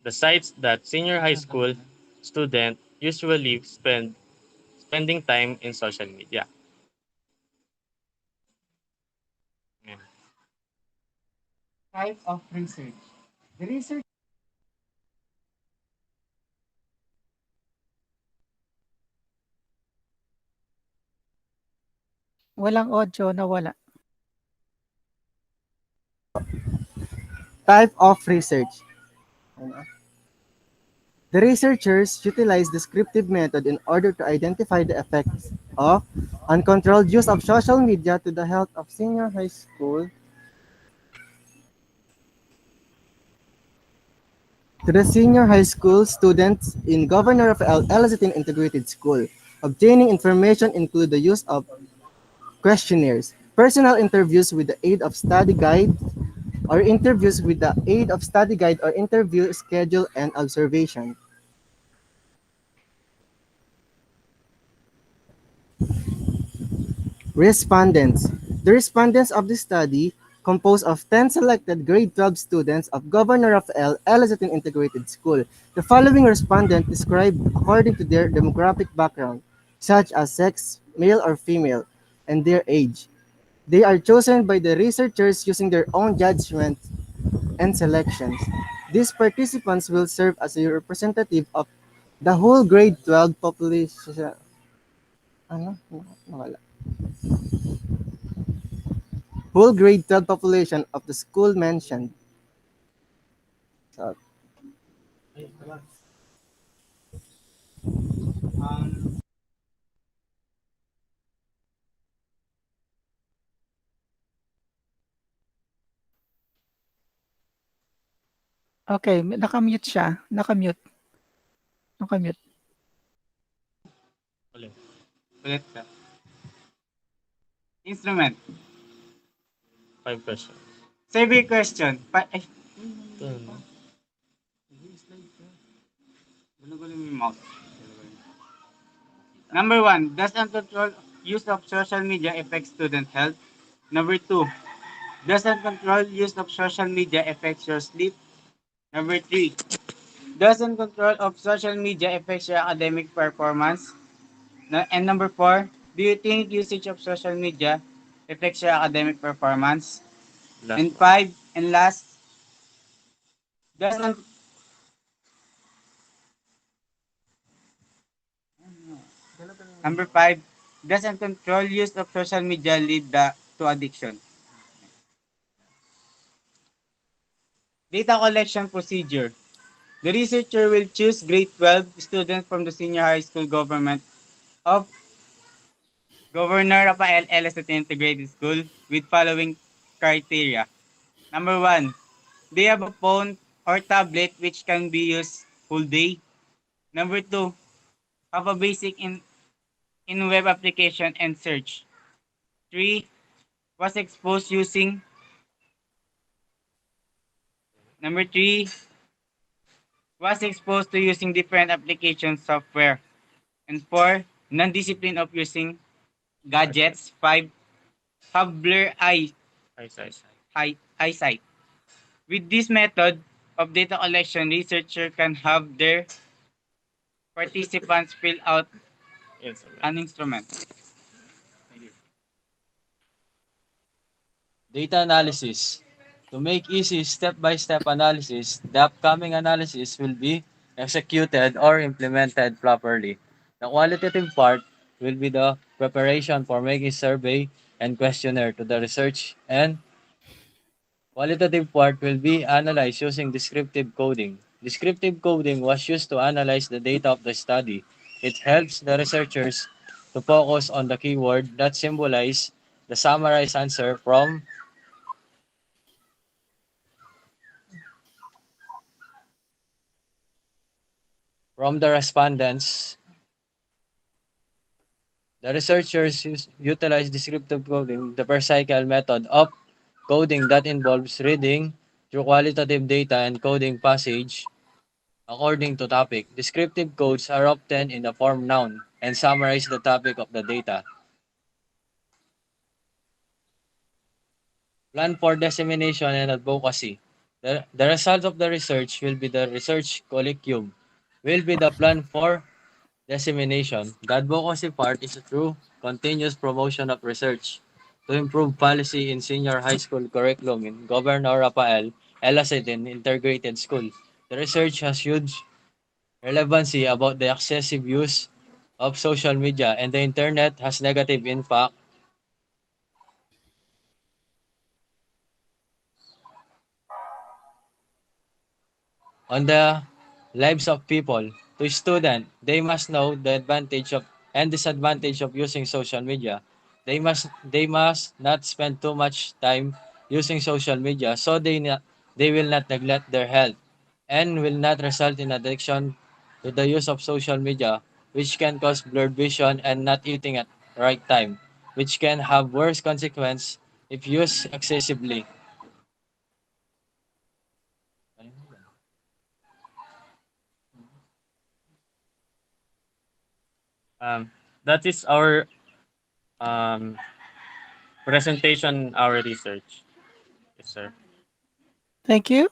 The sites that senior high school student usually spending time in social media. Type of research. The research Walang audio, nawala. type of research. The researchers utilize descriptive method in order to identify the effects of uncontrolled use of social media to the health of senior high school to the senior high school students in Governor of Elizabeth Integrated School. Obtaining information include the use of questionnaires, personal interviews with the aid of study guide, or interviews with the aid of study guide or interview schedule and observation. Respondents. The respondents of the study, composed of 10 selected grade 12 students of Governor Rafael Elizabeth Integrated School. The following respondent described according to their demographic background, such as sex, male or female, and their age. They are chosen by the researchers using their own judgment and selections. These participants will serve as a representative of the whole grade 12 population. Ano? Nawala. Whole grade 12 population of the school mentioned. So, Okay, nakamute siya. Nakamute. Nakamute. ulit. Ulit ka. Instrument. 5 questions. Survey question. Ay, Ito, no? gulo-gulo mo yung mouse. Number 1, does uncontrolled use of social media affect student health? Number 2, does uncontrolled use of social media affect your sleep? Number 3, does uncontrolled of social media affect your academic performance? And number 4, do you think usage of social media affects your academic performance? Last And one. 5, and last, does un- number 5, does uncontrolled use of social media lead to addiction? Data collection procedure. The researcher will choose grade 12 students from the senior high school government of Governor Rafael L. Integrated School with following criteria. Number 1, they have a phone or tablet which can be used whole day. Number 2, have a basic in web application and search. 3, was exposed using. Number 3, was exposed to using different application software. And 4, non-discipline of using gadgets. 5, have blur Eyesight. eyesight. With this method of data collection, researcher can have their participants fill out Instrument. an instrument. Data analysis. To make easy step-by-step analysis, the upcoming analysis will be executed or implemented properly. The qualitative part will be the preparation for making survey and questionnaire to the research, and qualitative part will be analyzed using descriptive coding. Descriptive coding was used to analyze the data of the study. It helps the researchers to focus on the keyword that symbolize the summarized answer from the respondents. The researchers utilize descriptive coding, the per cycle method of coding that involves reading through qualitative data and coding passage according to topic. Descriptive codes are often in the form noun and summarize the topic of the data. Plan for dissemination and advocacy. The result of the research will be the research colloquium, will be the plan for dissemination. The advocacy part is through continuous promotion of research. to improve policy in senior high school curriculum in Governor Rafael L. Acetin Integrated School. The research has huge relevancy about the excessive use of social media and the internet has negative impact on the lives of people. To students, they must know the advantage of and disadvantage of using social media. They must not spend too much time using social media so they will not neglect their health and will not result in addiction to the use of social media, which can cause blurred vision and not eating at right time, which can have worse consequence if used excessively. That is our um, presentation, our research. Yes, sir. Thank you.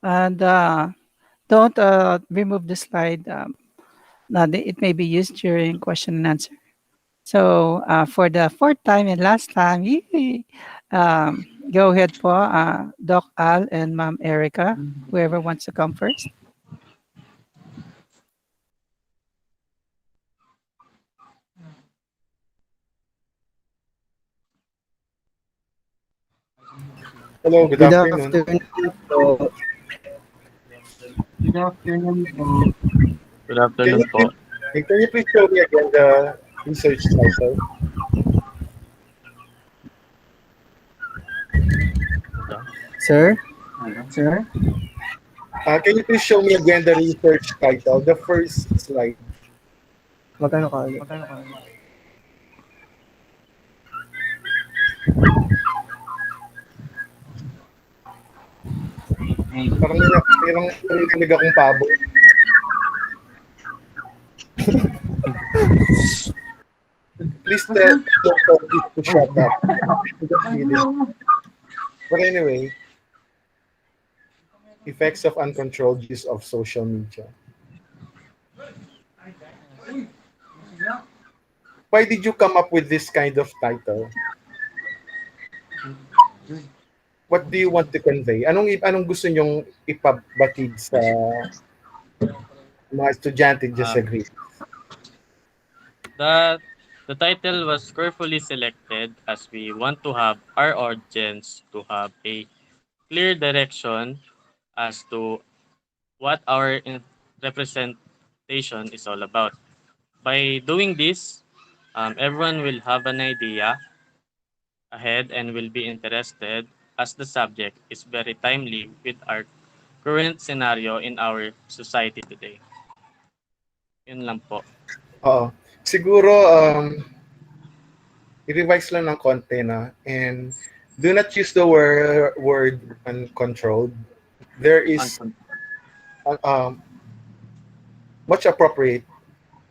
And don't remove the slide. It may be used during question and answer. So for the fourth time and last time, go ahead po, Doc Al and Ma'am Erica, whoever wants to come first. Hello, good Good afternoon. afternoon po. Good afternoon po. Good Can afternoon you po. please show me again the research title? Sir? Sir? Can you please show me again the research title, the first slide? Magkano ka ulit? Magkano ka? Parang narinig akong pabo. Please tell me to shut up. Just kidding. But anyway, effects of uncontrolled use of social media. Why did you come up with this kind of title? What do you want to convey? Anong gusto nyong ipabatid sa mga estudyante dyan sa Um, grade? the, the title was carefully selected as we want to have our audience to have a clear direction as to what our representation is all about. By doing this, everyone will have an idea ahead and will be interested as the subject is very timely with our current scenario in our society today. Yun lang po. Oo. Siguro, i-revise lang ng konti na. And do not use the word uncontrolled. There is much appropriate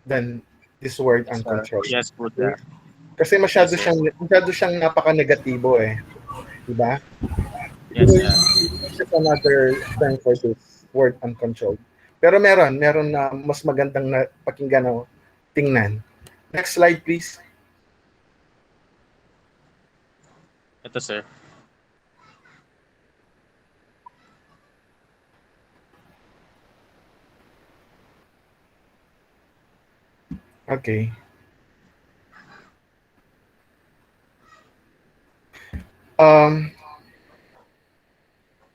than this word uncontrolled. Yes po, sir. Kasi masyado Yes, sir. siyang napaka-negatibo eh. Diba? Yes, sir. Just another term for this word uncontrolled. Pero meron na mas magandang na pakinggan o tingnan. Next slide, please. Ito, sir. Okay.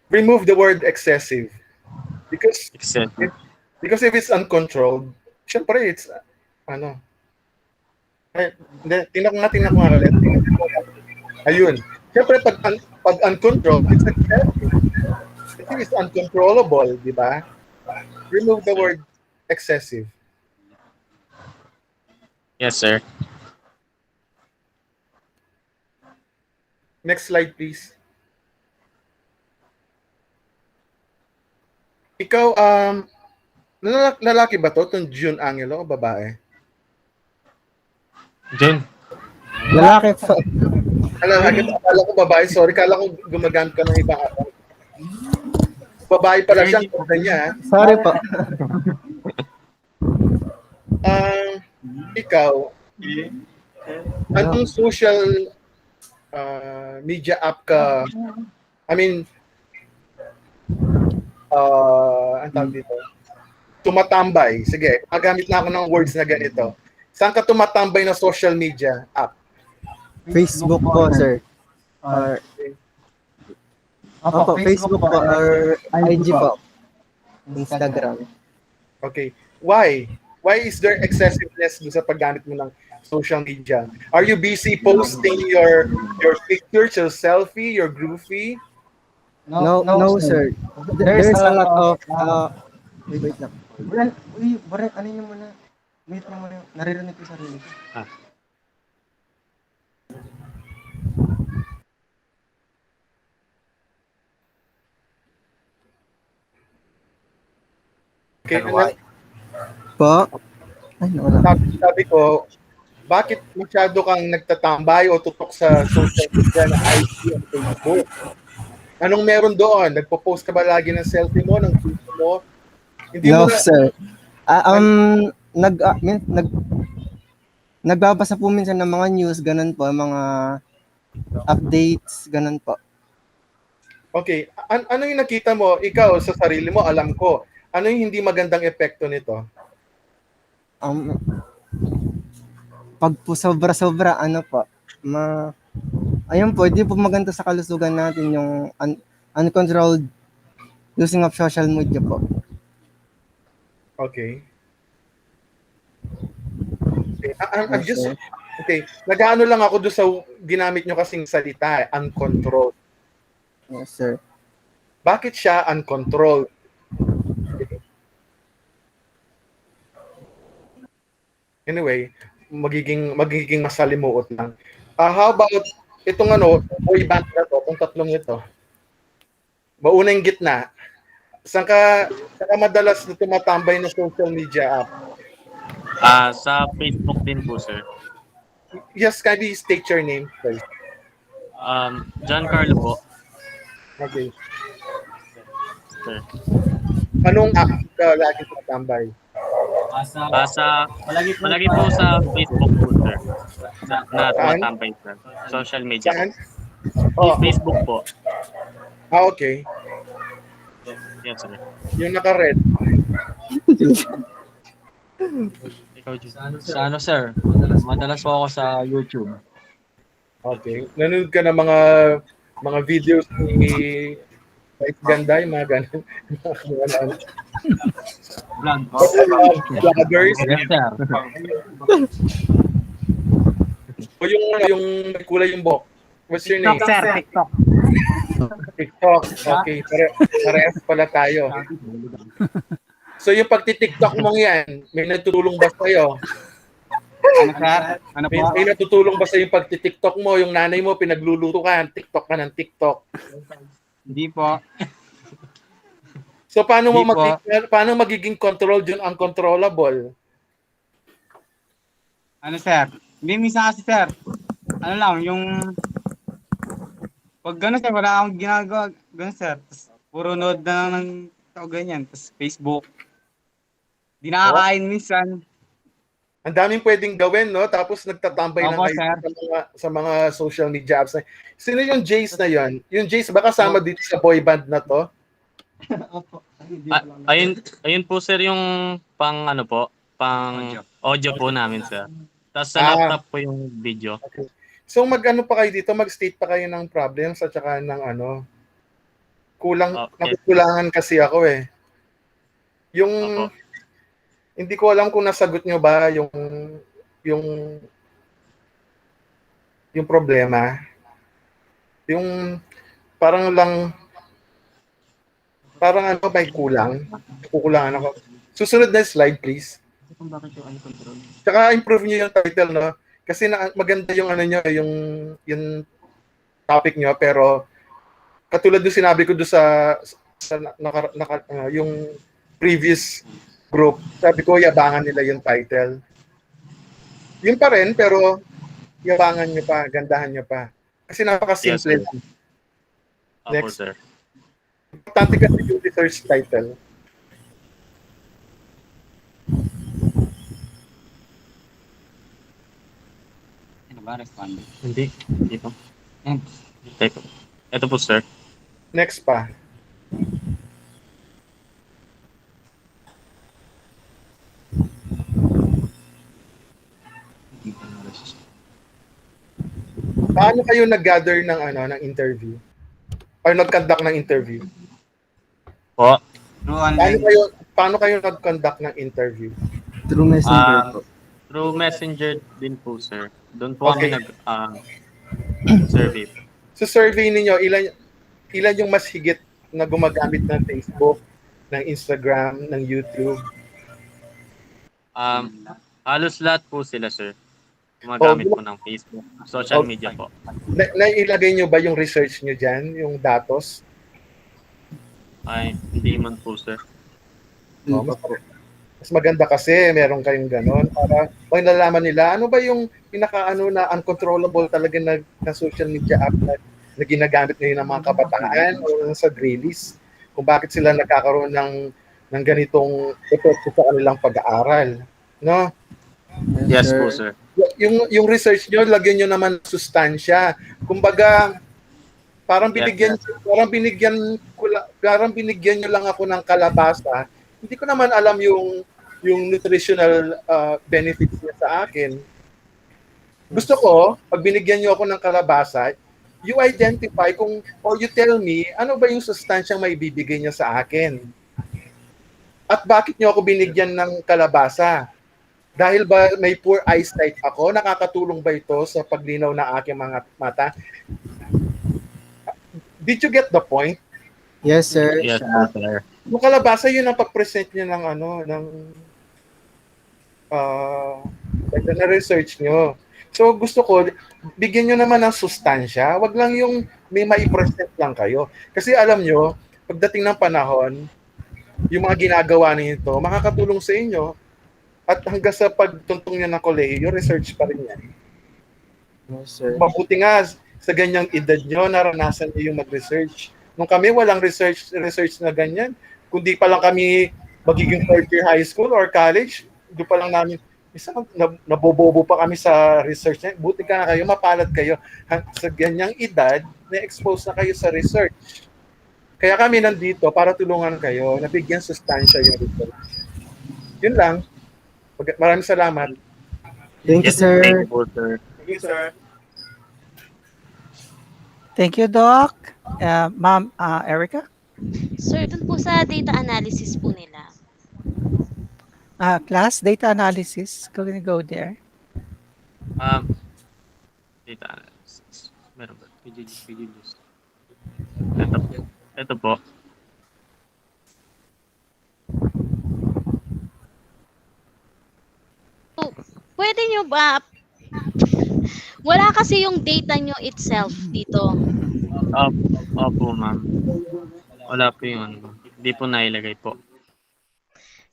Remove the word excessive because if it's uncontrolled, syempre it's tingnan ko nga ulit. Ayun. Syempre pag uncontrolled, it's excessive. It is uncontrollable, di ba? Remove the word excessive. Yes, sir. Next slide, please. Ikaw, lalaki ba to? Itong June Angelo o babae? June. Lalaki po. Akala ko babae. Sorry, kala ko gumagamit ka ng ibang account. Babae pala siya. Niya. Sorry po. Ikaw, anong social media app ka, I mean, ang tawag dito, tumatambay. Sige, magamit na ako ng words na ganito. Saan ka tumatambay na social media app? Facebook po, sir. Or, opo, Facebook po or IG po. Instagram. Okay. Why? Why is there excessiveness dun sa paggamit mo ng social media? Are you busy posting your pictures, your selfie, your groovy? No, sir. There's a lot of, wait lang. Ano nyo muna? Wait lang muna. Naririnig ko sarili ko. Okay, Po? Ay, nawala. sabi ko, bakit masyado kang nagtatambay o tutok sa social media na IG at Facebook? Anong meron doon? Nagpo-post ka ba lagi ng selfie mo, ng video mo? Hindi No, mo na, sir. Nagbabasa po minsan ng mga news, ganun po, mga updates, ganun po. okay, ano yung nakita mo? Ikaw, sa sarili mo, alam ko. Ano yung hindi magandang epekto nito? Pag po sobra-sobra, ano po, ayun po, hindi po maganda sa kalusugan natin yung uncontrolled using of social media po. Okay. Okay, nag-ano lang ako doon sa ginamit nyo kasing salita, uncontrolled. Yes, sir. Bakit siya uncontrolled? Anyway, magiging masalimuot lang. How about itong boy band na to, itong tatlong ito? Mauna yung gitna. Saan ka madalas na tumatambay na social media app? Sa Facebook din po, sir. Yes, kindly state your name first. John Carlo po. Okay. Sir. Anong app ka lagi tumatambay? Palagi po sa Facebook po, sir. Na tumatambay, sir. Social media po. Facebook po. Okay. Yes, sir. Yung naka-red. Ikaw, Sa ano, sir? Madalas po ako sa YouTube. Okay. Nanonood ka ng mga videos ni Vice Ganda, yung mga ganun. Vloggers. Yes, sir. O yung may kulay yung buhok. What's your name? TikTok, sir. TikTok. TikTok. Okay. Parehas pala tayo. So yung pagti-TikTok mong yan, may natutulong ba sa'yo? Ano, sir? Ano po? May natutulong ba sa yung pagti-TikTok mo? Yung nanay mo, pinagluluto ka, TikTok ka ng TikTok. Hindi po. So paano magiging controlled yung uncontrollable? Ano, sir? Hindi, minsan kasi, sir. Ano lang, yung... Pag gano'n, sir, wala akong ginagawa. Gano'n, sir. Tapos, puro nood na lang ng tao ganyan. Tapos, Facebook. Di nakakain minsan. Ang daming pwedeng gawin, no? Tapos nagtatambay lang Opo, kayo sir. sa mga social media apps. Sino yung Jace na yon? Yung Jace, baka kasama dito sa boy band na to? Ayun po, sir, yung pang audio po namin, sir. Tapos sa laptop po yung video. Okay. So mag-ano pa kayo dito, mag-state pa kayo ng problems at saka ng nakukulangan kasi ako eh. Yung hindi ko alam kung nasagot nyo ba yung problema. Yung parang may kulang. Kukulangan ako. Susunod na slide, please. Tsaka improve nyo yung title, no? Kasi maganda yung yung topic nyo, pero katulad ng sinabi ko doon sa yung previous group, sabi ko yabangan nila yung title. Yun pa rin, pero yabangan nyo pa, gandahan nyo pa. Kasi napaka-simple. Yes, Next. Sir. Importante kasi yung research title. Ano ba, respondent? Hindi po. Teka, ito po, sir. Next pa. Paano kayo nag-gather ng ng interview? Or nag-conduct ng interview? Po. Paano kayo nag-conduct ng interview? Through Messenger Ah, po. through Messenger din po, sir. Doon po kami Okay. survey po. Sa survey ninyo, ilan yung mas higit na gumagamit ng Facebook, ng Instagram, ng YouTube? Halos lahat po sila, sir. O, Gumagamit po ng Facebook, social media po. nailagay nyo ba yung research nyo dyan, yung datos? Ay, hindi man po, sir. Oh, mas maganda kasi meron kayong ganon para pag nalaman nila ano ba yung pinaka na uncontrollable talaga na social media app na ginagamit ngayon ng mga kabataan o sa grades, kung bakit sila nagkakaroon ng ganitong epekto sa kanilang pag-aaral, no? Yes po, sir. Yung research nyo, lagyan nyo naman ng sustansya. Kumbaga, parang binigyan nyo lang ako ng kalabasa. Hindi ko naman alam yung nutritional benefits niya sa akin. Gusto ko, pag binigyan nyo ako ng kalabasa, you identify or you tell me, ano ba yung sustansyang may bibigay niya sa akin? At bakit nyo ako binigyan ng kalabasa? Dahil ba may poor eyesight ako? Nakakatulong ba ito sa paglinaw ng aking mga mata? Did you get the point? Yes, sir. Yes po, sir. Yung kalabasa, yun ang pag-present niya ng na research nyo. So gusto ko, bigyan nyo naman ng sustansya. Wag lang yung may mai-present lang kayo. Kasi alam nyo, pagdating ng panahon, yung mga ginagawa nito, makakatulong sa inyo. At hanggang sa pagtuntong niya ng kolehiyo, research pa rin yan. Yes, sir. Mabuti nga sa ganyang edad nyo, naranasan nyo yung mag-research. Nung kami, walang research na ganyan. Kundi pa lang kami magiging third year high school or college, doon pa lang namin, isang nabobobo pa kami sa research niya. Buti ka na kayo, mapalad kayo. Sa ganyang edad, na-expose na kayo sa research. Kaya kami nandito para tulungan kayo, nabigyan sustansya yung research. Yun lang. Maraming salamat. Thank you, sir. Thank you po, sir. Thank you, sir. Thank you, Doc. Ma'am Erica? Sir, dun po sa data analysis po nila. Class data analysis. Can we go there? Data analysis. Meron ba? PGDs. Ito po. So, pwede nyo ba, wala kasi yung data nyo itself dito. Opo, ma'am. Wala po yung hindi po nailagay po.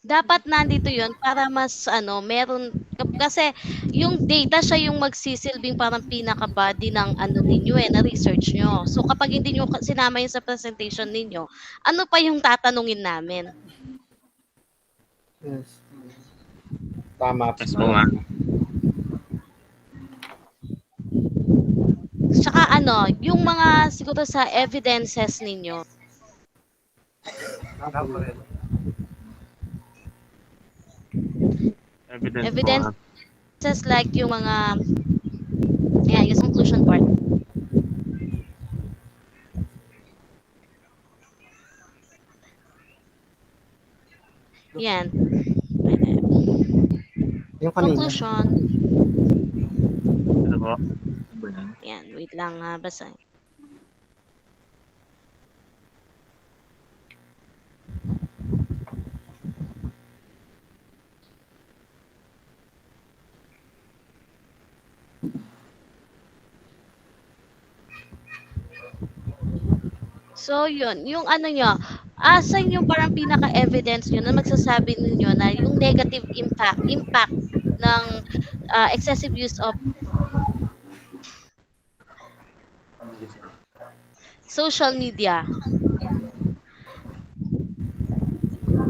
Dapat nandito yun para mas meron, kasi yung data siya yung magsisilbing parang pinaka-body ng ninyo na research nyo. So kapag hindi nyo sinama yun sa presentation ninyo, ano pa yung tatanungin namin? Yes. Tama. Yes po, ma'am. Tsaka yung mga siguro sa evidences ninyo. Evidences like yung mga, yung conclusion part. Yan. Yung kanina. Conclusion. Ito po. Yan, wait lang basa. So yun, yung nyo, asan yung parang pinaka-evidence nyo na magsasabi ninyo na yung negative impact ng excessive use of social media.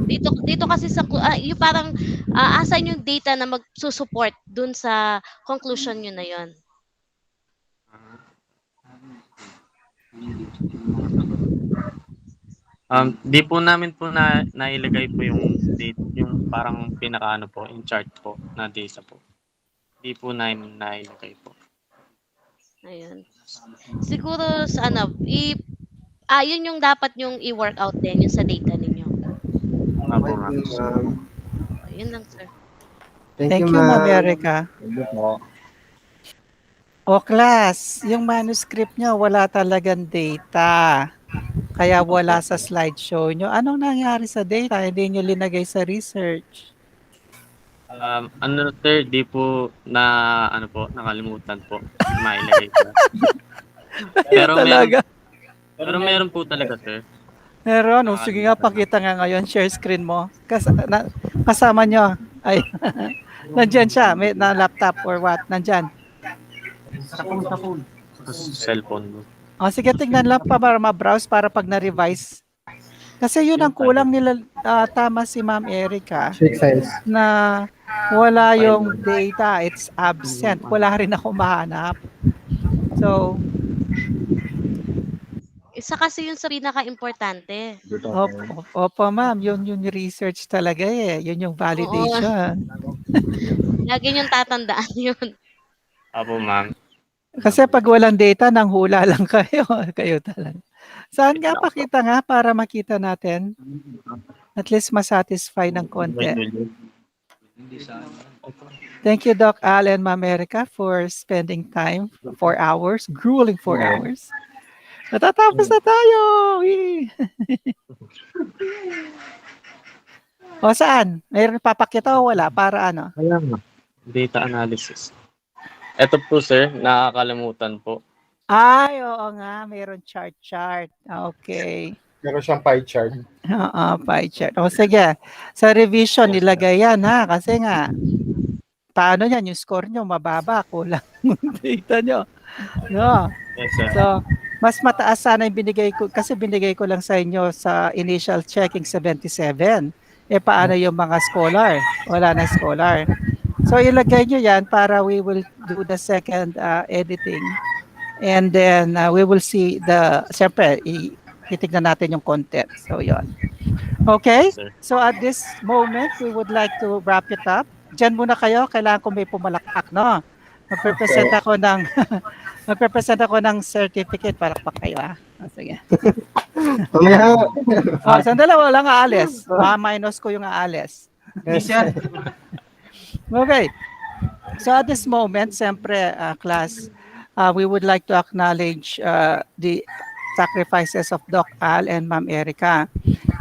Dito kasi sa yung parang asan yung data na magsusupport dun sa conclusion nyo na yon. Di po namin po nailagay po yung date, yung parang pinakaano po, yung chart po na data po. Di po namin nailagay po. Ayun. Siguro sa ano, yun yung dapat yung i-workout din, yung sa data ninyo. Opo, ma'am. Yun lang, sir. Thank you, Thank you, Ma'am ma'am. Erica. Thank you po. O class, yung manuscript nyo wala talagang data. Kaya wala sa slideshow nyo. Anong nangyari sa data? Hindi nyo linagay sa research. Ano sir, di po ano po, nakalimutan po mailagay ko. Kaya Pero talaga. meron po talaga sir. Meron. O, sige nga, pakita nga ngayon. Share screen mo. Kasama nyo. Ay, nandyan siya. May na laptop or what? Nandyan. Sa phone. Sa cellphone mo. O, sige, tignan lang pa para ma-browse para pag na-revise. Kasi yun ang kulang nila, tama si Ma'am Erica, Shake files. na wala yung data. It's absent. Wala rin ako mahanap. So, Isa kasi yun sa pinaka-importante. opo ma'am, yun yung research talaga eh. Yun yung Oo. validation. Lagi niyong tatandaan yun. Opo, ma'am. Kasi pag walang data, nanghula lang kayo. Kayo talaga. Saan nga pakita nga para makita natin? At least masatisfy ng konti. Thank you, Doc Al and Ma'am Erica, for spending time, 4 hours, grueling 4 hours. Natatapos na tayo! Yay! O saan? Mayroon papakita o wala? Para ano? Ayan nga. Data analysis. Ito po sir, nakakalimutan po. Ay, oo nga. Mayroon chart. Okay. Meron siyang pie chart. Oo, pie chart. O sige. Sa revision, nilagay yan ha. Kasi nga, paano yan? Yung score nyo, mababa. Kulang yung data nyo. No. Yes sir. So, mas mataas sana yung binigay ko. Kasi binigay ko lang sa inyo sa initial checking 77. Paano yung mga scholar? Wala na scholar. So, ilagay nyo yan para we will do the second editing. And then, we will see siyempre, titignan natin yung content. So, yon. Okay? So, at this moment, we would like to wrap it up. Diyan muna kayo. Kailangan ko may pumalakpak, no? Magpe-present ako ng certificate. Palakpak kayo, ha? Sige. Sandala, walang aalis. Ma-minus ko yung aalis. Okay. So at this moment, siyempre, class, we would like to acknowledge the sacrifices of Doc Al and Ma'am Erica.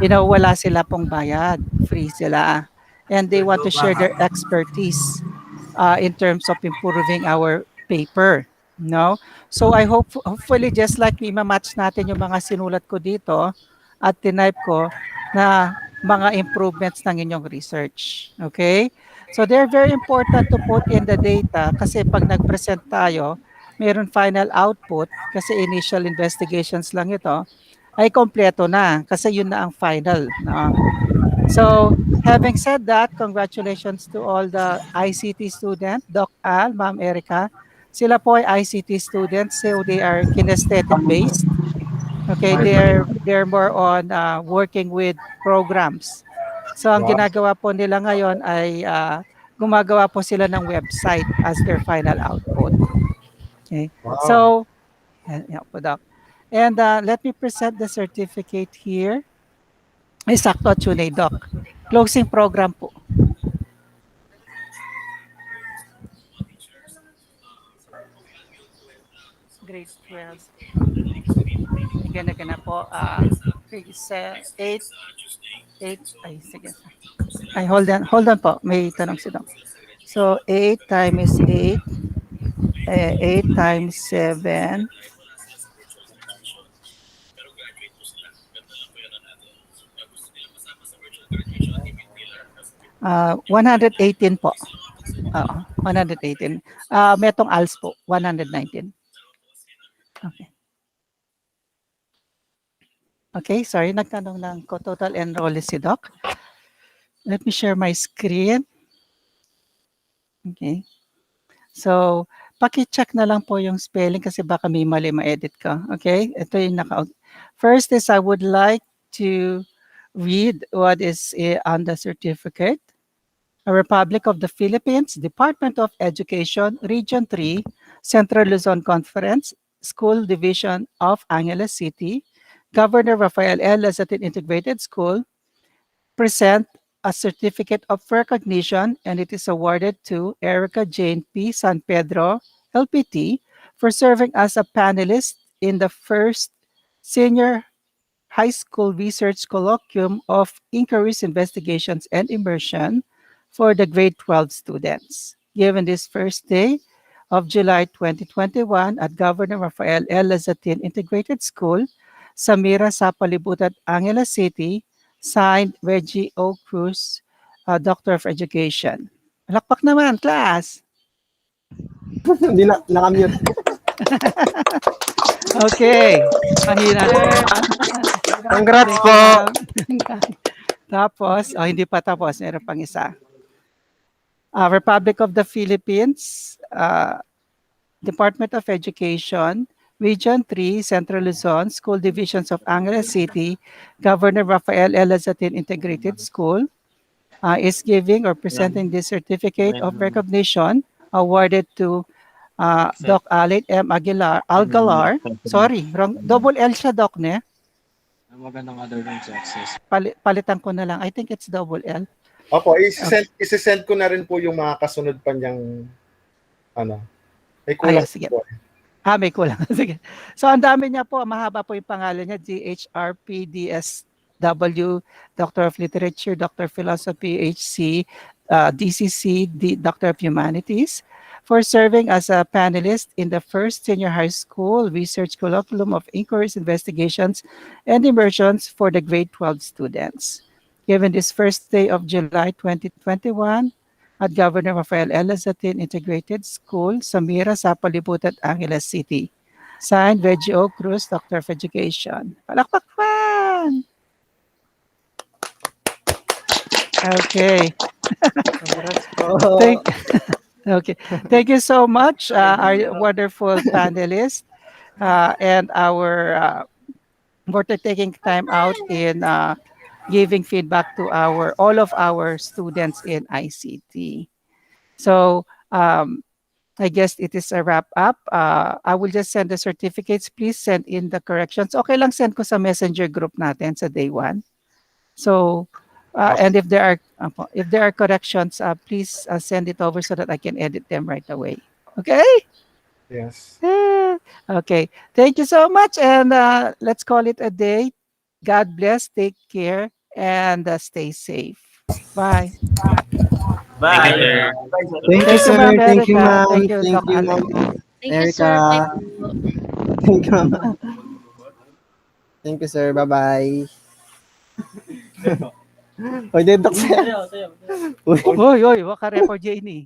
Wala sila pong bayad. Free sila. And they want to share their expertise in terms of improving our paper. No? So I hopefully just like i-match natin yung mga sinulat ko dito at tinype ko na mga improvements ng inyong research. Okay? So they're very important to put in the data kasi pag nag-present tayo, mayroon final output kasi initial investigations lang ito, ay kompleto na kasi yun na ang final. No? So, having said that, congratulations to all the ICT students, Doc Al, Ma'am Erica. Sila po ay ICT students, so they are kinesthetic-based. Okay, they're more on working with programs. So, ang ginagawa po nila ngayon ay gumagawa po sila ng website as their final output. Okay, so, yeah po, Doc. And let me present the certificate here. Ay, sakto, Tunay, Doc. Closing program po. Grade 12. Gana po. Grade 8. Ay, sige. Ay, hold on po. May tanong si Doc. So, 8 times 8. 8 times 7. 118 po. 118. Metong ALS po, 119. Okay. Okay, sorry, nagtanong lang ko total enrolled si Doc. Let me share my screen. Okay. So, paki-check na lang po yung spelling kasi baka may mali ma-edit ka. Okay? Ito yung First is I would like to read what is on the certificate. A Republic of the Philippines, Department of Education, Region 3, Central Luzon Conference, School Division of Angeles City, Governor Rafael L. Lazatin Integrated School, present a certificate of recognition, and it is awarded to Erica Jane P. San Pedro, LPT, for serving as a panelist in the first Senior High School Research Colloquium of Inquiries, Investigations, and Immersion for the grade 12 students. Given this first day of July 2021 at Governor Rafael L. Lazatin Integrated School, Samira Sapalibutat, Angeles City, signed Reggie O. Cruz, Doctor of Education. Palakpak naman, class! Hindi na, nakamute. Okay. Mahina na. Congrats Thank po. you, ma'am. Tapos, hindi pa tapos. Meron pang isa. Republic of the Philippines, Department of Education, Region 3, Central Luzon, School Divisions of Angeles City, Governor Rafael L. Lazatin Integrated School, is giving or presenting this certificate of recognition awarded to Doc Alid M. Algalar. Sorry, wrong. Double L siya, Doc, ne? Magandang other than success. Palitan ko na lang. I think it's double L. Opo, isisend ko na rin po yung mga kasunod pa niyang may kulang Sige. po. May kulang. Sige. So, ang dami niya po. Mahaba po yung pangalan niya. DHRPDSW, Doctor of Literature, Doctor of Philosophy, HC, DCC, Doctor of Humanities, for serving as a panelist in the first Senior High School Research Colloquium of Inquiries, Investigations, and Immersions for the grade 12 students. Given this first day of July 2021, at Governor Rafael L. Lazatin Integrated School, Samira Sapalibutat, Angeles City. Signed, Reggie O. Cruz, Doctor of Education. Palakpakpan! Okay. Okay. Thank you so much, our wonderful panelists, and our for taking time out in giving feedback to all of our students in ICT. So I guess it is a wrap up. I will just send the certificates. Please send in the corrections. Okay lang send ko sa messenger group natin sa day 1. So and if there are corrections, please send it over so that I can edit them right away. Okay? Yes. Okay. Thank you so much, and let's call it a day. God bless. Take care and stay safe. Bye. Thank you, sir. Thank you, sir. Ma'am Thank you, Erica. ma'am. Thank you, Thank Doc you, Allen. ma'am Thank you, sir. Erica. Thank you. Thank you, ma'am. Thank you, sir. Bye-bye. Pwede, Doc, sir. Uy, waka record Janie.